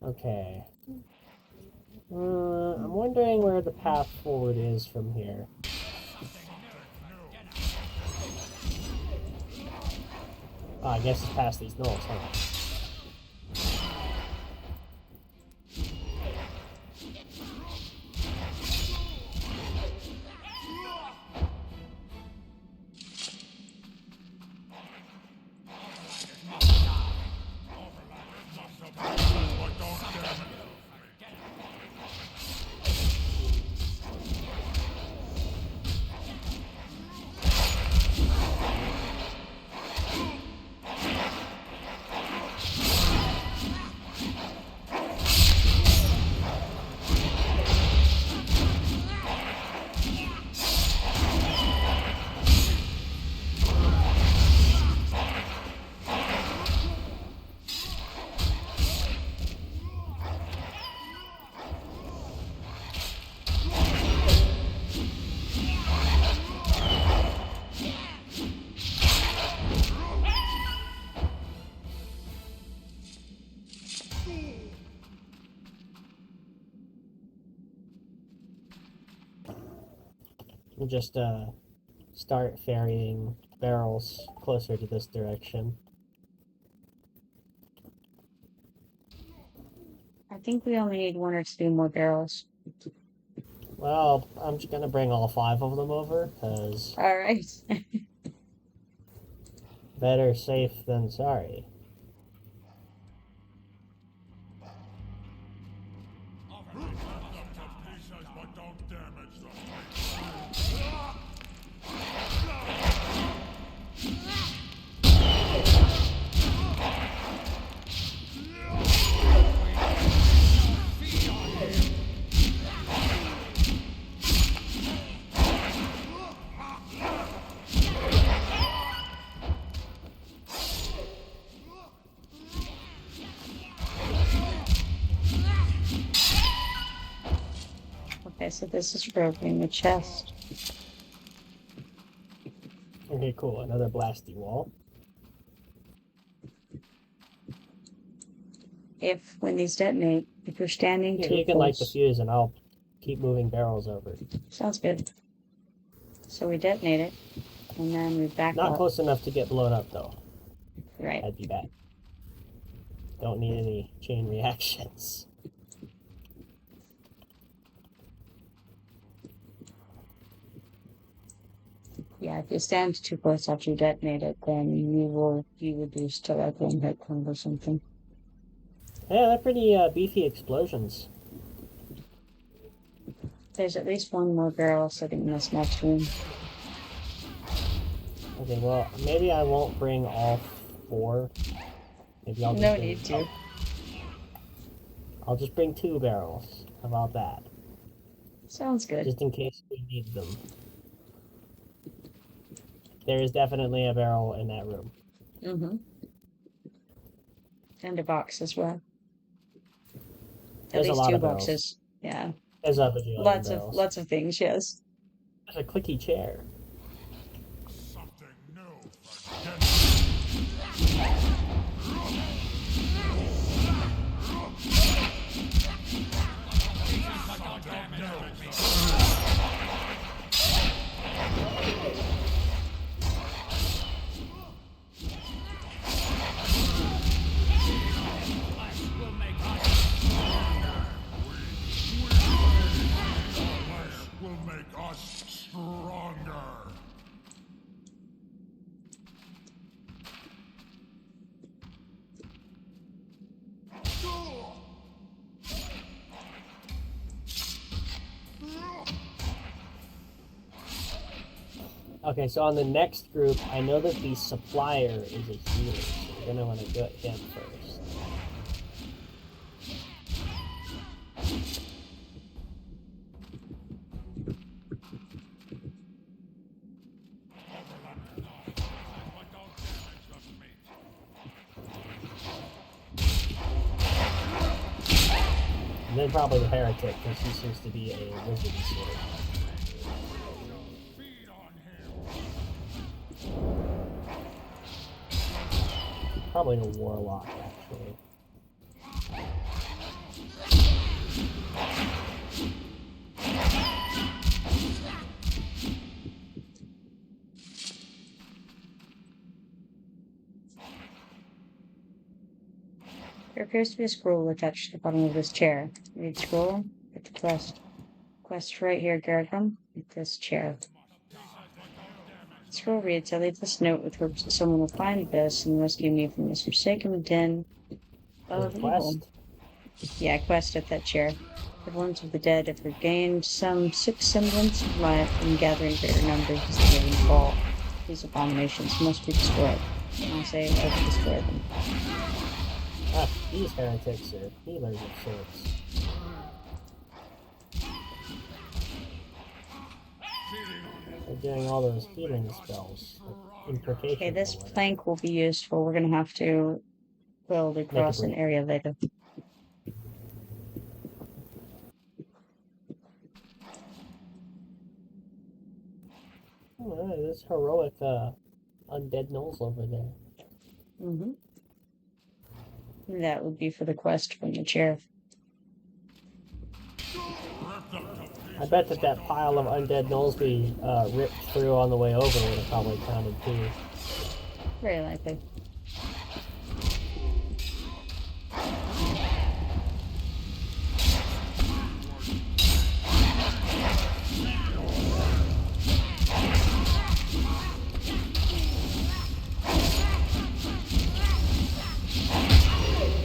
Okay. I'm wondering where the path forward is from here. Oh, I guess it's past these knolls, huh? We'll just start ferrying barrels closer to this direction. I think we only need 1 or 2 more barrels. Well, I'm just gonna bring all 5 of them over, because All right. better safe than sorry. But don't damage them. Okay, so this is for opening the chest. Okay, cool. Another blasty wall. If, when these detonate, if you're standing Here, too you can light the close. fuse, and I'll keep moving barrels over. Sounds good. So we detonate it, and then we back Not up. close enough to get blown up, though. Right. That'd be bad. Don't need any chain reactions. Yeah, if you stand too close after you detonate it, then you will be reduced to like 1 hit point or something. Yeah, they're pretty beefy explosions. There's at least 1 more barrel sitting in this next room. Okay, well, maybe I won't bring all 4. Maybe I'll just No bring, need to. I'll just bring 2 barrels. How about that? Sounds good. Just in case we need them. There is definitely a barrel in that room. Mm-hmm. And a box as well. At There's a least lot 2 of barrels. boxes. Yeah. There's a bajillion barrels. Lots of things, yes. There's a clicky chair. Something new for dinner. Will make us stronger. Okay, so on the next group, I know that the supplier is a healer, so we're gonna want to get him first. And then probably the heretic, because he seems to be a wizard sword. Feed on him. Probably a warlock, actually. There appears to be a scroll attached to the bottom of this chair. Read scroll. Get the quest. Quest right here, Gargum. With this chair. The scroll reads, I leave this note with hopes that someone will find this and rescue me from this forsaken den of evil. Quest. Yeah, quest at that chair. The ones of the dead have regained some sick semblance of life and gathering greater numbers as the living fall. These abominations must be destroyed. I say, let's destroy them. Ah, these heretics are healers of sorts. They're doing all those healing spells, like imprecation. Okay, this or whatever. plank will be useful. We're gonna have to build across an bridge. area later. Oh, this heroic undead gnolls over there. Mm-hmm. That would be for the quest from the chair. I bet that that pile of undead gnolls we ripped through on the way over would have probably counted too. Very likely.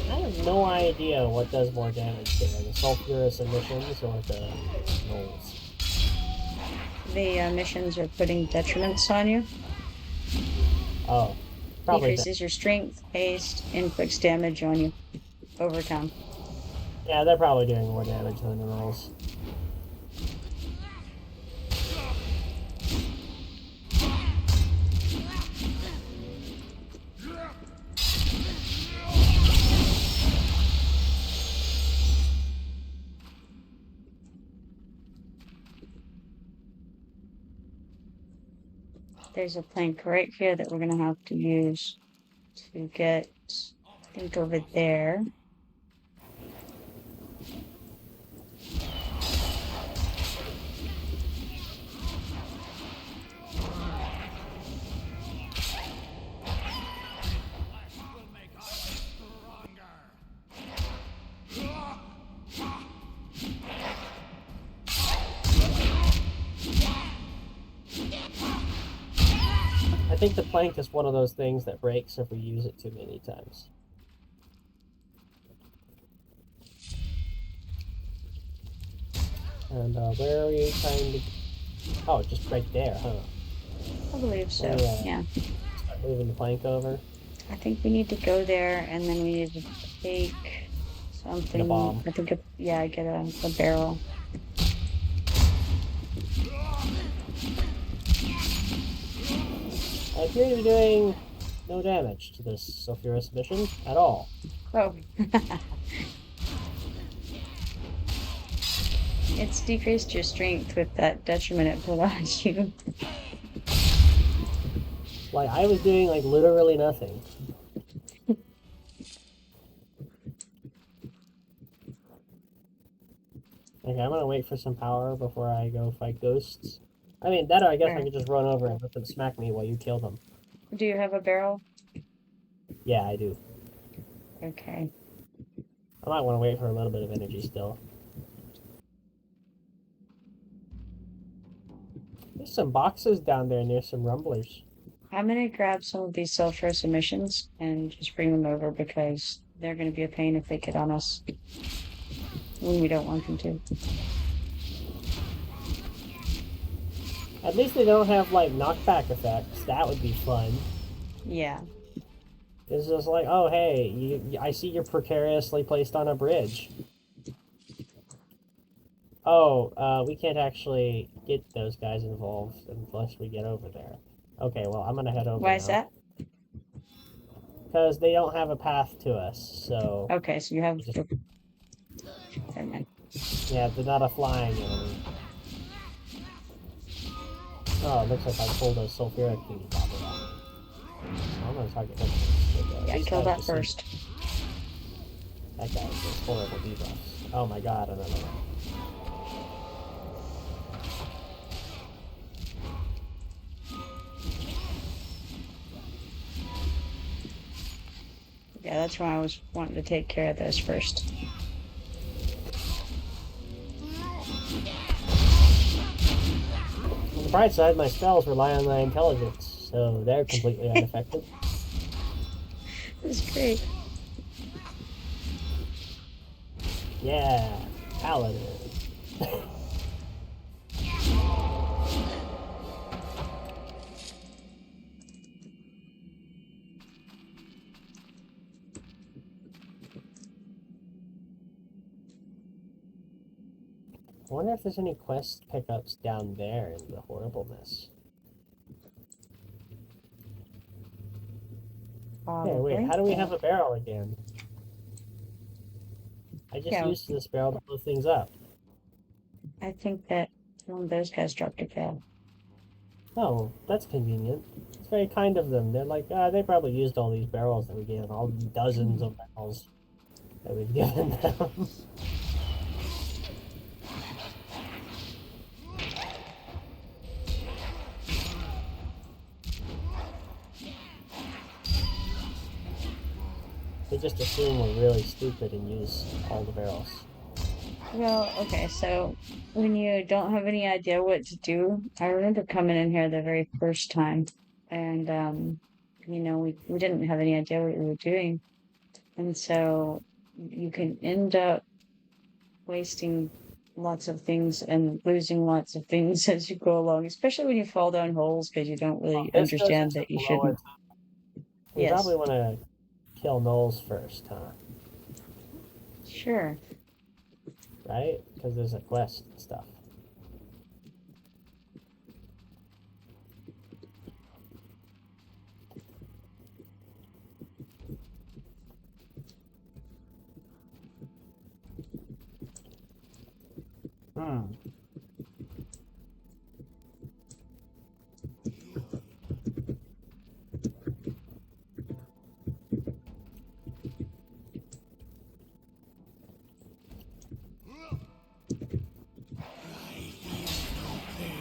I have no idea what does more damage here, the sulfurous emissions or the gnolls. The missions are putting detriments on you. Oh, probably that. Decreases your strength, haste, inflicts damage on you over time. Yeah, they're probably doing more damage than the gnolls. There's a plank right here that we're gonna have to use to get, I think, over there. I think the plank is one of those things that breaks if we use it too many times. And where are we trying to... Oh, just right there, huh? I believe so, yeah. Start moving the plank over. I think we need to go there, and then we need to take something. Get a bomb. I think, yeah, get a barrel. I appear to be doing no damage to this sulfurous mission at all. Oh. It's decreased your strength with that detriment it put on you. Like, I was doing, like, literally nothing. Okay, I'm gonna wait for some power before I go fight ghosts. I mean, that or I guess I could just run over and let them smack me while you kill them. Do you have a barrel? Yeah, I do. Okay. I might want to wait for a little bit of energy still. There's some boxes down there near some rumblers. I'm gonna grab some of these sulfurous emissions and just bring them over because they're gonna be a pain if they get on us when we don't want them to. At least they don't have, like, knockback effects. That would be fun. Yeah. It's just like, oh, hey, I see you're precariously placed on a bridge. Oh, we can't actually get those guys involved unless we get over there. Okay, well, I'm gonna head over Why is that? Because they don't have a path to us, so... Okay, so you have... Just... Never mind. Yeah, they're not a flying enemy. Oh, it looks like I pulled a sulfuric thingy bobber out. I'm gonna target him. Yeah, kill that first. That guy has horrible debuffs. Oh my god, another one. Yeah, that's why I was wanting to take care of those first. On the bright side, my spells rely on my intelligence, so they're completely unaffected. That's great. Yeah, paladin. I wonder if there's any quest pickups down there in the horribleness. Hey, wait, how do we have a barrel again? I just used this barrel to blow things up. I think that one of those guys dropped a fail. Oh, that's convenient. It's very kind of them. They're like, they probably used all these barrels that we gave them, all dozens of barrels that we've given them. They just assume we're really stupid and use all the barrels. Well, okay, so when you don't have any idea what to do, I remember coming in here the very first time, and we didn't have any idea what we were doing, and so you can end up wasting lots of things and losing lots of things as you go along, especially when you fall down holes because you don't really This goes understand into that you lower. shouldn't. We Yes, probably want to kill Knowles first, huh? sure. Right? Because there's a quest and stuff. Hmm.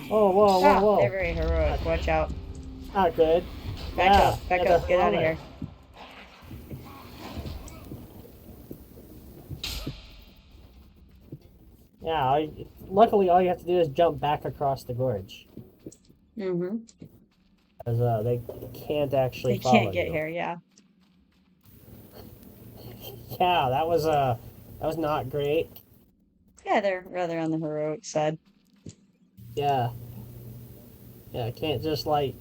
Whoa, whoa, whoa, Ah, they're whoa. very heroic. Watch out. Not good. Back Yeah, up, back get up, the get hell out of there. here. Yeah, luckily all you have to do is jump back across the gorge. Mm-hmm. Because they can't actually They follow can't get you. here, yeah. Yeah, that was not great. Yeah, they're rather on the heroic side. Yeah. Yeah, can't just blunder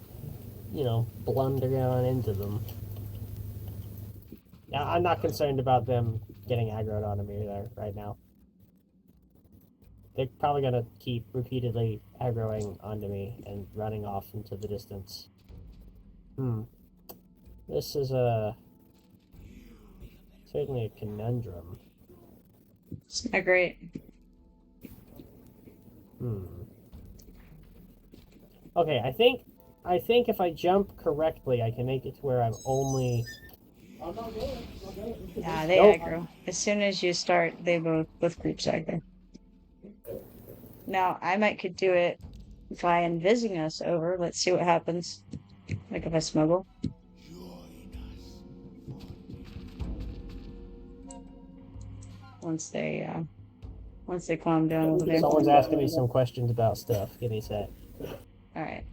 on into them. Yeah, I'm not concerned about them getting aggroed onto me there right now. They're probably gonna keep repeatedly aggroing onto me and running off into the distance. This is certainly a conundrum. It's not great. Okay, I think if I jump correctly, I can make it to where I'm only. Yeah, they Nope. aggro. As soon as you start, they both groups aggro. Now, I might could do it by invising us over. Let's see what happens. Like if I smuggle. Once they calm down over there. Someone's asking me some questions about stuff. Give me a sec. All right.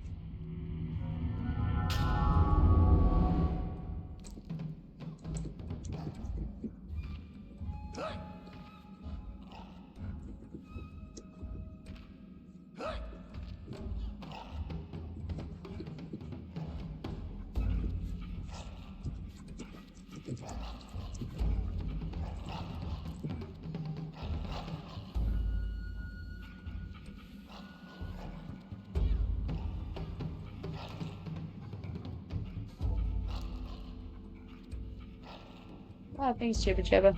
Oh, thanks, Jibba Jabba.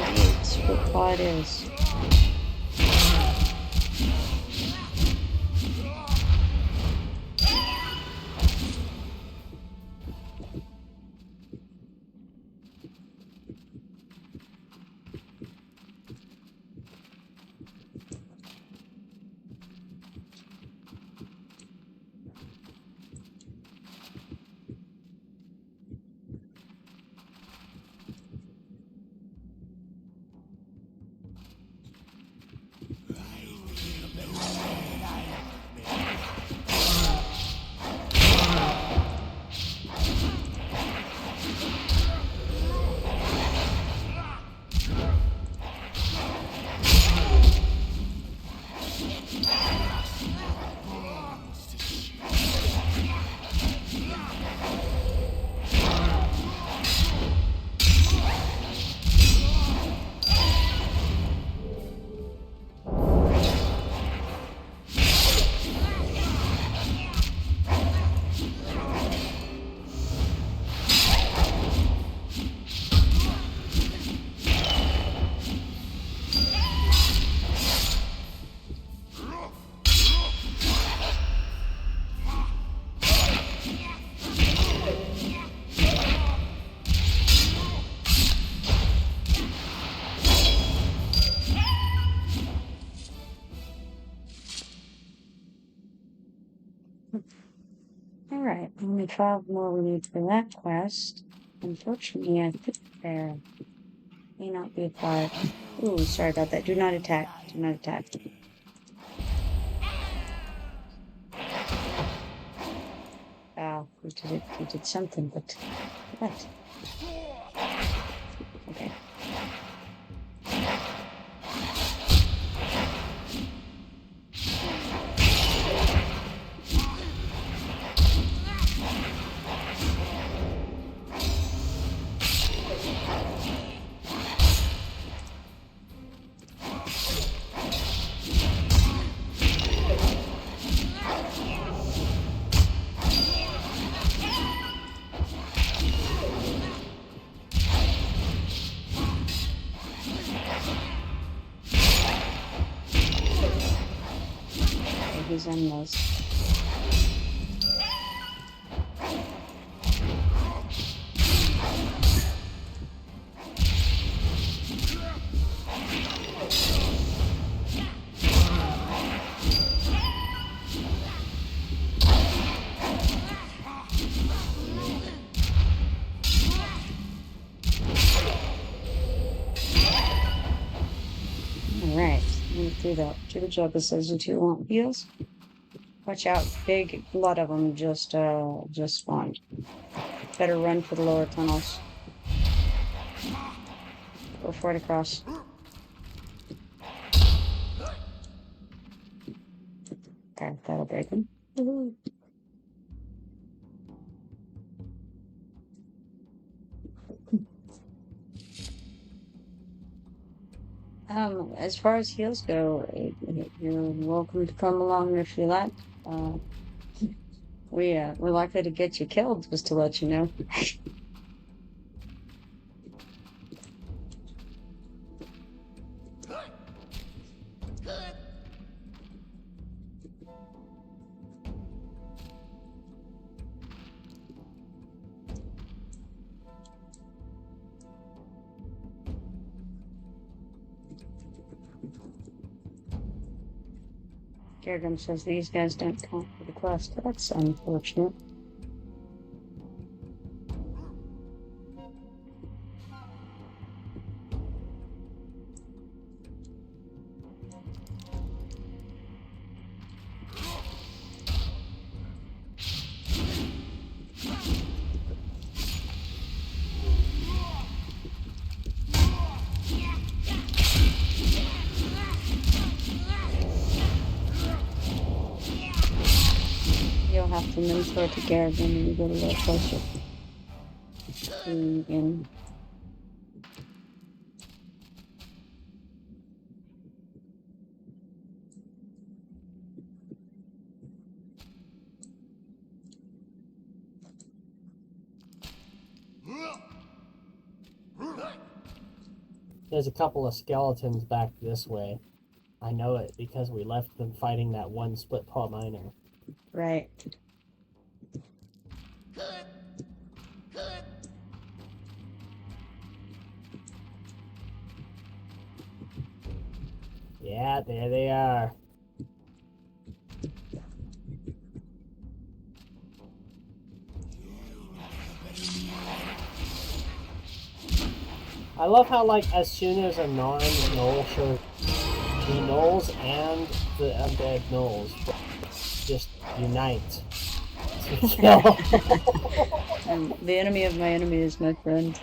Indeed, super quad is. Alright, only 5 more we need for that quest. Unfortunately, I think there may not be 5. Ooh, sorry about that. Do not attack. Do not attack. We did something, but what? Okay. He's endless. Alright, do the job that says that you want heals. Watch out, big lot of them just spawned. Better run for the lower tunnels. Go for it across. Okay, that'll break them. As far as heals go, you're welcome to come along if you like. We're likely to get you killed, just to let you know. Gargum says these guys don't count for the quest. That's unfortunate. You'll have to mentor to Gargum when you get a little closer. In. There's a couple of skeletons back this way. I know it because we left them fighting that one split paw miner. Right. Yeah, there they are. I love how, like, as soon as a non-gnoll shows, the gnolls and the undead gnolls just unite to kill. The enemy of my enemy is my friend.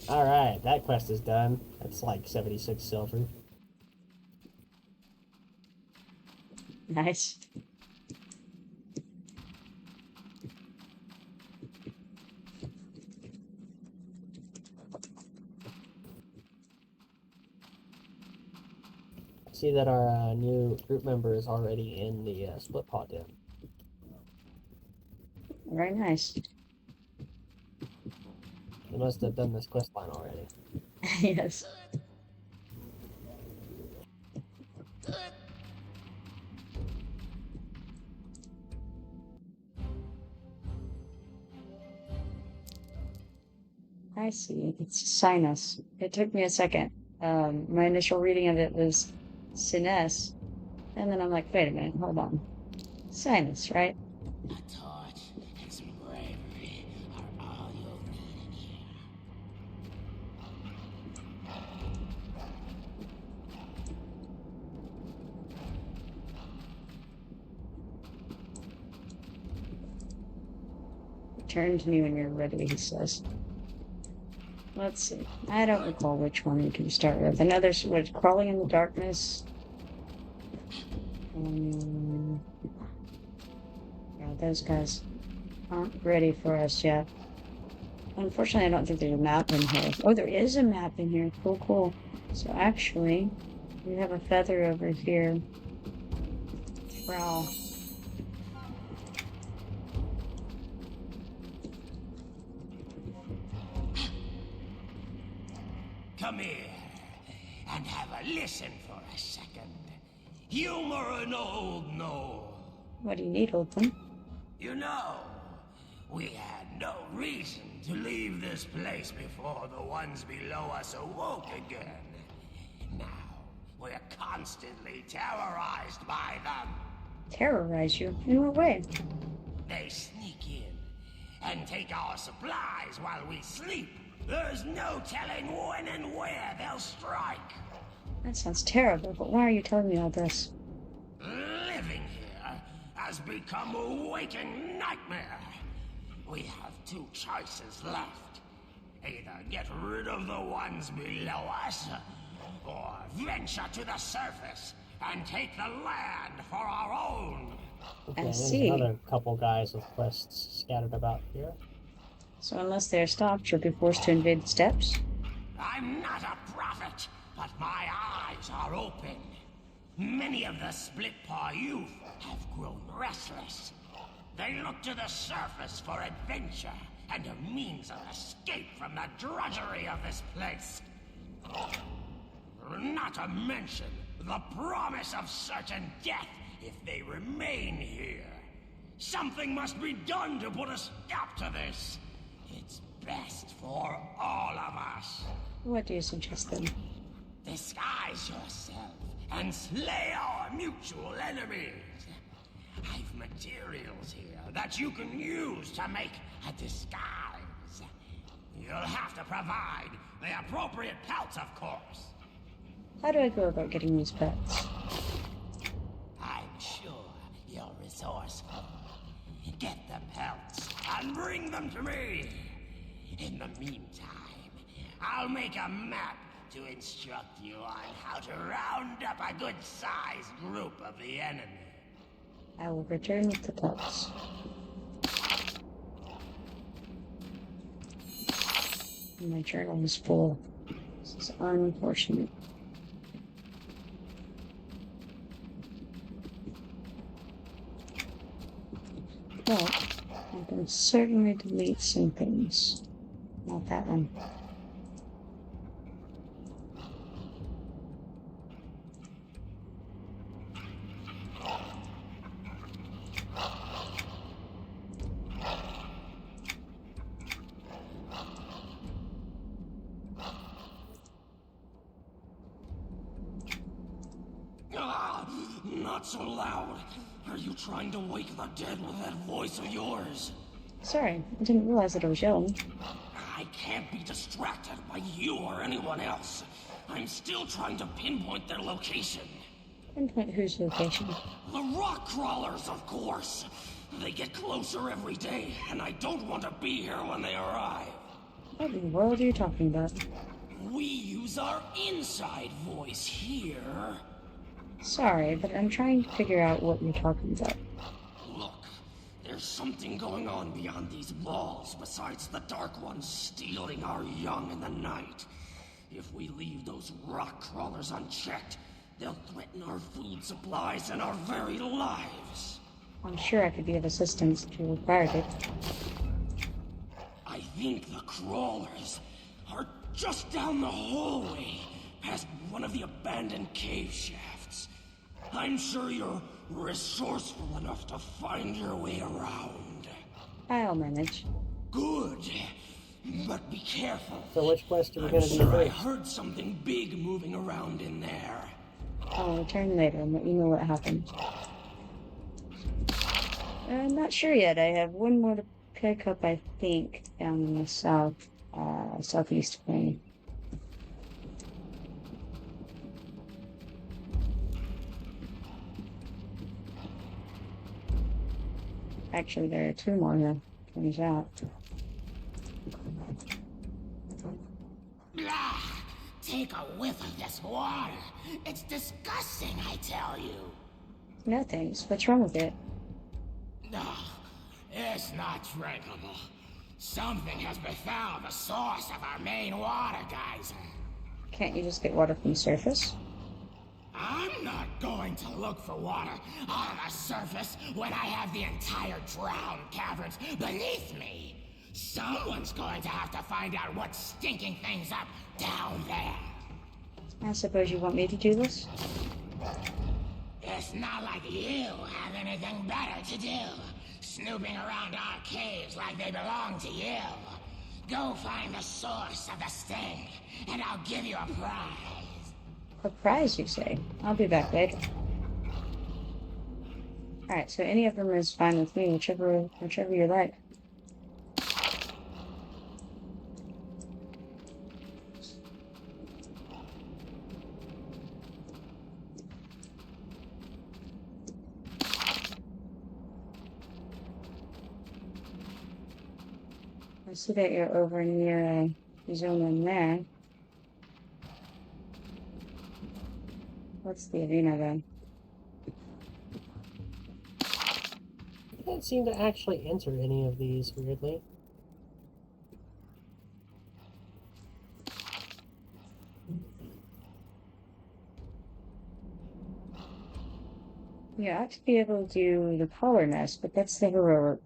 Alright, that quest is done. That's like 76 silver. Nice. See that our new group member is already in the split pot den. Very nice. He must have done this quest line already. Yes. I see. It's sinus. It took me a second. My initial reading of it was sinus. And then I'm like, wait a minute, hold on. Sinus, right? A torch and some bravery are all you'll need in here. Turn to me when you're ready, he says. Let's see. I don't recall which one we can start with. Another was crawling in the darkness. Yeah, those guys aren't ready for us yet. Unfortunately, I don't think there's a map in here. Oh, there is a map in here. Cool, cool. So actually, we have a feather over here. Wow. Come here and have a listen for a second. Humor an old knoll. What do you need, Open? You know, we had no reason to leave this place before the ones below us awoke again. Now, we're constantly terrorized by them. Terrorize you? In what way? They sneak in and take our supplies while we sleep. There's no telling when and where they'll strike. That sounds terrible, but why are you telling me all this? Living here has become a waking nightmare. We have two choices left. Either get rid of the ones below us, or venture to the surface and take the land for our own. Okay, I there's see. another couple guys with quests scattered about here. So unless they're stopped, you'll be forced to invade the steppes? I'm not a prophet, but my eyes are open. Many of the split-paw youth have grown restless. They look to the surface for adventure and a means of escape from the drudgery of this place. Not to mention the promise of certain death if they remain here. Something must be done to put a stop to this. It's best for all of us. What do you suggest then? Disguise yourself and slay our mutual enemies. I've materials here that you can use to make a disguise. You'll have to provide the appropriate pelts, of course. How do I go about getting these pets? I'm sure you're resourceful. Get the pelts and bring them to me. In the meantime, I'll make a map to instruct you on how to round up a good-sized group of the enemy. I will return with the pets. My journal is full. This is unfortunate. But I can certainly delete some things. Not that one. Not so loud. Are you trying to wake the dead with that voice of yours? Sorry, I didn't realize that I was yelling. I can't be distracted by you or anyone else. I'm still trying to pinpoint their location. Pinpoint whose location? The rock crawlers, of course. They get closer every day, and I don't want to be here when they arrive. What in the world are you talking about? We use our inside voice here. Sorry, but I'm trying to figure out what you're talking about. Look, there's something going on beyond these walls besides the Dark Ones stealing our young in the night. If we leave those rock crawlers unchecked, they'll threaten our food supplies and our very lives. I'm sure I could be of assistance if you required it. I think the crawlers are just down the hallway, past one of the abandoned cave shafts. I'm sure you're resourceful enough to find your way around. I'll manage. Good. But be careful. So which quest are we I'm gonna do sure I first? heard something big moving around in there. I'll return later and let you know what happened. I'm not sure yet. I have one more to pick up, I think, down in the southeast wing. Actually, there are two more here, turns out. Blah! Take a whiff of this water. It's disgusting, I tell you. No thanks. What's wrong with it? No, it's not drinkable. Something has befouled the source of our main water geyser. Can't you just get water from the surface? I'm not going to look for water on the surface when I have the entire drowned caverns beneath me. Someone's going to have to find out what's stinking things up down there. I suppose you want me to do this? It's not like you have anything better to do, snooping around our caves like they belong to you. Go find the source of the stink, and I'll give you a prize. A prize, you say? I'll be back later. Alright, so any of them is fine with me, whichever you like. I see that you're over near zone in there. What's the arena then? I can't seem to actually enter any of these, weirdly. Yeah, I ought to be able to do the polar nest, but that's the heroic.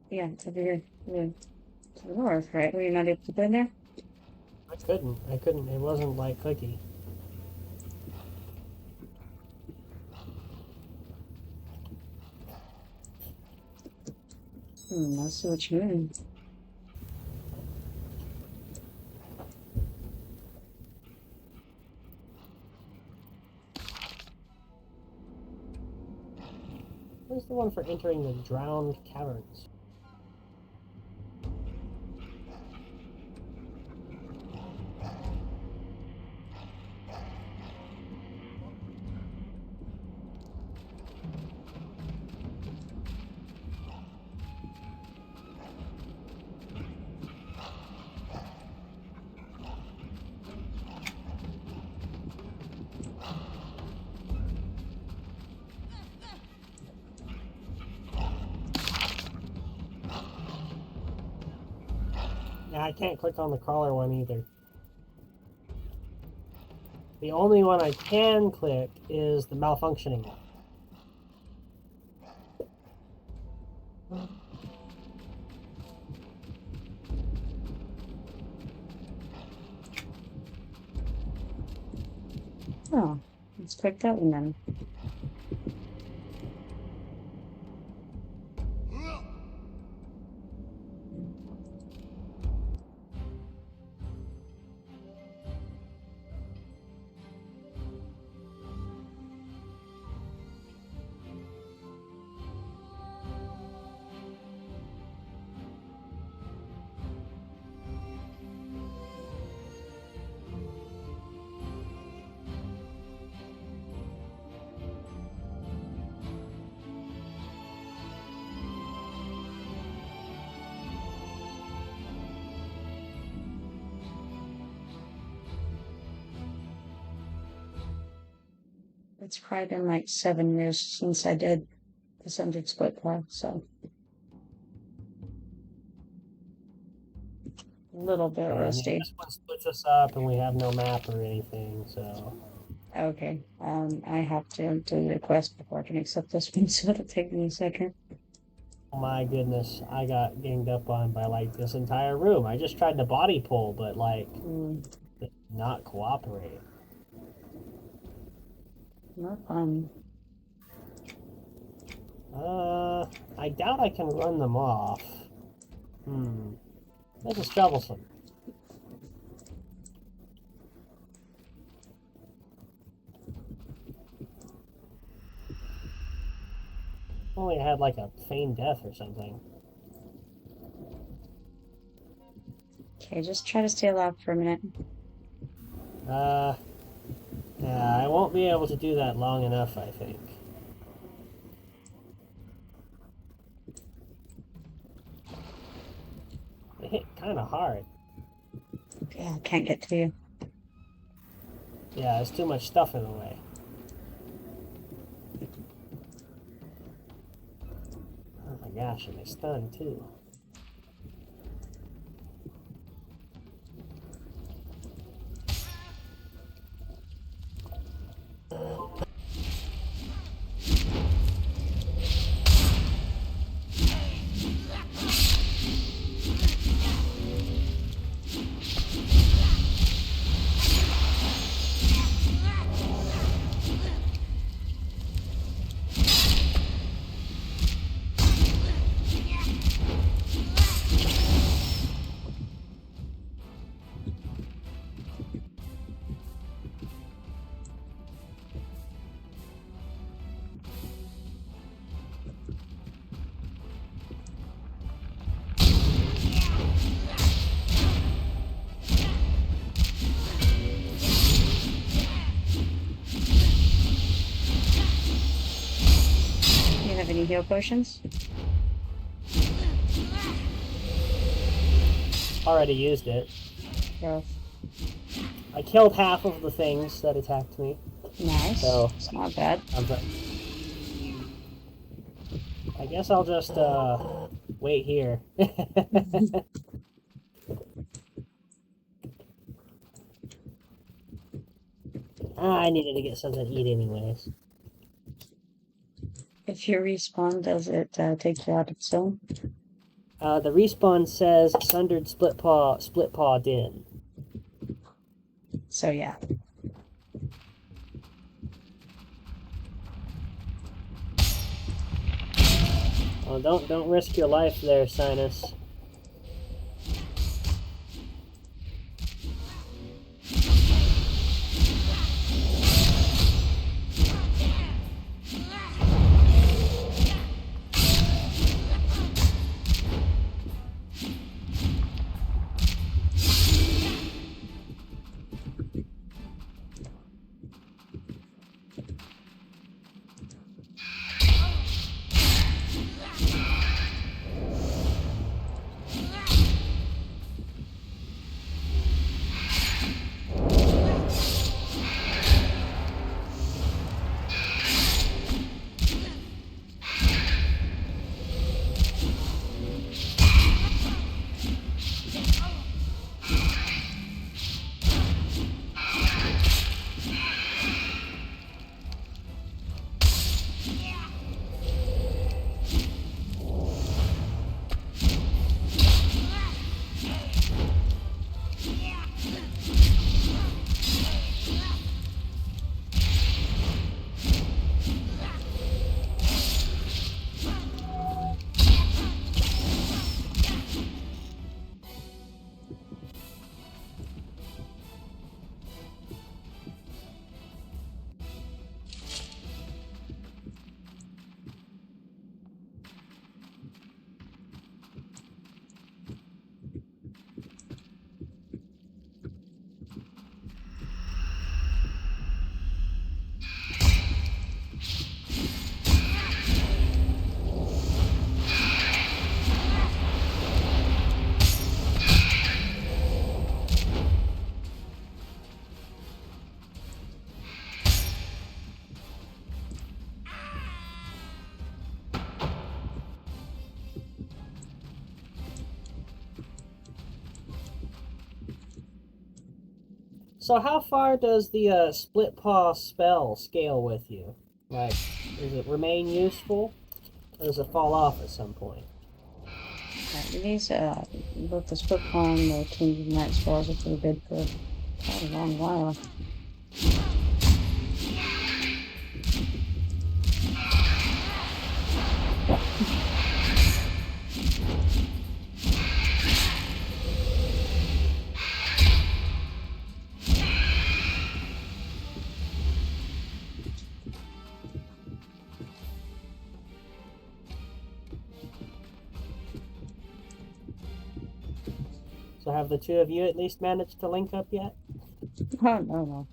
Yeah, it's over here to the north, right? Were you not able to go in there? I couldn't. It wasn't like Cookie. I see what you mean. Where's the one for entering the drowned caverns? Yeah, I can't click on the crawler one either. The only one I can click is the malfunctioning one. Oh, let's click that one then. It's probably been like 7 years since I did the Sundered Split Claw, so a little bit Yeah, rusty. this one splits us up and we have no map or anything, so... Okay, I have to do the quest before I can accept this one, so it'll take me a second. Oh my goodness, I got ganged up on by, like, this entire room. I just tried to body pull, but, like, it did not cooperate. Not fun. I doubt I can run them off. This is troublesome. Only had like a feigned death or something. Okay, just try to stay alive for a minute. Yeah, I won't be able to do that long enough, I think. It hit kind of hard. Yeah, I can't get to you. Yeah, there's too much stuff in the way. Oh my gosh, and they stun too. Do you have any heal potions? Already used it. Rough. I killed half of the things that attacked me. Nice. So It's not bad. I guess I'll just wait here. I needed to get something to eat anyways. If you respawn, does it take you out of zone? The respawn says Sundered Split Paw Din. So yeah. Oh, don't risk your life there, Sinus. So how far does the Split Paw spell scale with you? Like, does it remain useful? Or does it fall off at some point? These, both the split palm and the King's Night spells are pretty good for quite a long while. So have the two of you at least managed to link up yet? Oh, no.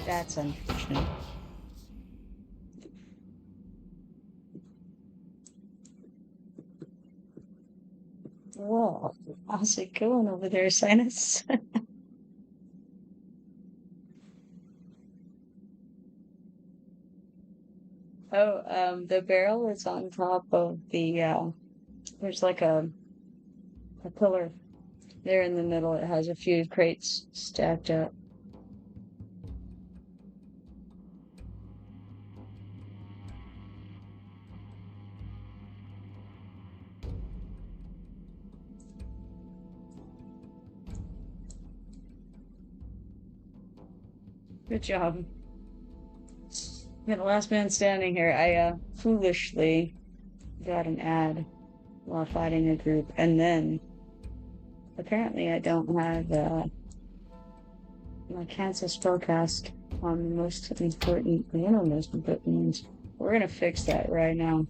That's unfortunate. Whoa, how's it going over there, Sinus? Oh, the barrel is on top of there's like a pillar there in the middle. It has a few crates stacked up. Good job. You're the last man standing here. I foolishly got an ad while fighting a group, and then apparently I don't have my cancel spellcast on the most important, one of the most important ones. We're gonna fix that right now.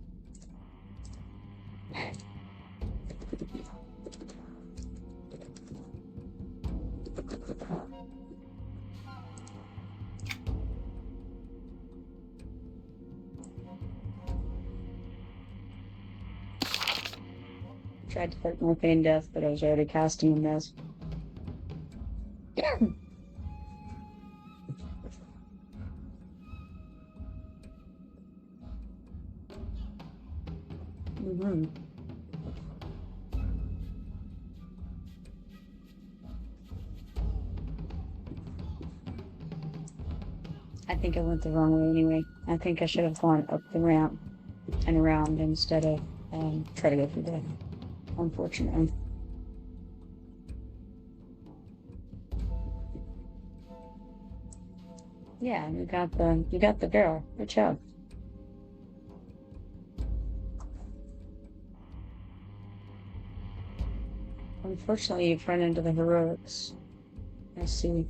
Tried to hurt my pain death, but I was already casting a mess. Mm-hmm. think I went the wrong way anyway. I think I should have gone up the ramp and around instead of try to go through there. Unfortunately. Yeah, you got the girl. Good job. Unfortunately, you've run into the heroics. I see.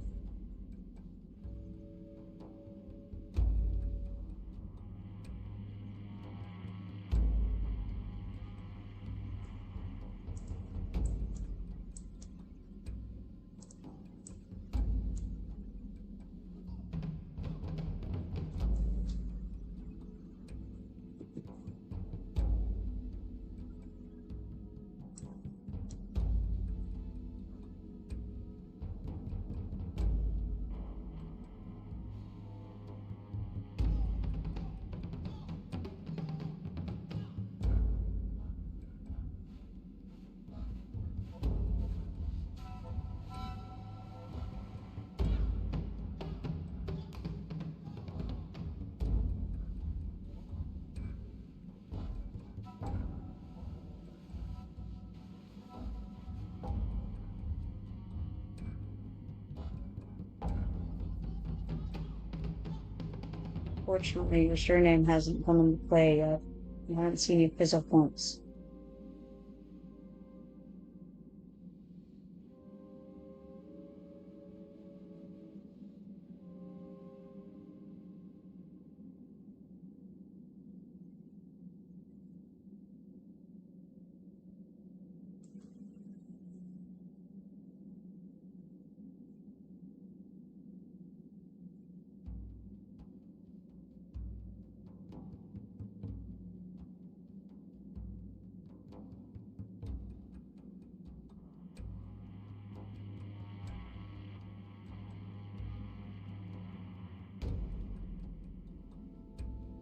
Fortunately, your surname hasn't come into play yet. You haven't seen you fizz up once.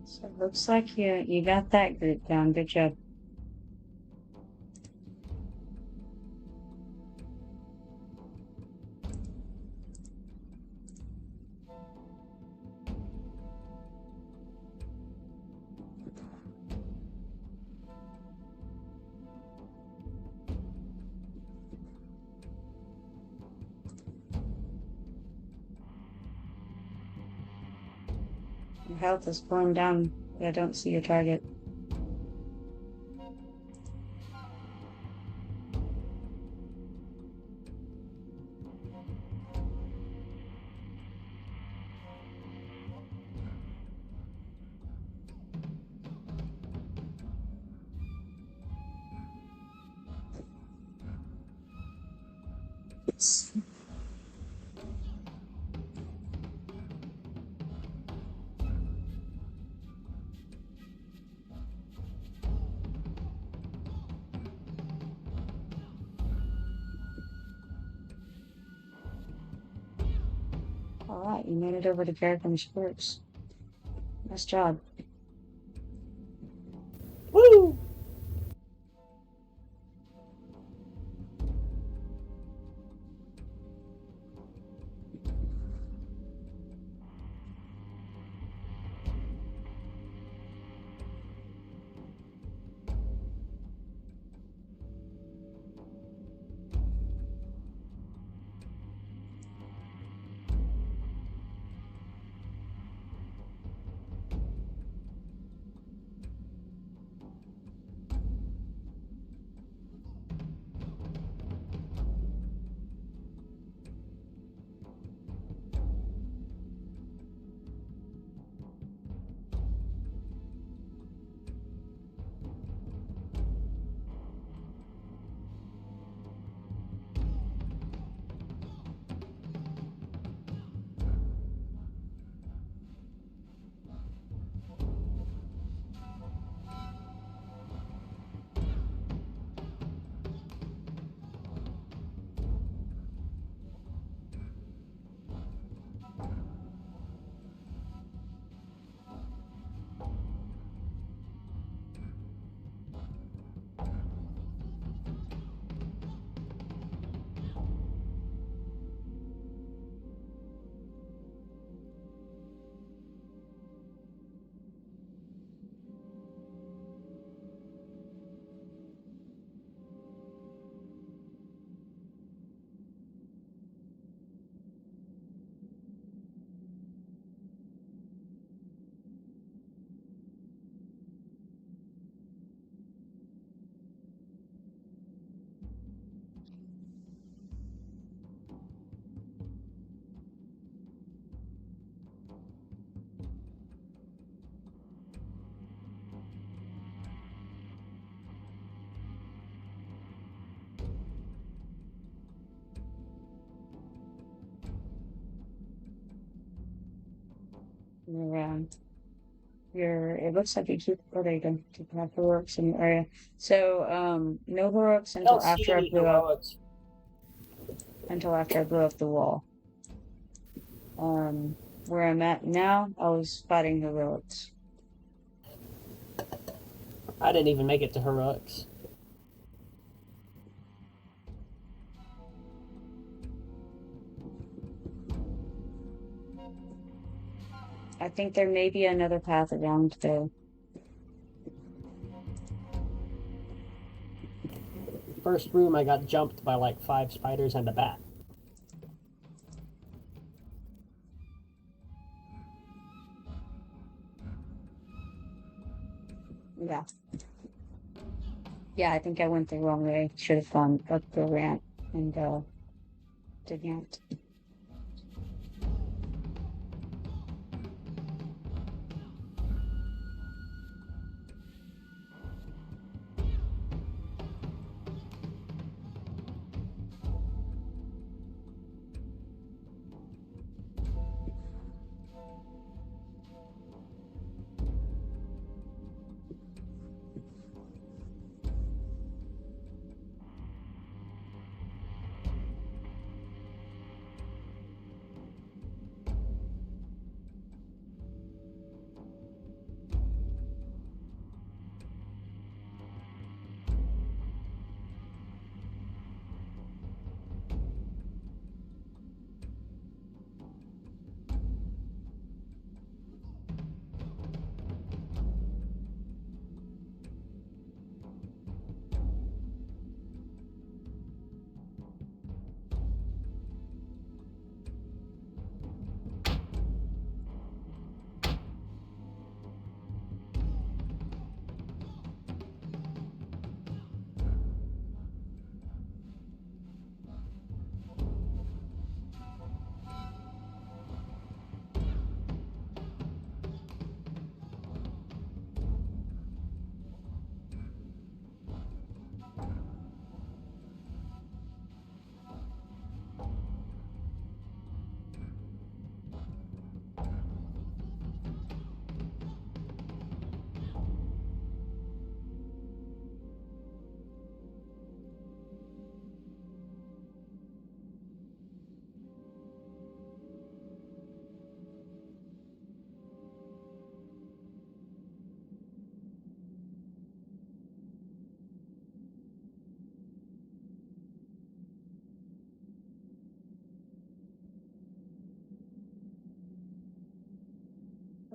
So it looks like you got that group down. Good job. Your health is going down, but I don't see your target. Alright, you made it over to Garrickham's Corpse. Nice job. Woo! around. It looks like you keep, oh, there you go, keep have heroics in your area. So, no heroics I don't see any heroics. until after I blew up the wall. Where I'm at now, I was fighting heroics. I didn't even make it to heroics. I think there may be another path around though. First room, I got jumped by like 5 spiders and a bat. Yeah. Yeah, I think I went the wrong way. Should have gone up the ramp and didn't.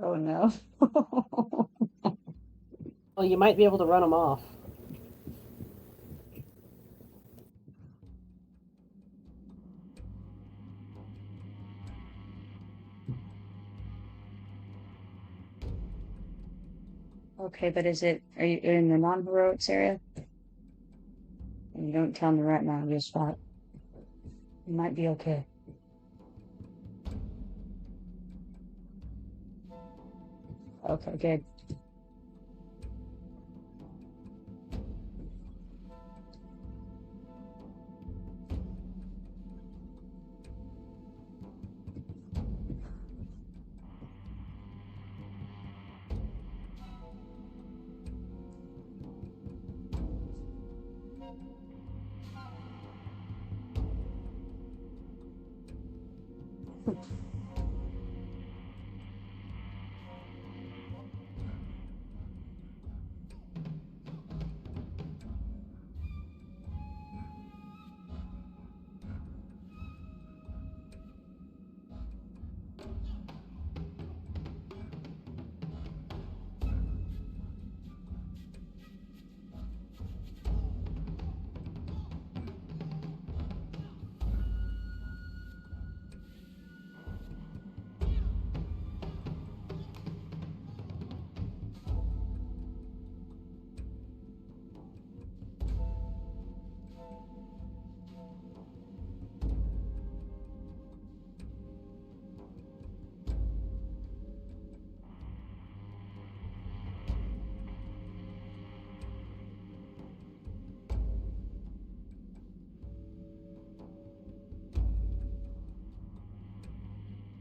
Oh no. Well, you might be able to run them off. Okay, but are you in the non-heroics area? And you don't tell me right now your spot. You might be okay. Okay, good.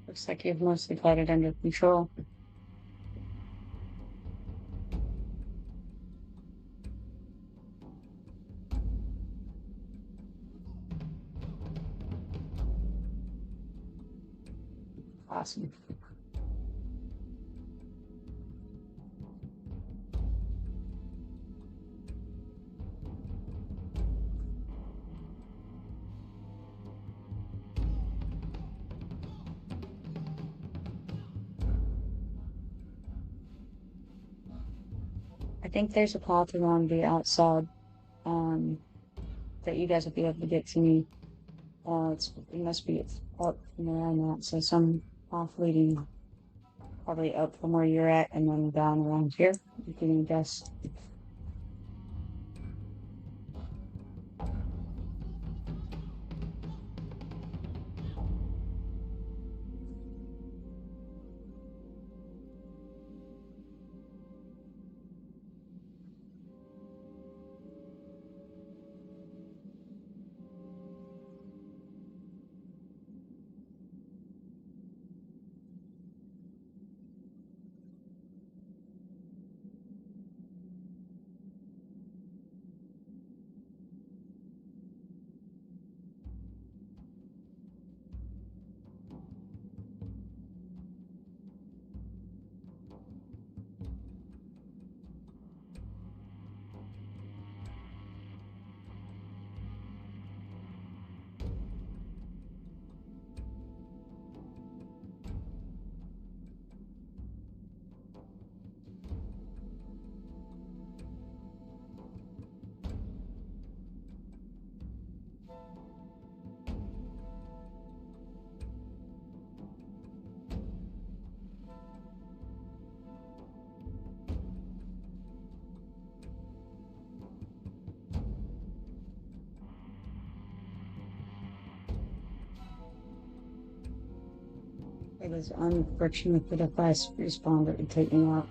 Looks like you've mostly got it under control. Awesome. I think there's a path along the outside that you guys will be able to get to me. It must be up from where I'm at. So some path leading probably up from where you're at and then down around here. You can guess. It is unfortunate that if I respond, it would take me out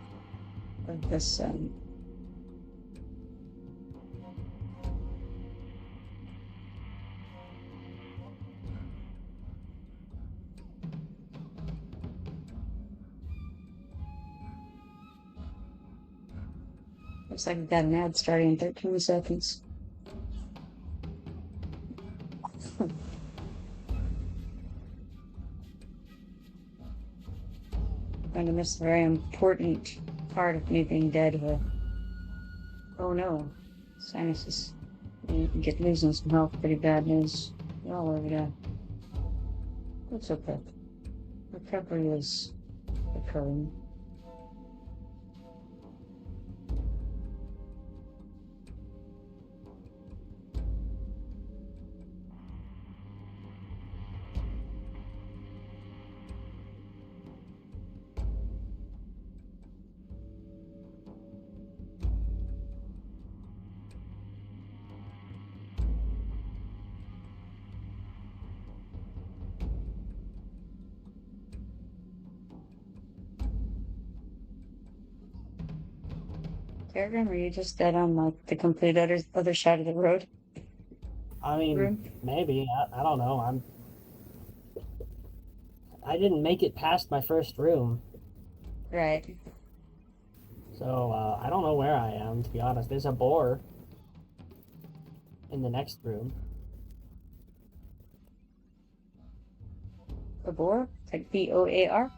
of this. Looks like we've got an ad starting in 13 seconds. I'm going to miss a very important part of me being dead here. Oh no, sinuses. You get losing some health, pretty bad news. You're all over that. It's okay. Recovery is occurring. Kerrigan, were you just dead on like the complete other side of the road? I mean, Room? maybe. I don't know. I didn't make it past my first room, Right. so I don't know where I am. To be honest, there's a boar in the next room. The boar? Like BOAR?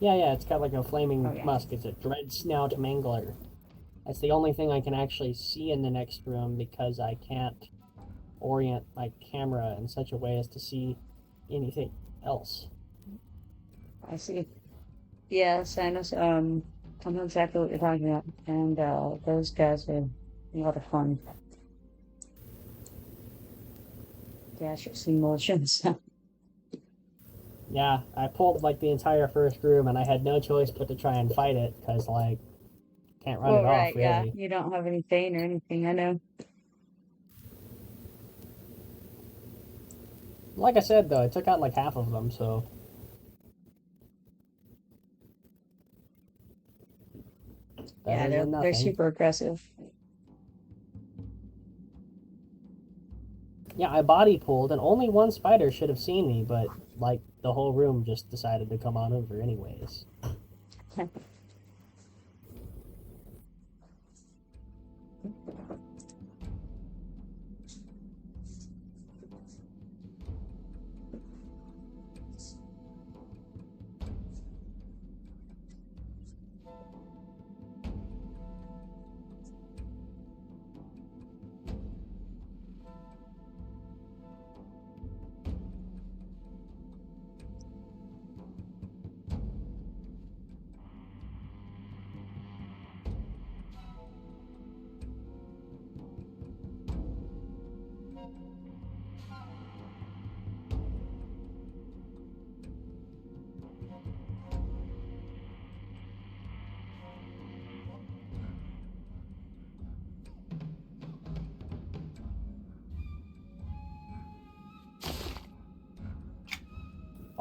Yeah, it's got like a flaming Oh, yeah. musk. It's a dread snout mangler. That's the only thing I can actually see in the next room because I can't orient my camera in such a way as to see anything else. I see. Yeah, Sinus, I know exactly what you're talking about. And those guys are a lot of fun. Gaseous emulsions. Yeah, I pulled like the entire first room and I had no choice but to try and fight it because like can't run Oh, it off right, yeah. really. You don't have any pain or anything, I know. Like I said though, I took out like half of them, so Yeah, better than they're nothing. super aggressive. Yeah, I body pulled and only one spider should have seen me, but like the whole room just decided to come on over anyways.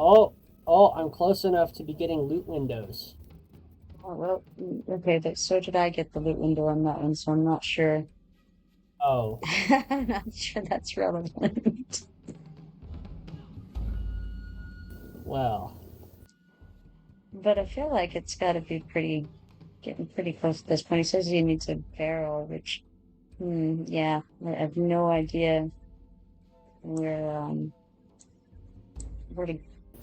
Oh, I'm close enough to be getting loot windows. Oh, well, okay, so did I get the loot window on that one, so I'm not sure. Oh, I'm not sure that's relevant. well. But I feel like it's got to be getting pretty close at this point. He says he needs a barrel, which, yeah, I have no idea where, where to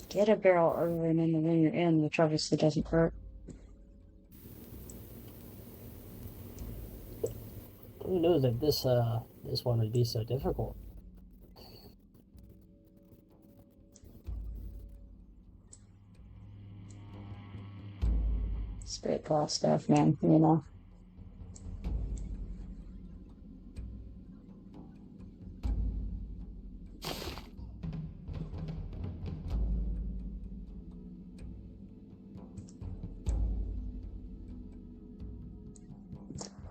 get a barrel other than in the room you're in, which obviously doesn't hurt. Who knew that this one would be so difficult? Spit class stuff, man, you know.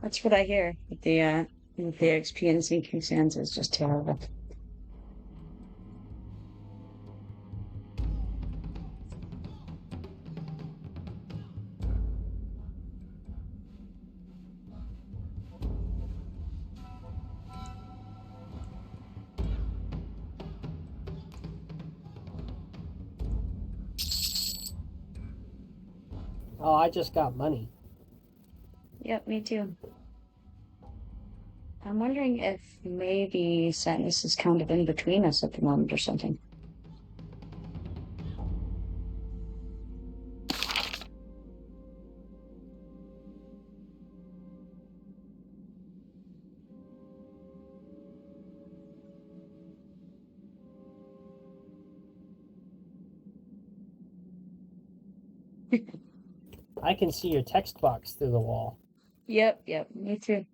That's what I hear with the XP and sinking sands is just terrible. Oh, I just got money. Yep, me too. I'm wondering if maybe Sadness is kind of in between us at the moment or something. I can see your text box through the wall. Yep, me too.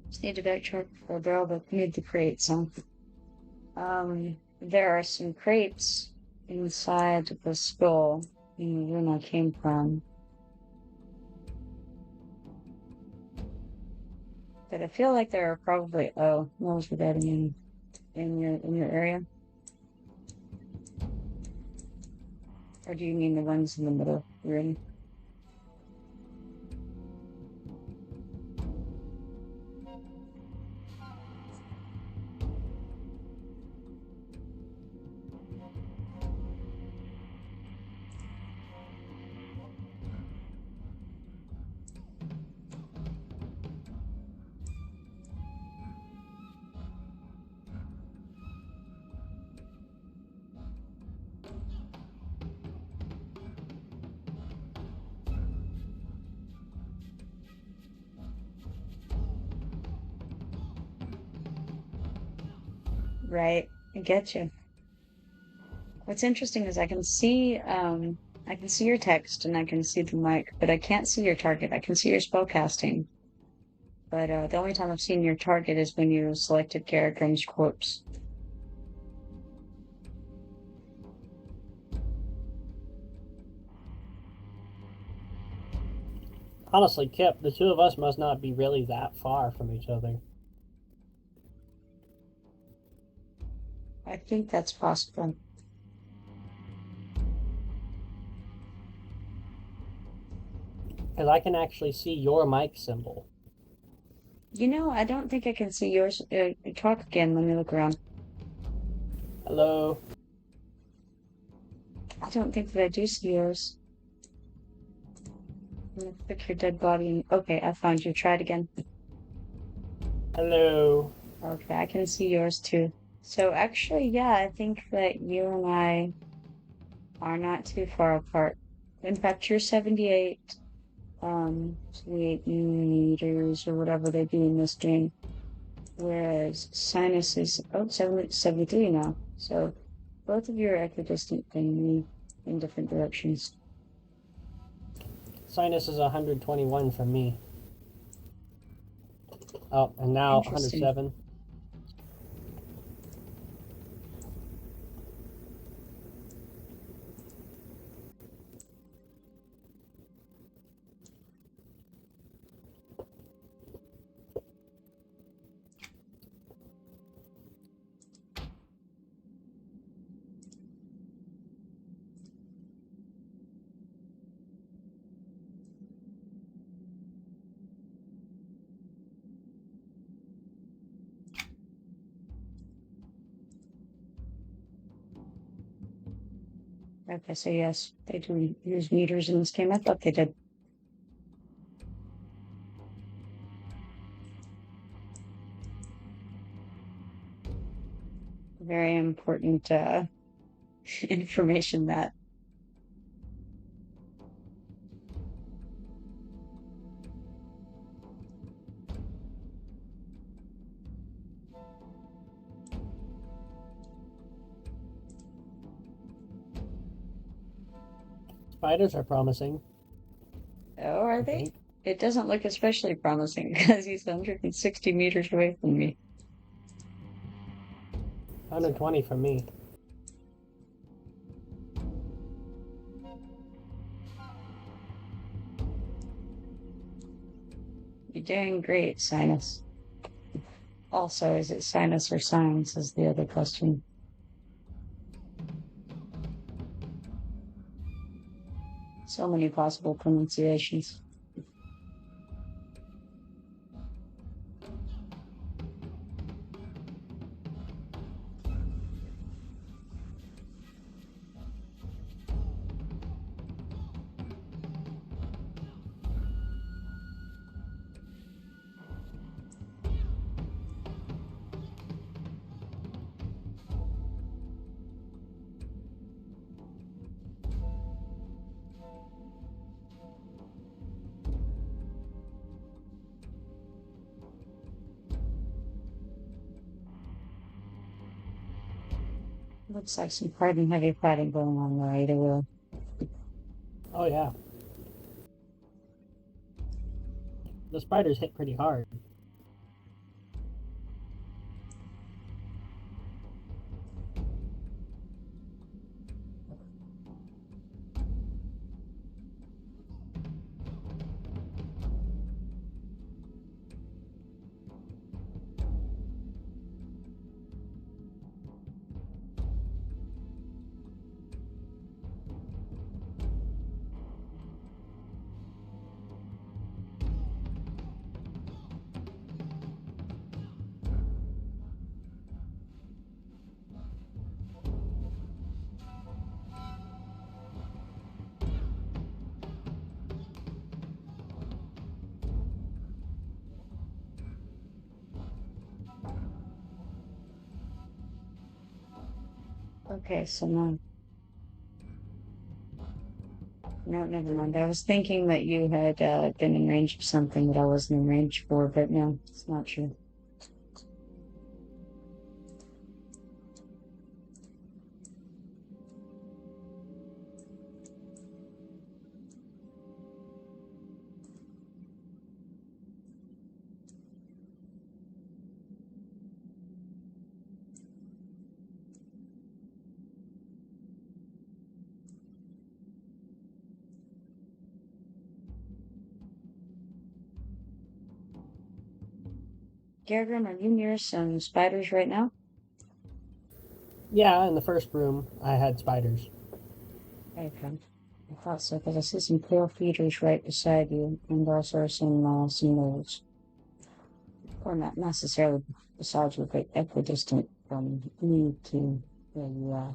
Just need to backtrack for a barrel, but need the crates, huh? There are some crates inside the skull in the room I came from. But I feel like there are probably those were dead in your area. Or do you mean the ones in the middle room? Right, I get you. What's interesting is I can see your text and I can see the mic, but I can't see your target. I can see your spell casting, but the only time I've seen your target is when you selected Garrickram's corpse. Honestly, Kip, the two of us must not be really that far from each other. I think that's possible. Because I can actually see your mic symbol. You know, I don't think I can see yours. Talk again. Let me look around. Hello? I don't think that I do see yours. I'm gonna pick your dead body. Okay, I found you. Try it again. Hello? Okay, I can see yours too. So actually, yeah, I think that you and I are not too far apart. In fact, you're 78 meters or whatever they do in this game. Whereas Sinus is, 73 now. So both of you are equidistant from me in different directions. Sinus is 121 from me. Oh, and now Interesting. 107. Okay, so yes, they do use meters in this game. I thought they did. Very important information that. Spiders are promising, Oh, are I they? think. It doesn't look especially promising because he's 160 meters away from me. 120 from me. You're doing great, Sinus. Also, is it sinus or science is the other question. So many possible pronunciations. Looks like some hard and heavy fighting going on there, either way. Oh, yeah. The spiders hit pretty hard. Okay, so now, no, never mind. I was thinking that you had been in range of something that I wasn't in range for, but no, it's not true. Gargrim, are you near some spiders right now? Yeah, in the first room, I had spiders. Okay. I thought so, because I see some pale feeders right beside you, and also some moles. Or not necessarily beside you, but equidistant from me to where you are.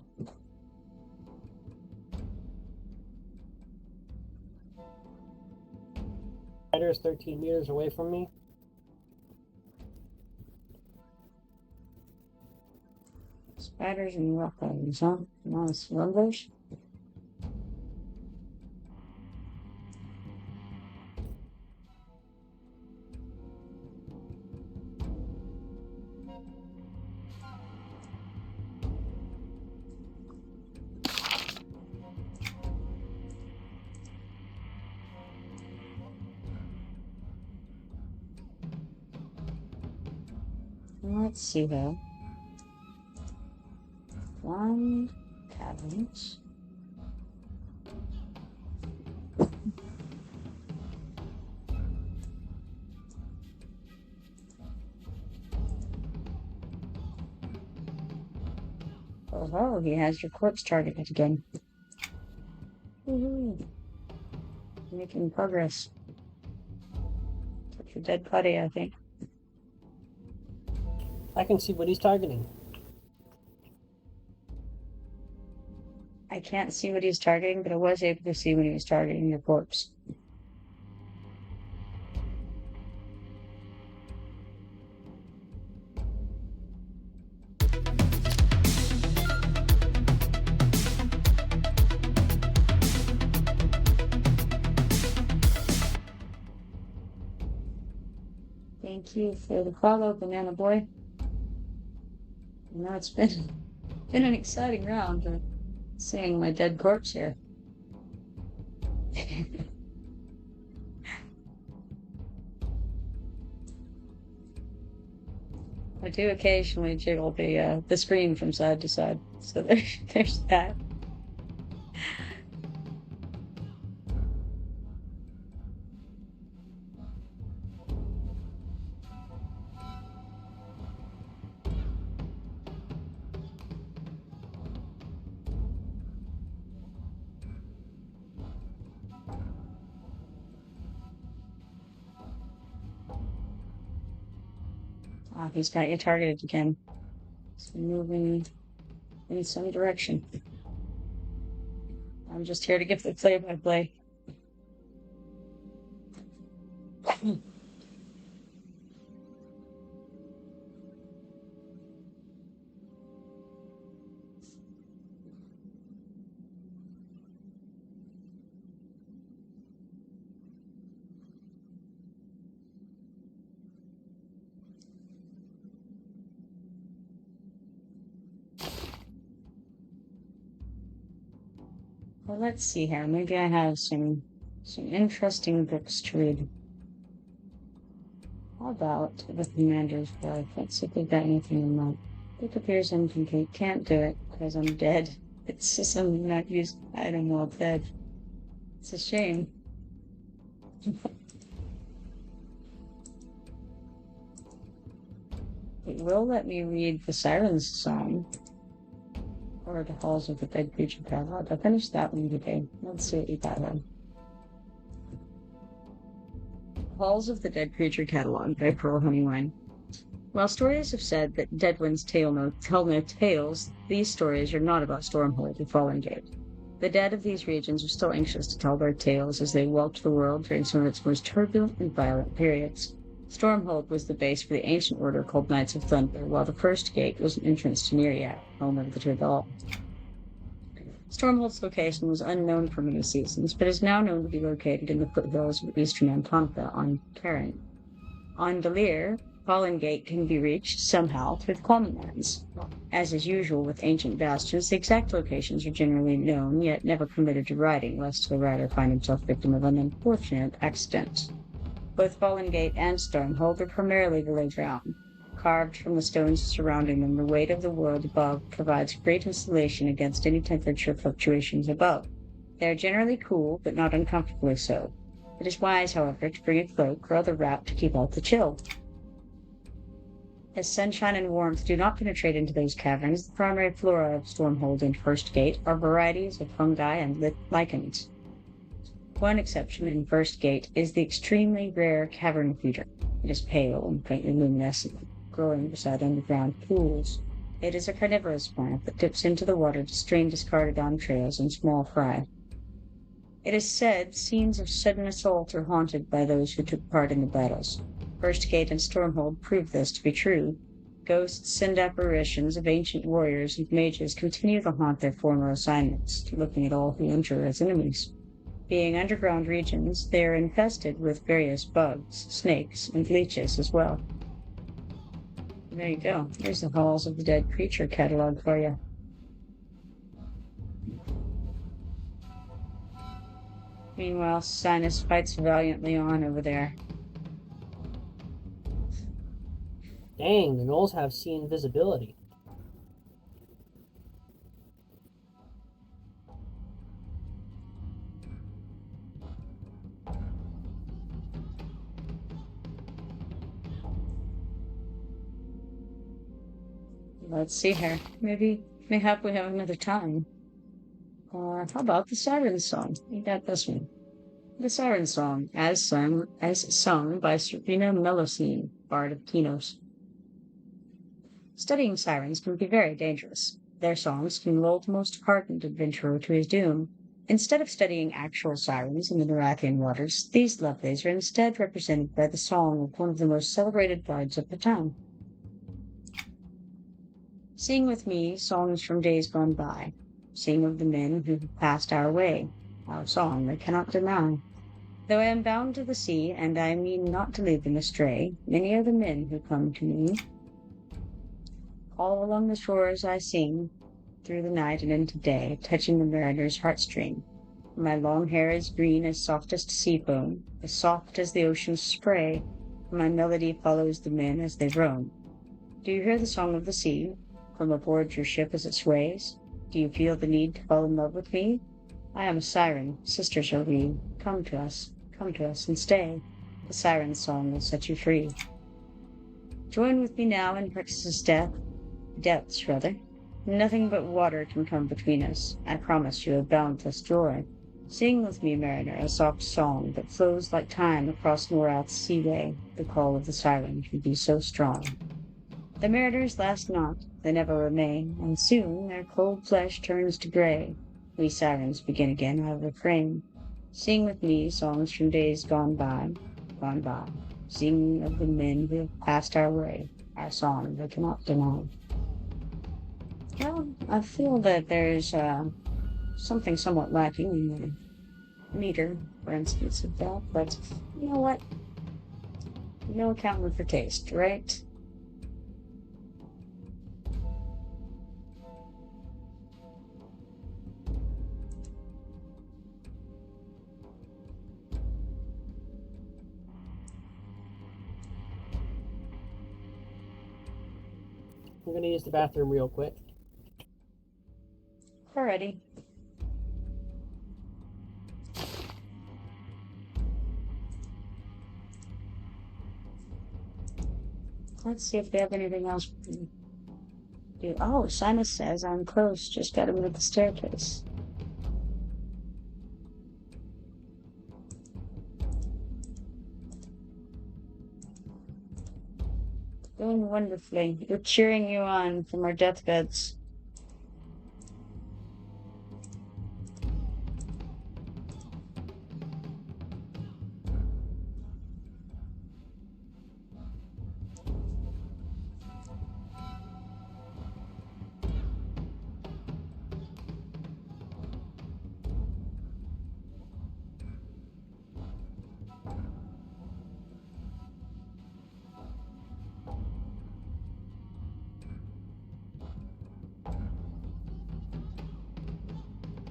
Spider is 13 meters away from me. Spiders and rock items, huh? Nice. Rumblers? Let's see though. One cabinet. Oh, he has your corpse targeted again. Woohoo! Making progress. Touch your dead body, I think. I can see what he's targeting. I can't see what he's targeting, but I was able to see when he was targeting your corpse. Thank you for the follow, Banana Boy. I know it's been an exciting round, but seeing my dead corpse here. I do occasionally jiggle the screen from side to side, so there's that. Ah, he's got you targeted again. So moving in some direction. I'm just here to give the play-by-play. Well, let's see here. Maybe I have some interesting books to read. How about the Commander's Wife? Let's see if we've got anything in that. Book appears incomplete. Can't do it because I'm dead. It's just I'm not used item while dead. It's a shame. It will let me read the Siren's Song. Or the Halls of the Dead Creature catalog. I finished that one today. Let's see what you got on. Halls of the Dead Creature catalog by Pearl Honeywine. While stories have said that dead ones tell no tales, these stories are not about Stormhold or Fallen Gate. The dead of these regions are still anxious to tell their tales as they walked the world during some of its most turbulent and violent periods. Stormhold was the base for the ancient order called Knights of Thunder, while the first gate was an entrance to Miriat, home of the Turdal. Stormhold's location was unknown for many seasons, but is now known to be located in the foothills of eastern Antonica on Terran. On Delir, Fallen Gate can be reached somehow through the Common Lands. As is usual with ancient bastions, the exact locations are generally known, yet never permitted to writing, lest the writer find himself victim of an unfortunate accident. Both Fallen Gate and Stormhold are primarily below ground. Carved from the stones surrounding them, the weight of the world above provides great insulation against any temperature fluctuations above. They are generally cool, but not uncomfortably so. It is wise, however, to bring a cloak or other wrap to keep out the chill. As sunshine and warmth do not penetrate into those caverns, the primary flora of Stormhold and First Gate are varieties of fungi and lichens. One exception in First Gate is the extremely rare cavern feeder. It is pale and faintly luminescent, growing beside underground pools. It is a carnivorous plant that dips into the water to strain discarded entrails and small fry. It is said scenes of sudden assault are haunted by those who took part in the battles. First Gate and Stormhold prove this to be true. Ghosts and apparitions of ancient warriors and mages continue to haunt their former assignments, looking at all who enter as enemies. Being underground regions, they are infested with various bugs, snakes, and leeches as well. There you go. Here's the Halls of the Dead Creature catalog for you. Meanwhile, Sinus fights valiantly on over there. Dang, the gnolls have sea invisibility. Let's see here. Mayhap we have another time. How about the Siren Song? You got this one. The Siren Song, as sung by Serena Melosine, Bard of Kinos. Studying sirens can be very dangerous. Their songs can lull the most hardened adventurer to his doom. Instead of studying actual sirens in the Narathian waters, these lovelies are instead represented by the song of one of the most celebrated bards of the time. Sing with me songs from days gone by. Sing of the men who have passed our way, our song they cannot deny. Though I am bound to the sea, and I mean not to lead them astray, many are the men who come to me. All along the shores I sing, through the night and into day, touching the mariner's heartstring. My long hair is green as softest sea foam, as soft as the ocean's spray. My melody follows the men as they roam. Do you hear the song of the sea from aboard your ship as it sways? Do you feel the need to fall in love with me? I am a siren, sisters are we. Come to us and stay. The siren's song will set you free. Join with me now in Pertus's depths rather. Nothing but water can come between us. I promise you a boundless joy. Sing with me, mariner, a soft song that flows like time across Norath's seaway. The call of the siren can be so strong. The mariners last not, they never remain, and soon their cold flesh turns to gray. We sirens begin again our refrain. Sing with me songs from days gone by, gone by. Sing of the men who have passed our way, our song they cannot deny. Well, I feel that there's something somewhat lacking in the meter, for instance, of that, but you know what? No accounting for taste, right? I'm gonna use the bathroom real quick. Alrighty. Let's see if we have anything else we can do. Oh, Simon says I'm close. Just gotta move the staircase. Doing wonderfully. We're cheering you on from our deathbeds.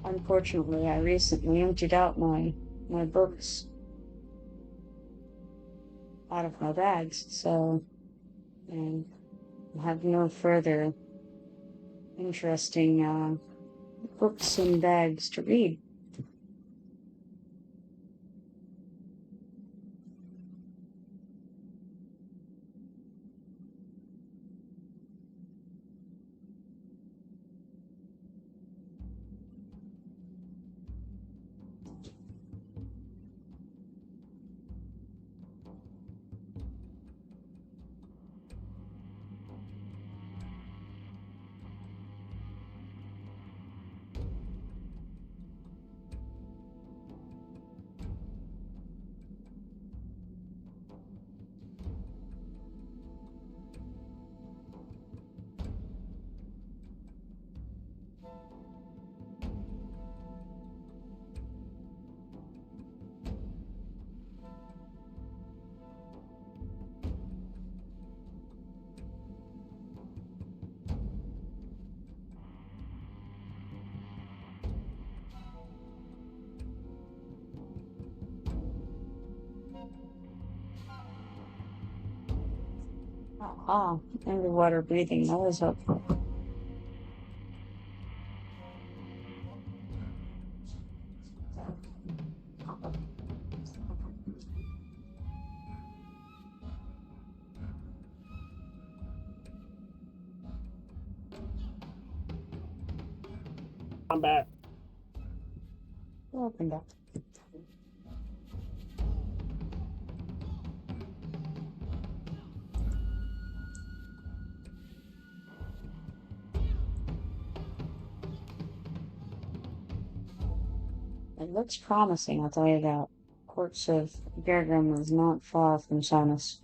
Unfortunately, I recently emptied out my books out of my bags, so and I have no further interesting books and bags to read. Ah, underwater breathing, that was helpful. I'm back. Welcome back. It looks promising, I'll tell you that. Courts of Gergam is not far from Sinus.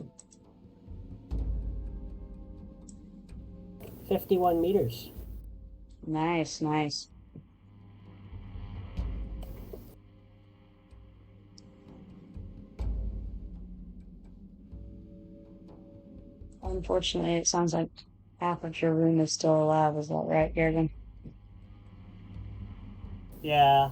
51 meters. Nice, nice. Unfortunately, it sounds like half of your room is still alive. Is that right, Gergen? Yeah.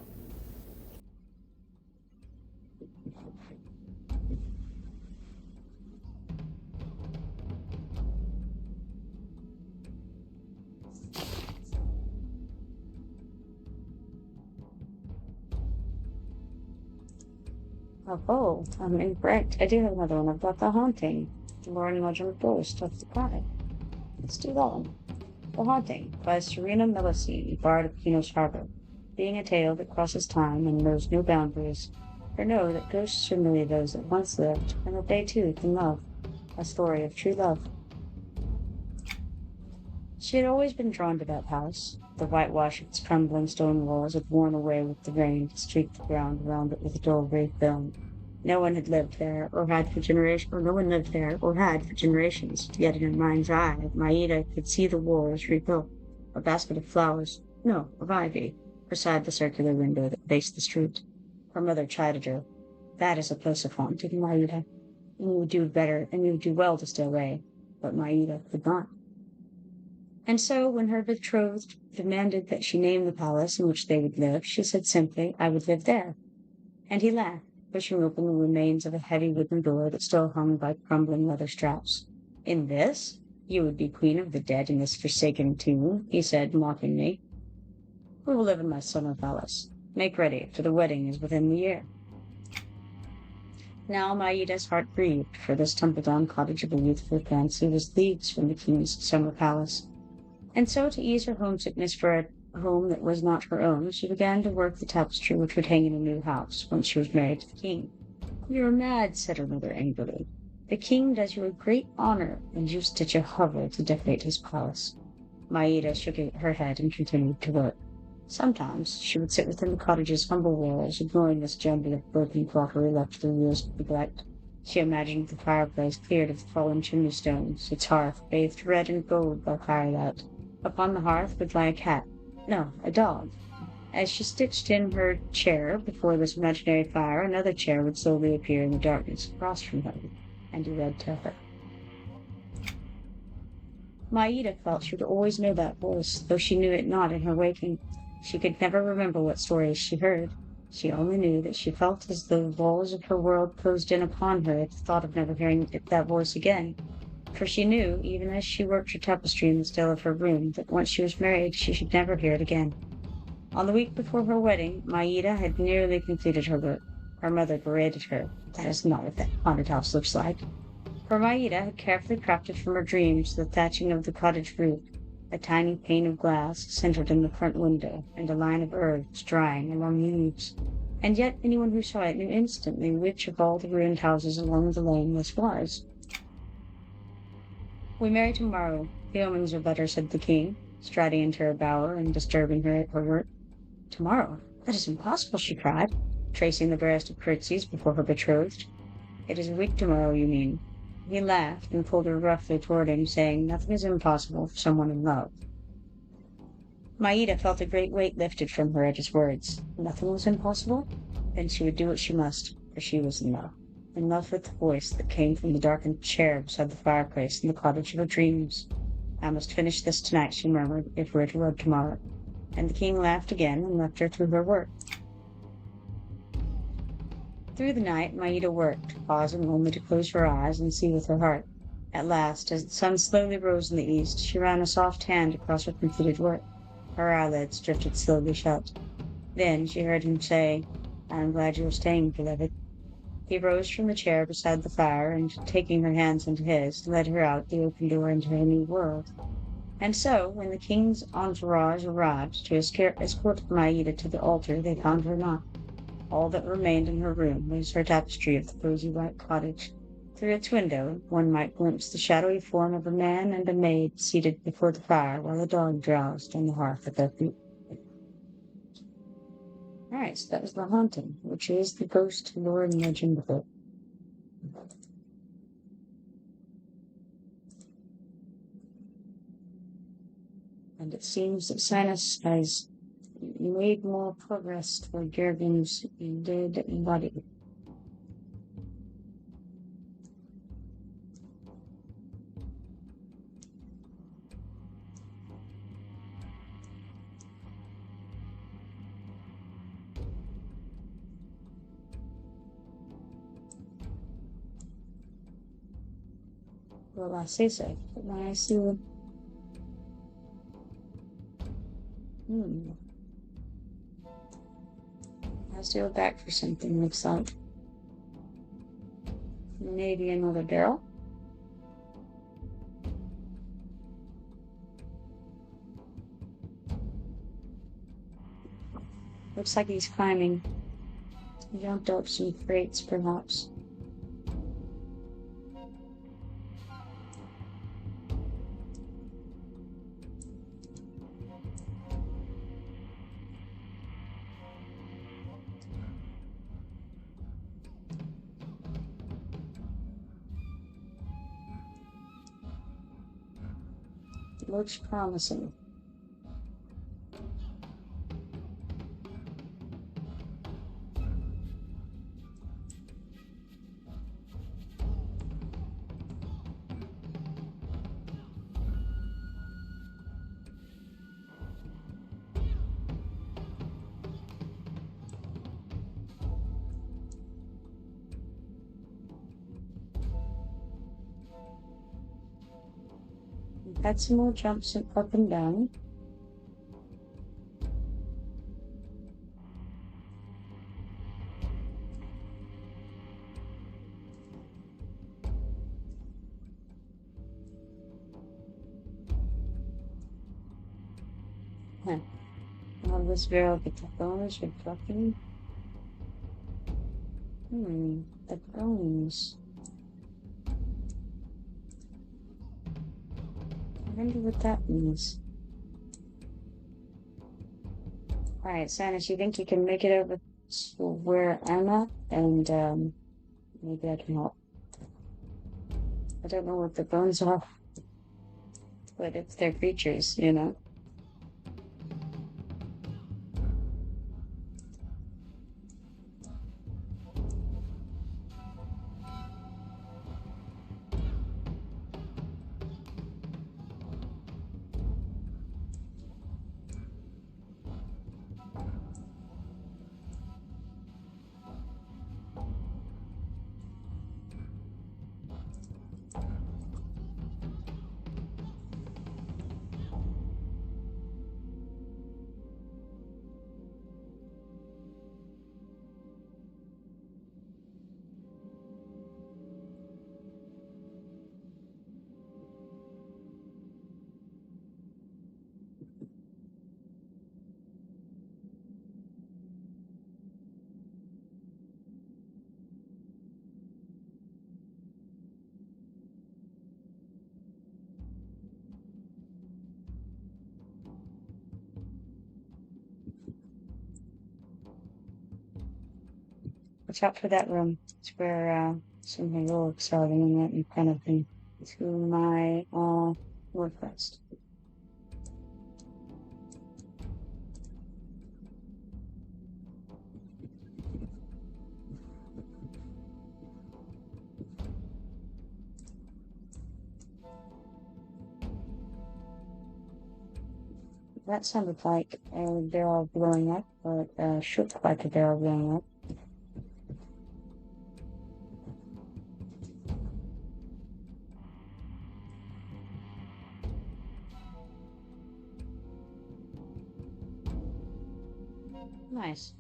Oh, I'm incorrect. I do have another one. I've got The Haunting. The Lore and Legend of Ghost of the Planet. Let's do that one. The Haunting by Serena Melusine, Bard of Kino's Harbor. Being a tale that crosses time and knows no boundaries. For know that ghosts are merely those that once lived, and that they too can love. A story of true love. She had always been drawn to that house. The whitewash of its crumbling stone walls had worn away with the rain to streak the ground around it with a dull gray film. No one had lived there, or had for generations, or no one lived there, or had for generations. Yet in her mind's eye, Maida could see the walls rebuilt. A basket of flowers, no, of ivy, beside the circular window that faced the street. Her mother chided her. That is a place of haunting, Maida. And you would do better, and you would do well to stay away. But Maida could not. And so, when her betrothed demanded that she name the palace in which they would live, she said simply, I would live there. And he laughed, pushing open the remains of a heavy wooden door that still hung by crumbling leather straps. In this? You would be queen of the dead in this forsaken tomb, he said, mockingly. We will live in my summer palace. Make ready, for the wedding is within the year. Now Maida's heart grieved, for this tumble-down cottage of a youthful fancy was leagues from the king's summer palace. And so, to ease her homesickness for a home that was not her own, she began to work the tapestry which would hang in a new house once she was married to the king. You are mad, said her mother angrily. The king does you a great honor, and you stitch a hovel to decorate his palace. Maida shook her head and continued to work. Sometimes she would sit within the cottage's humble walls, ignoring this jumble of broken crockery left through years of neglect. She imagined the fireplace cleared of the fallen chimney stones, its hearth bathed red and gold by firelight. Upon the hearth would lie a cat. No, a dog. As she stitched in her chair before this imaginary fire, another chair would slowly appear in the darkness across from her, and he read to her. Maida felt she would always know that voice, though she knew it not in her waking. She could never remember what stories she heard. She only knew that she felt as though the walls of her world closed in upon her at the thought of never hearing that voice again. For she knew, even as she worked her tapestry in the still of her room, that once she was married she should never hear it again. On the week before her wedding, Maida had nearly completed her work. Her mother berated her. That is not what that haunted house looks like. For Maida had carefully crafted from her dreams the thatching of the cottage roof, a tiny pane of glass centered in the front window, and a line of herbs drying among the leaves. And yet anyone who saw it knew instantly which of all the ruined houses along the lane this was. We marry tomorrow. The omens are better, said the king, striding into her bower and disturbing her at her work. Tomorrow? That is impossible, she cried, tracing the barest of curtsies before her betrothed. It is a week tomorrow, you mean. He laughed and pulled her roughly toward him, saying, Nothing is impossible for someone in love. Maida felt a great weight lifted from her at his words. Nothing was impossible? Then she would do what she must, for she was in love with the voice that came from the darkened chair beside the fireplace in the cottage of her dreams. I must finish this tonight, she murmured, if we're to wed tomorrow. And the king laughed again and left her to her work. Through the night, Maida worked, pausing only to close her eyes and see with her heart. At last, as the sun slowly rose in the east, she ran a soft hand across her completed work. Her eyelids drifted slowly shut. Then she heard him say, "I'm glad you're staying, beloved." He rose from the chair beside the fire and, taking her hands into his, led her out the open door into a new world. And so, when the king's entourage arrived to escort Maida to the altar, they found her not. All that remained in her room was her tapestry of the cozy white cottage. Through its window, one might glimpse the shadowy form of a man and a maid seated before the fire while a dog drowsed on the hearth at their feet. All right, so that was The Haunting, which is the ghost lore and legend book. And it seems that Sinus has made more progress toward Gervin's dead body. Well, I say so. But when I see I have to go back for something looks like maybe another barrel. Looks like he's climbing. He jumped up some crates, perhaps. Looks promising. We've had some more jumps up and down. Huh. All this barrel with the bones are dropping. The bones. I wonder what that means. Alright, Sinus, you think you can make it over to where I'm at? And, maybe I can help. I don't know what the bones are, but if they're creatures, you know. Watch out for that room. It's where some heroics are right in front of me. To my northwest. That sounded like a barrel blowing up, or shook like a barrel blowing up. Nice.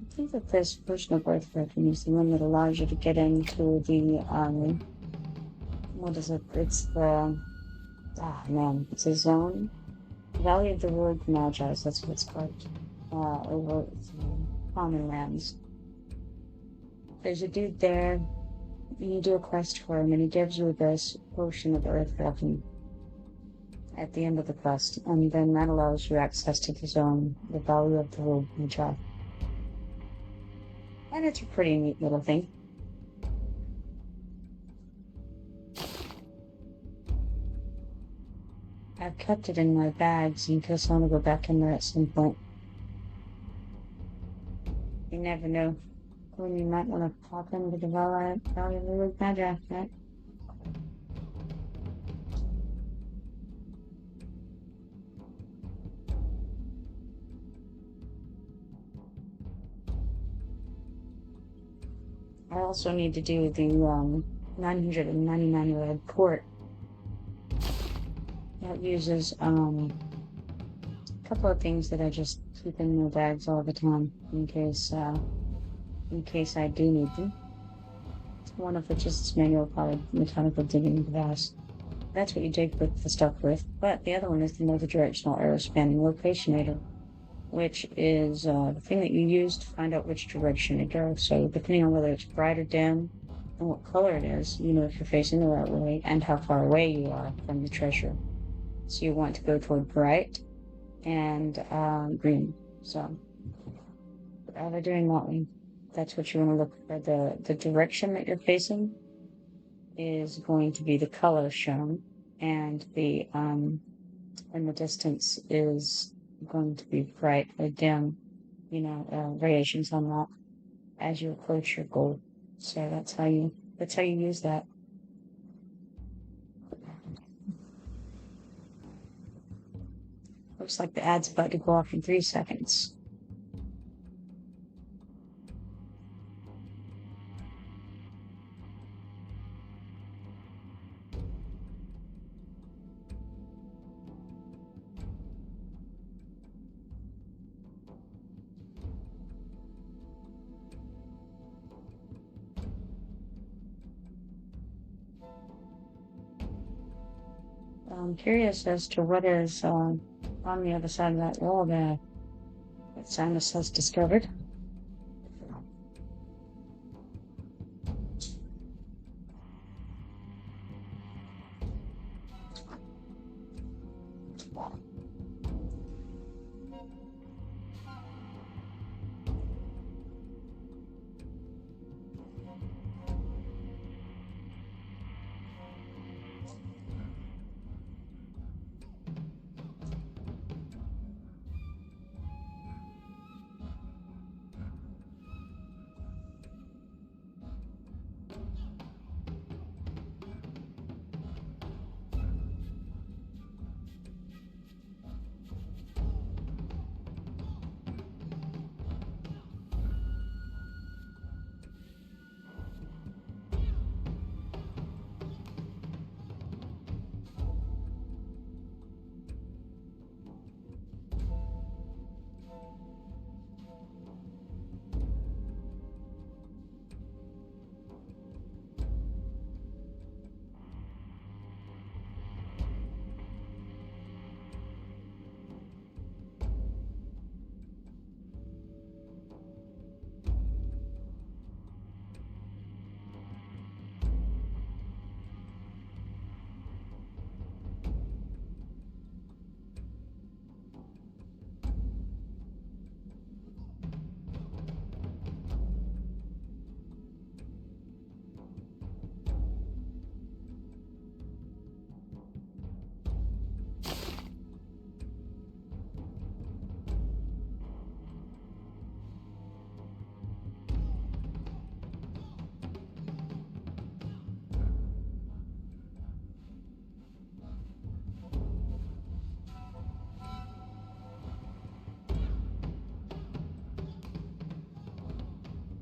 I think that this version of Earthquake is the one that allows you to get into the, what is it? It's the, it's a zone. Valley of the Rogue Magi, that's what it's called. Over Common Lands. There's a dude there, you do a quest for him, and he gives you this potion of earth walking at the end of the quest, and then that allows you access to the zone, the Valley of the Rogue Magi. And it's a pretty neat little thing. I've kept it in my bags in case I want to go back in there at some point. You never know when you might want to pop into the Valley of the Rogue Magi, right? I also need to do the 999 red port. That uses a couple of things that I just keep in my bags all the time in case I do need them. One of which is this manual powered mechanical digging device. That's what you dig with the stuff with. But the other one is the multi-directional arrow spanning locationator, which is the thing that you use to find out which direction to go. So depending on whether it's bright or dim and what color it is, you know if you're facing the right way and how far away you are from the treasure. So you want to go toward bright and green. So rather doing that one, that's what you want to look for. The direction that you're facing is going to be the color shown, and the distance is going to be bright or dim, variations on that as you approach your goal. So that's how you use that. Looks like the ad's about to go off in 3 seconds. I'm curious as to what is on the other side of that wall there. That Samus has discovered.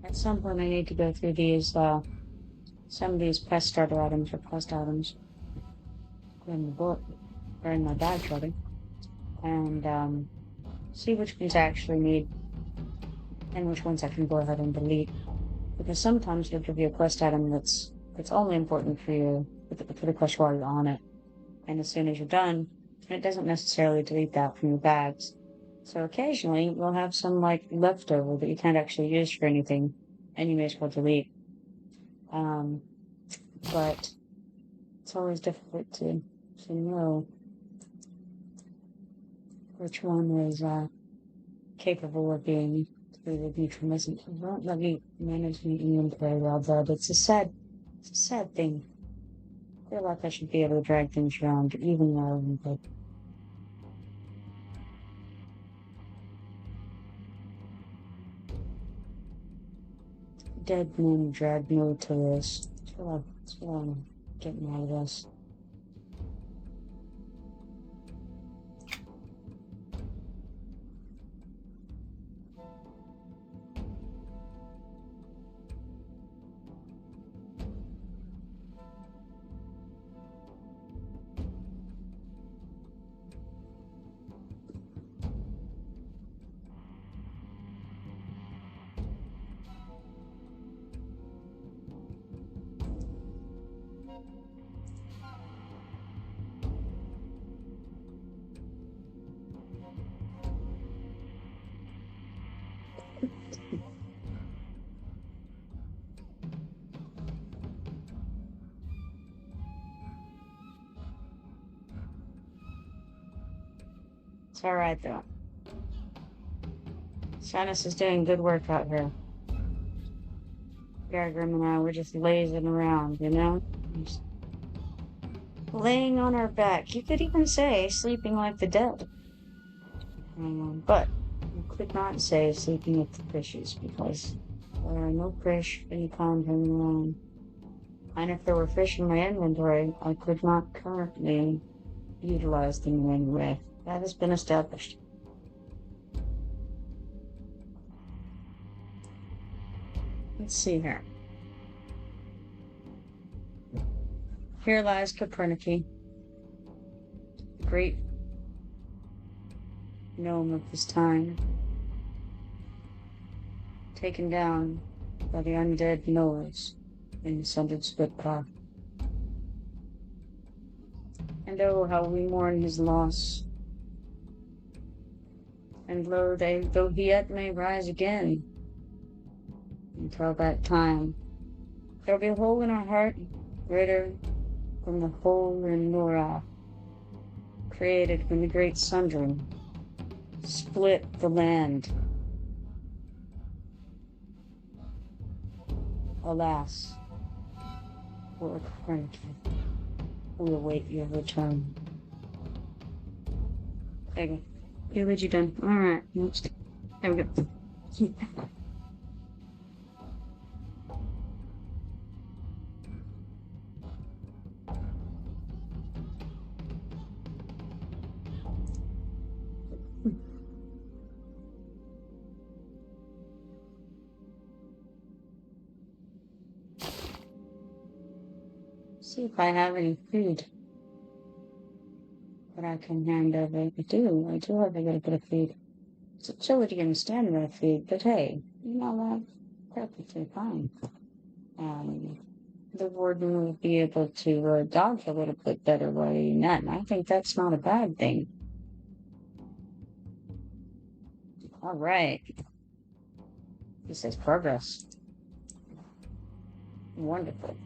At some point I need to go through these, some of these pest starter items or pest items in the book, or in my bag, rather, and, see which ones I actually need and which ones I can go ahead and delete. Because sometimes they'll give you a quest item that's only important for you, for the quest while you're on it. And as soon as you're done, it doesn't necessarily delete that from your bags. So occasionally we'll have some like leftover that you can't actually use for anything, and you may as well delete. But it's always difficult to know which one is capable of being deleted and which one isn't. It won't let me manage my inventory well, but it's a sad thing. I feel like I should be able to drag things around even though, but dead men drag me to this. That's what I'm getting out of this. It's alright though. Shannis is doing good work out here. Gargrim and I were just lazing around, you know? Just laying on our back. You could even say sleeping like the dead. But you could not say sleeping with the fishes because there are no fish any kind hanging around. And if there were fish in my inventory, I could not currently utilize them in any way. That has been established. Let's see here. Here lies Copernicus, the great gnome of his time, taken down by the undead Noahs in the sundered split path. And oh, how we mourn his loss. And lo, though he yet may rise again, until that time, there'll be a hole in our heart greater than the hole in Nora, created when the great sundering split the land. Alas, poor Copernicus, we await your return. There you go. Village done. Alright, next. There we go. See if I have any food that I can hand over. I do have a little bit of food. It's a chilly and standard food, but hey, you know what? Perfectly fine. The warden will be able to dodge a little bit better while eating that, and I think that's not a bad thing. Alright. He says progress. Wonderful.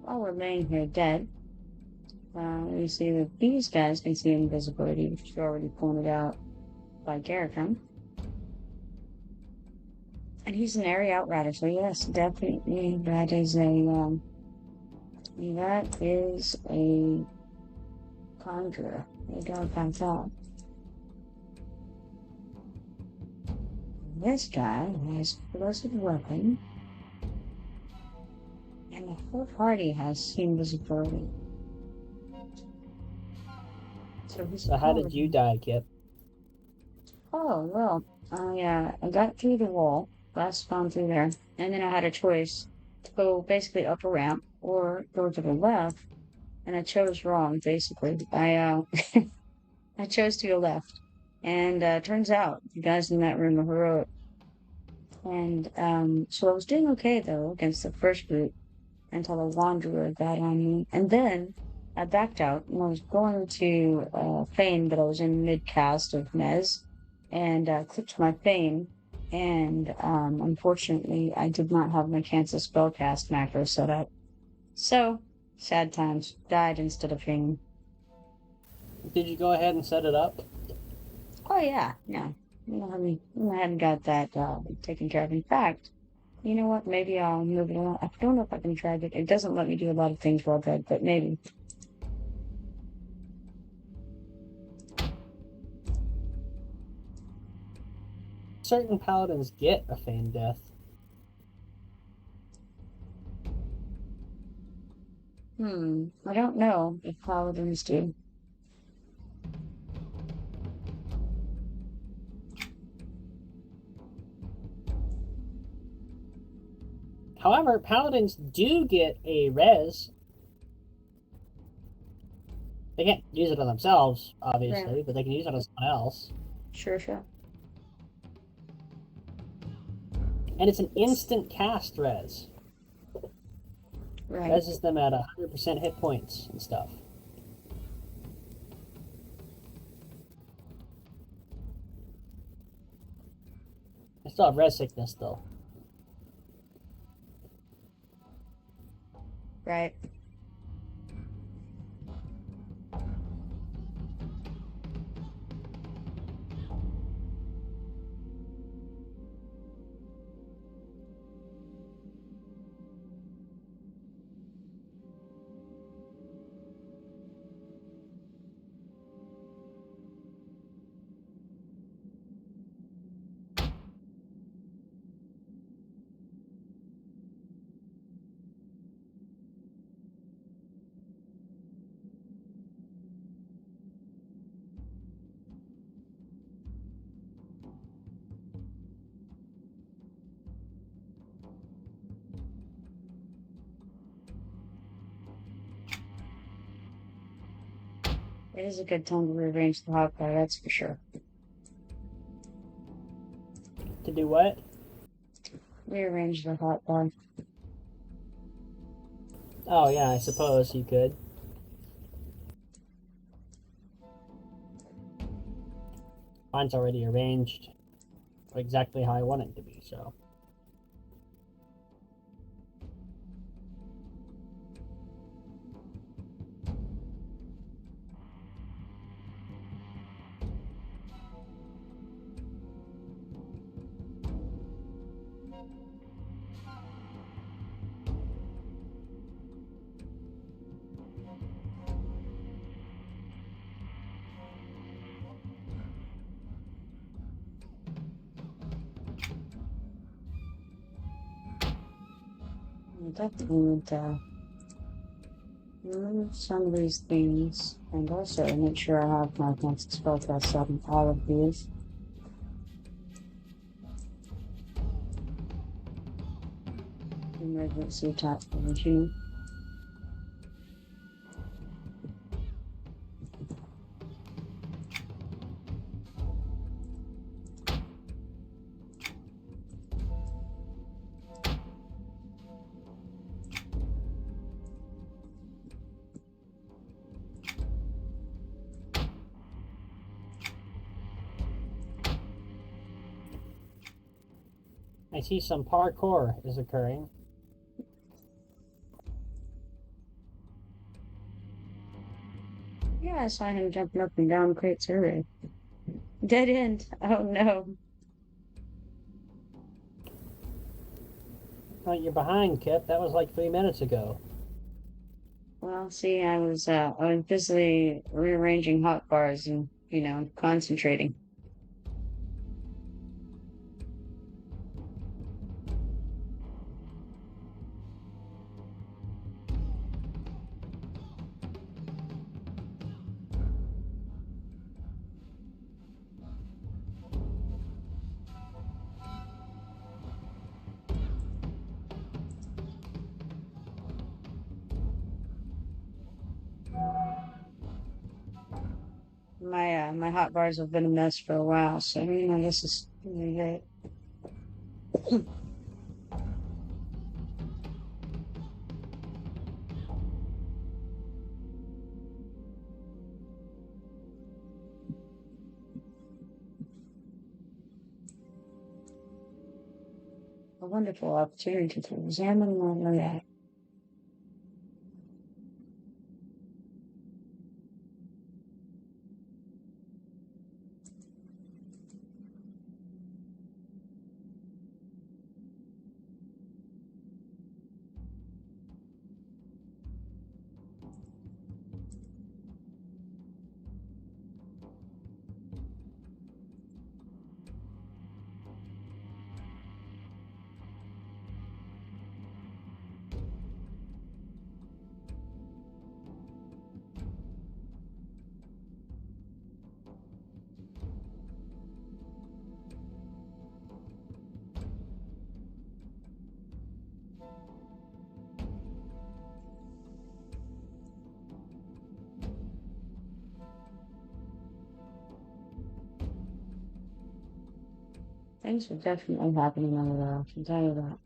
While we're laying here dead, we see that these guys can see invisibility, which is already pointed out by Garrican. And he's an area outrider, so yes, definitely that is a conjurer. No doubt about that. This guy has a explosive weapon, and the whole party has invisibility. So he's So how did you die, Kip? Oh, well, I got through the wall, last gone through there, and then I had a choice to go basically up a ramp or go to the left, and I chose wrong, basically. I chose to go left, and turns out the guys in that room are heroic. And so I was doing okay though against the first group until a wanderer got on me, and then I backed out and I was going to feign that I was in mid cast of Mez, and clicked my feign, and unfortunately I did not have my cancel spellcast macro set up, so sad times. Died instead of feigning. Did you go ahead and set it up? Oh yeah, no, I hadn't got that taken care of. In fact, you know what? Maybe I'll move it along. I don't know if I can drag it. It doesn't let me do a lot of things while dead, but maybe. Certain paladins get a feigned death. I don't know if paladins do. However, paladins do get a res. They can't use it on themselves, obviously, Yeah. but they can use it on someone else. Sure, sure. And it's an instant cast res. Right. Reses them at 100% hit points and stuff. I still have res sickness, though. Right. It is a good time to rearrange the hotbar, that's for sure. To do what? Rearrange the hotbar. Oh, yeah, I suppose you could. Mine's already arranged exactly how I want it to be, so. I definitely need to remove some of these things, and also make sure I have my next spellcast up in all of these. Emergency attack for machine. I see some parkour is occurring. Yeah, I saw him jumping up and down crates earlier. Dead end. Oh no. Oh, you're behind, Kip. That was like 3 minutes ago. Well, see, I was busily rearranging hotbars and, concentrating. My hot bars have been a mess for a while, so this is really great. A wonderful opportunity to examine my layout. Things are definitely happening over there, I can tell you that.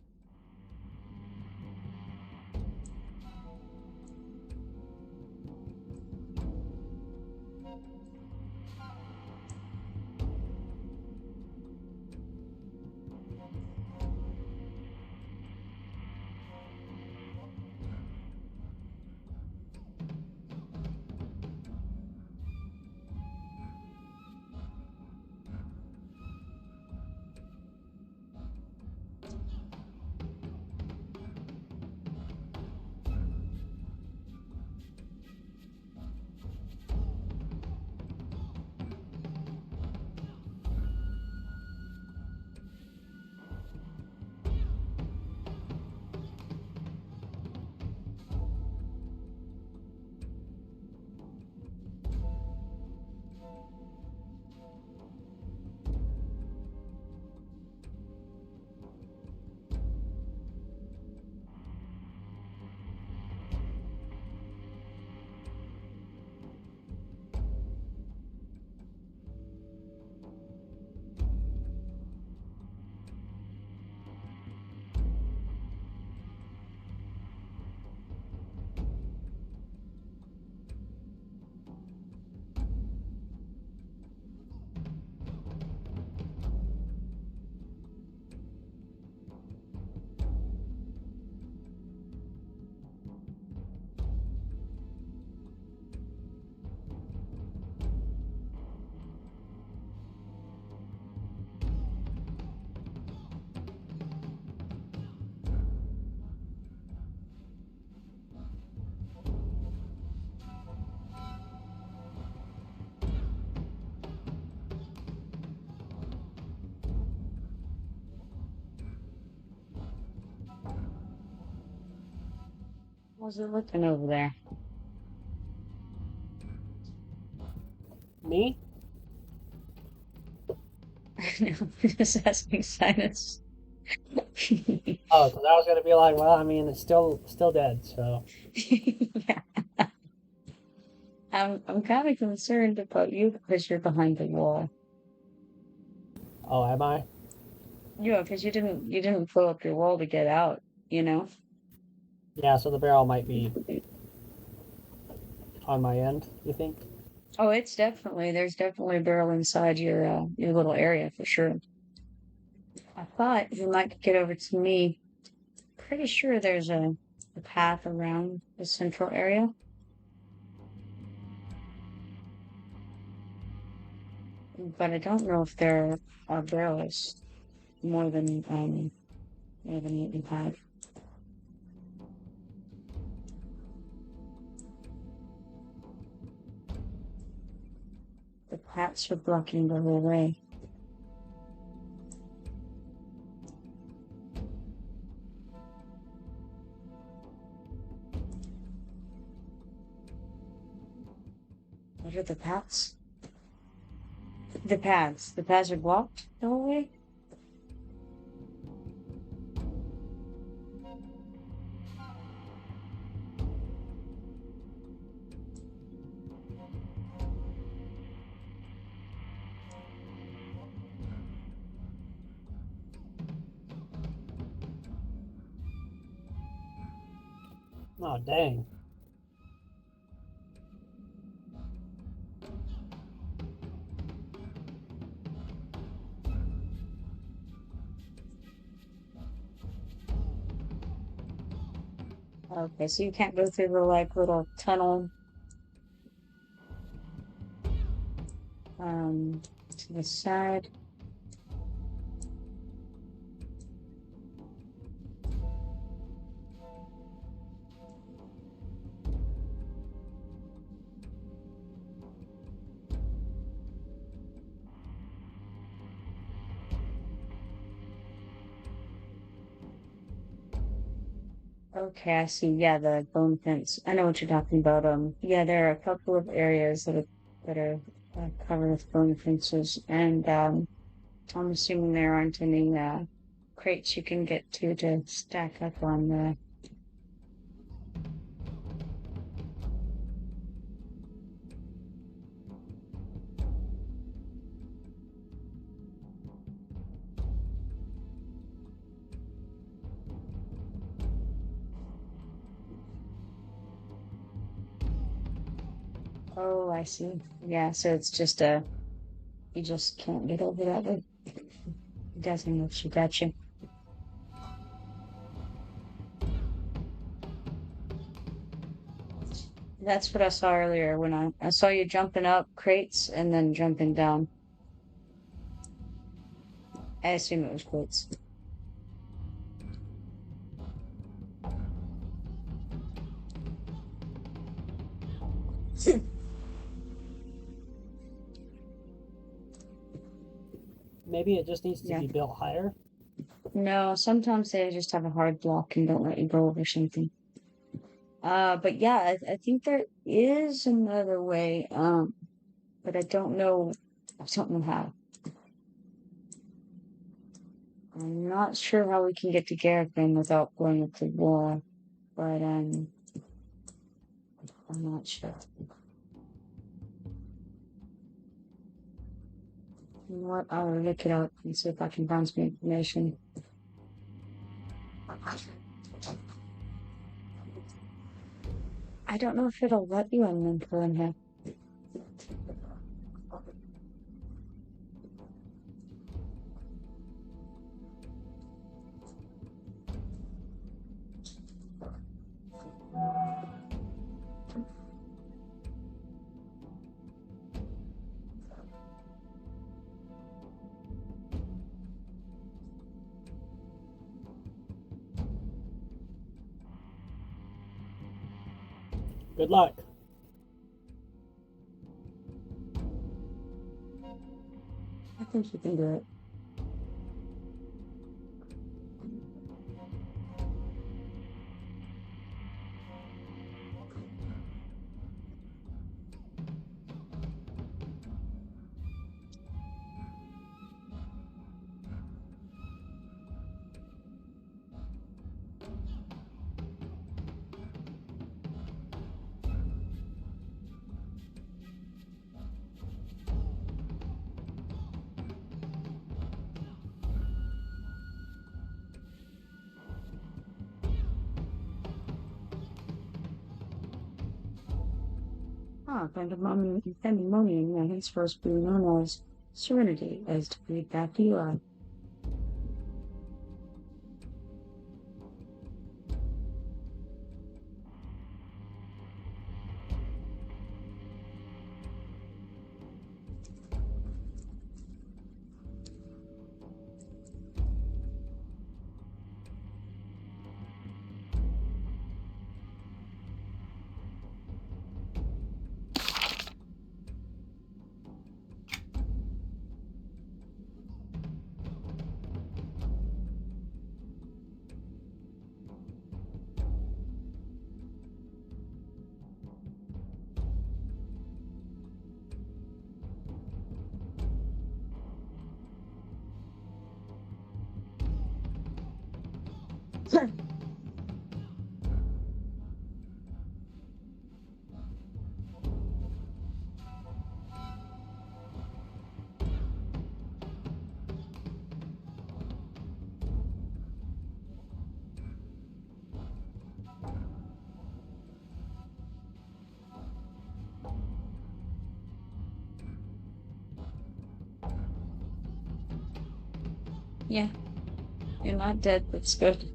How's it looking over there? Me? No, just asking Sinus. Oh, because I was gonna be like, well, I mean, it's still dead. So Yeah. I'm kind of concerned about you because you're behind the wall. oh, am I? Yeah, because you didn't pull up your wall to get out, you know? Yeah. So the barrel might be on my end. You think? Oh, there's definitely a barrel inside your little area for sure. I thought you might get over to me. Pretty sure there's a path around the central area, but I don't know if there are barrels more than what you have. The paths are blocking the whole way. What are the paths? The paths. The paths are blocked the whole way? Oh, dang. Okay, so you can't go through the like little tunnel to the side. Okay, I see. Yeah, the bone fence. I know what you're talking about. Yeah, there are a couple of areas that are covered with bone fences, and I'm assuming there aren't any crates you can get to stack up on the. Oh, I see. Yeah, so it's just you just can't get over that way. It doesn't let you got you. That's what I saw earlier when I saw you jumping up crates and then jumping down. I assume it was crates. Maybe it just needs to Yeah. be built higher. No, sometimes they just have a hard block and don't let you go over something. But yeah, I think there is another way. But I don't know how. I'm not sure how we can get to Garrickman without going up the wall, but I'm not sure. You know what? I'll look it up and see if I can find some information. I don't know if it'll let you unlink in here. Good luck. I think you can do it. Ah, pandemonium, henceforth be known as serenity, as to be back to you are. Yeah. You're not dead, that's good.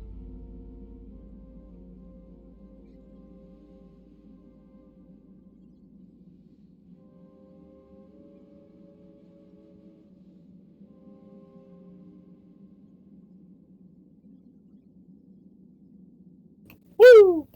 Woo!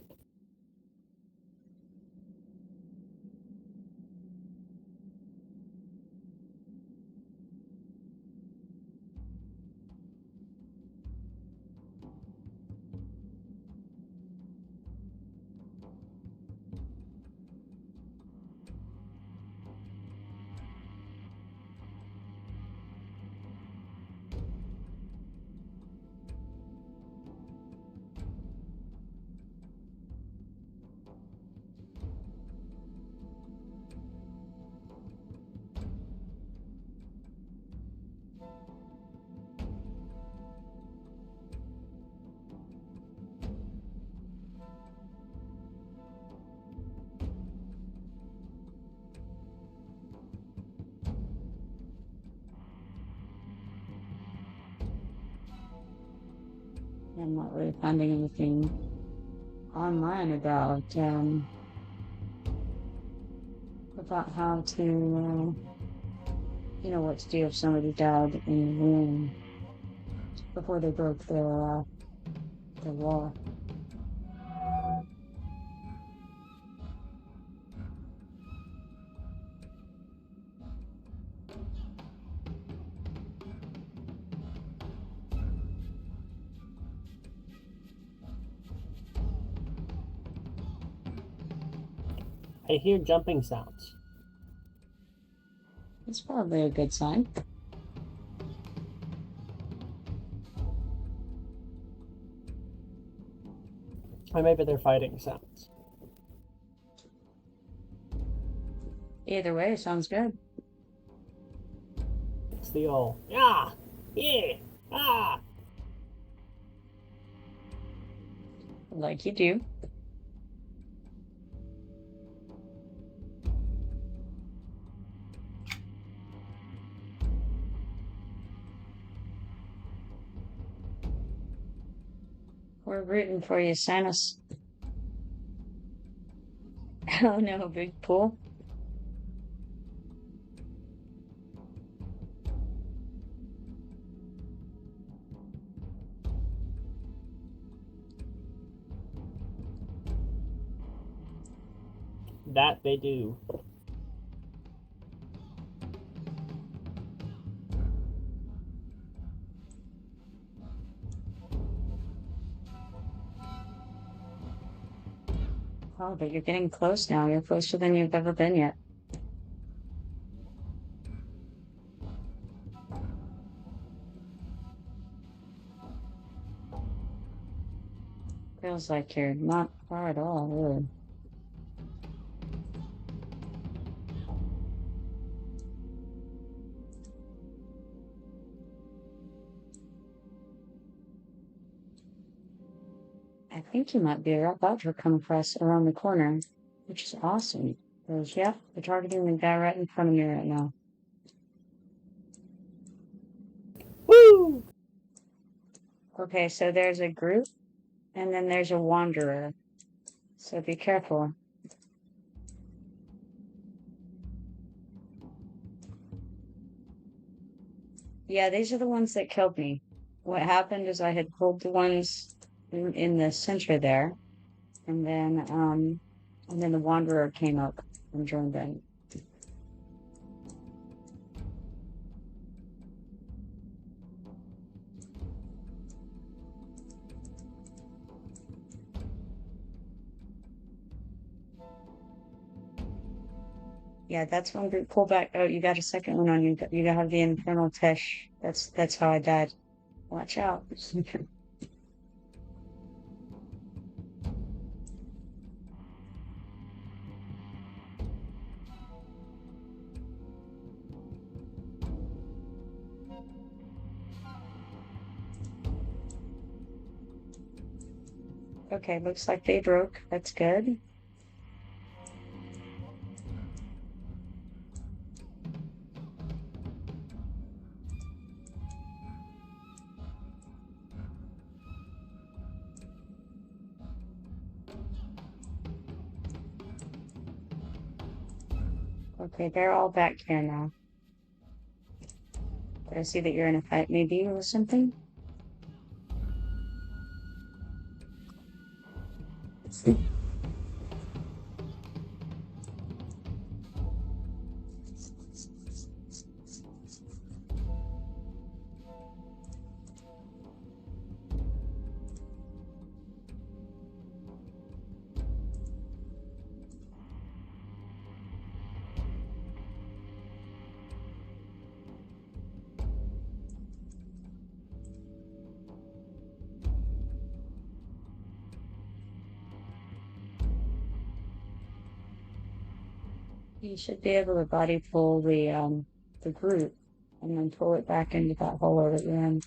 I'm not really finding anything online about how to, what to do if somebody died in the room before they broke the wall. I hear jumping sounds. It's probably a good sign. Or maybe they're fighting sounds. Either way, sounds good. It's the old, yeah, yeah, ah. Like you do. We're rooting for you, Sinus. Oh no, big pool. That they do. Oh, but you're getting close now. You're closer than you've ever been yet. Feels like you're not far at all, really. I think you might be about to come across around the corner, which is awesome. Because, yeah, they're targeting the guy right in front of me right now. Woo! Okay, so there's a group, and then there's a wanderer. So be careful. Yeah, these are the ones that killed me. What happened is I had pulled the ones in the center there, and then the wanderer came up and joined in. Yeah, that's one group. Pull back. Oh, you got a second one on you. You have the infernal Tish. That's how I died. Watch out. Okay, looks like they broke. That's good. Okay, they're all back here now. Did I see that you're in a fight maybe or something? You should be able to body pull the group and then pull it back into that hole that you're in.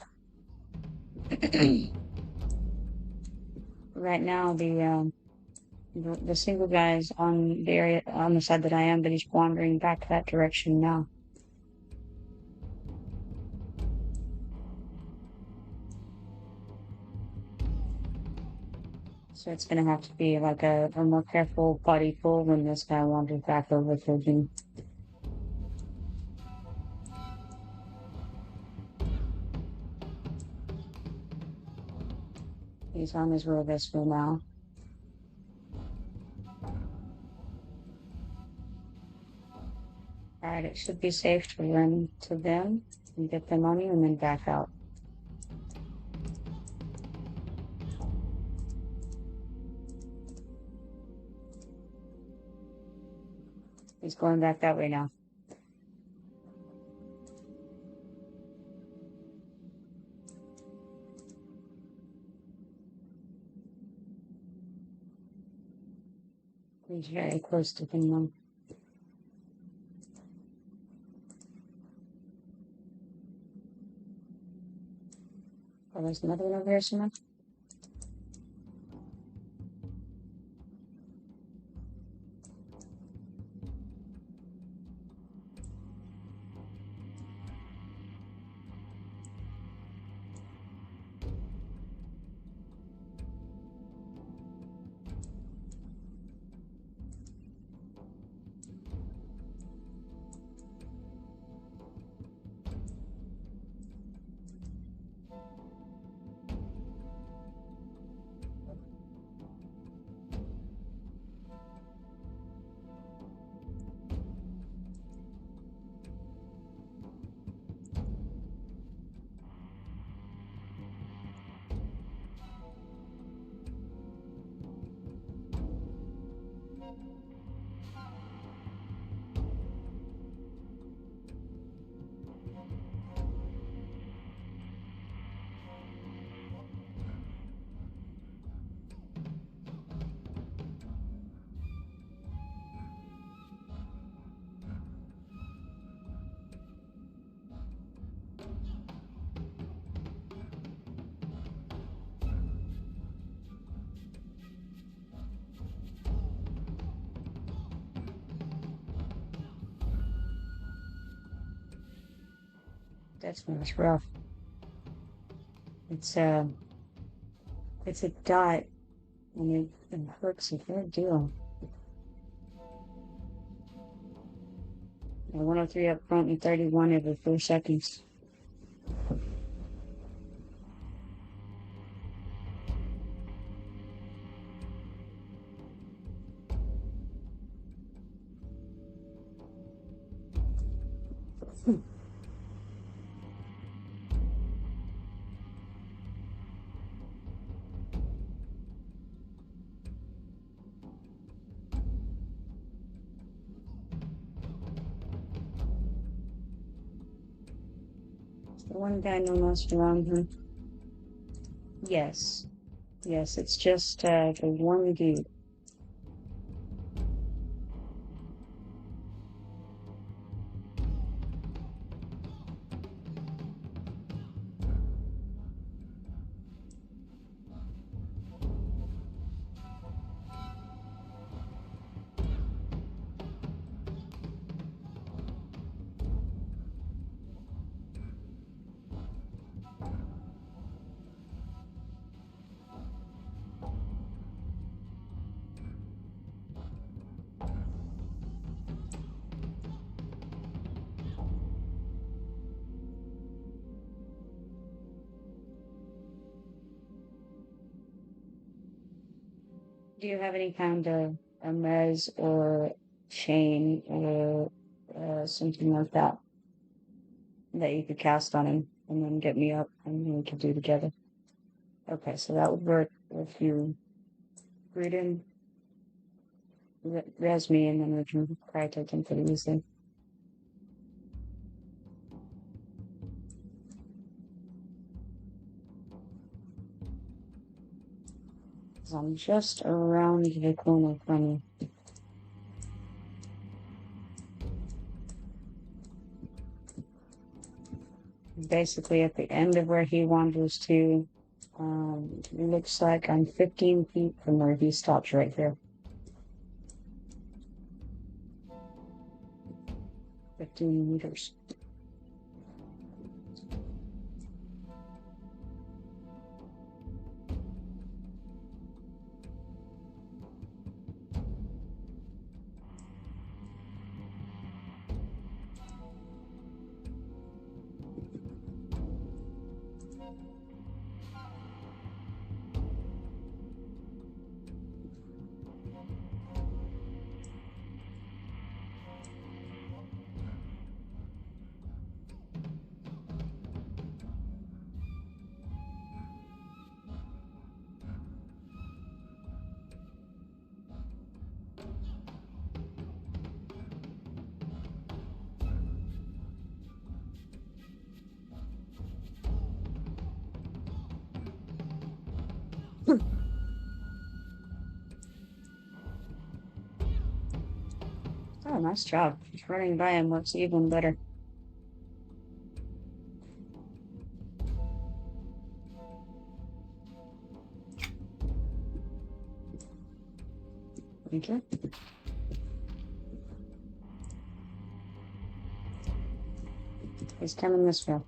Right now, the single guy is on the area on the side that I am, but he's wandering back that direction now. So it's gonna have to be like a more careful body pull when this guy wanders back over to me. He's on his way this way now. Alright, it should be safe to run to them and get them on you and then back out. He's going back that way now. He's very close to them now. Oh, there's another one over here somewhere. That's rough. It's a it's a dot and it hurts a good deal. 103 up front and 31 every 4 seconds. The one guy no lost around him. Yes. Yes, it's just the one dude. Do you have any kind of a mez or chain or something like that that you could cast on him and then get me up and we could do together? Okay, so that would work if you greet him, res me, and then we can probably take him pretty easily. So I'm just around the corner from you. Basically at the end of where he wanders to. It looks like I'm 15 feet from where he stops right here. 15 meters. Oh, nice job. Running by him looks even better. Thank you. He's coming this way.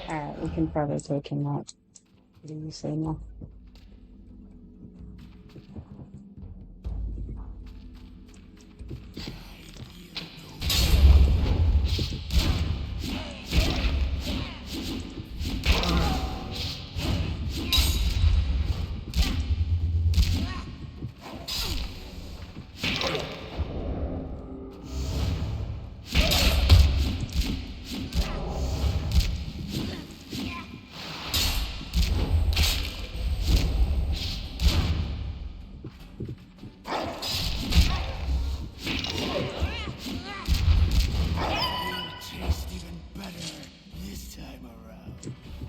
Alright, we can probably take him out. What do you say now?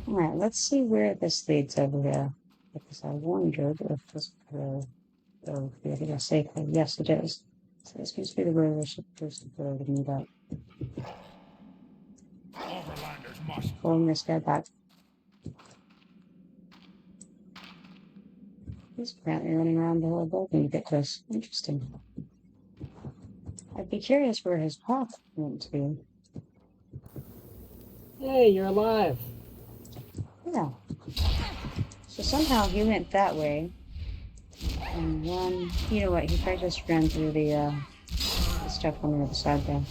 Alright, let's see where this leads over here. Because I wondered if this could go here safely. Yes, it is. So this must be the way we're supposed to go to meet up. Overlanders must Pulling this guy back. He's apparently running around the whole building to get this. Interesting. I'd be curious where his path went to. Hey, you're alive. Yeah. So somehow he went that way. And then, you know what, he probably just ran through the stuff on the other side there.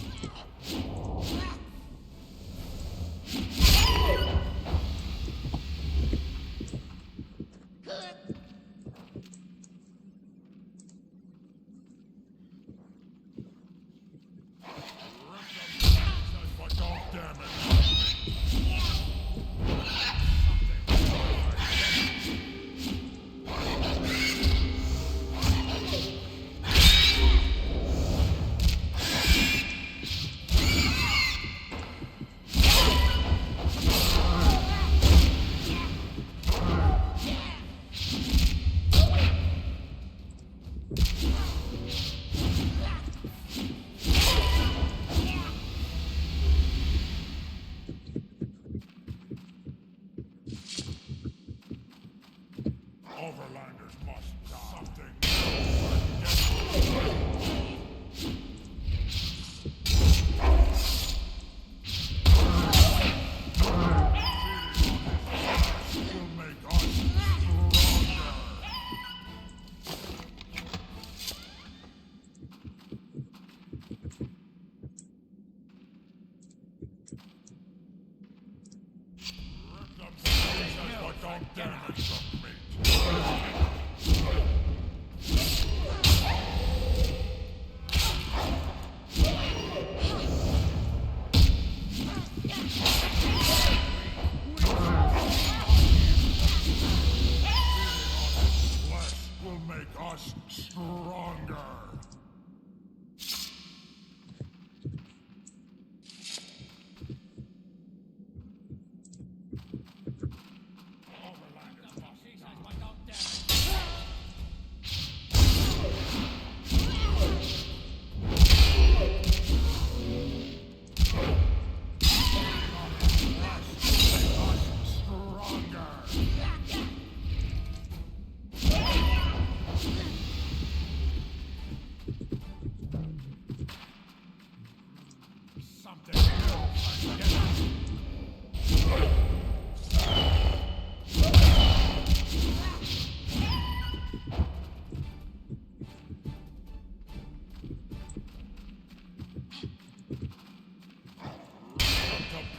but don't damage. Overlanders must die. Something of damage from meat. Flesh will make us stronger.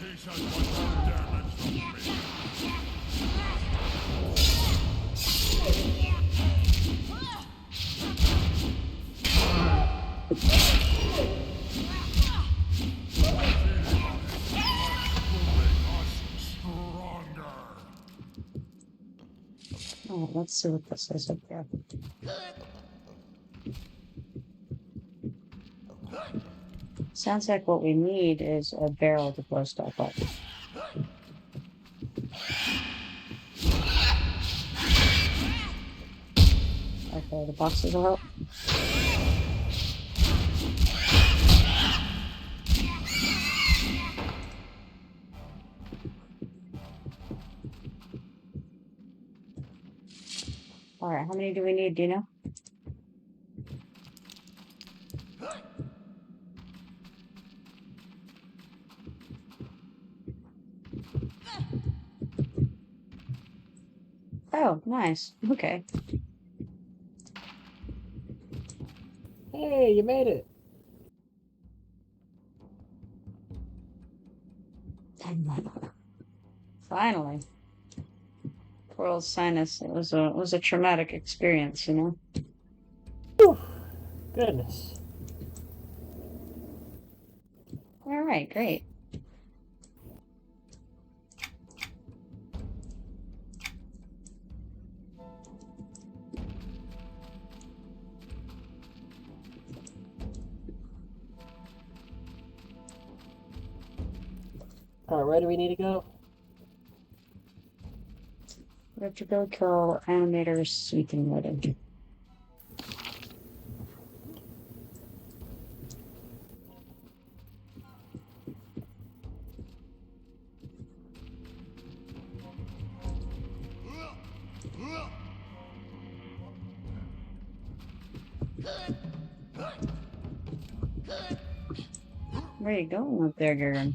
Pieces with no damage from me. Stronger. Oh, let's see what this is up there. Sounds like what we need is a barrel to blow stuff up. Okay, the boxes will help. Alright, how many do we need, do you know? Oh, nice. Okay. Hey, you made it. Finally. Poor old sinus. It was a traumatic experience, you know? Whew. Goodness. Alright, great. Alright, where do we need to go? We have to go kill animators sweeping ready. Where are you going up there, Gurren?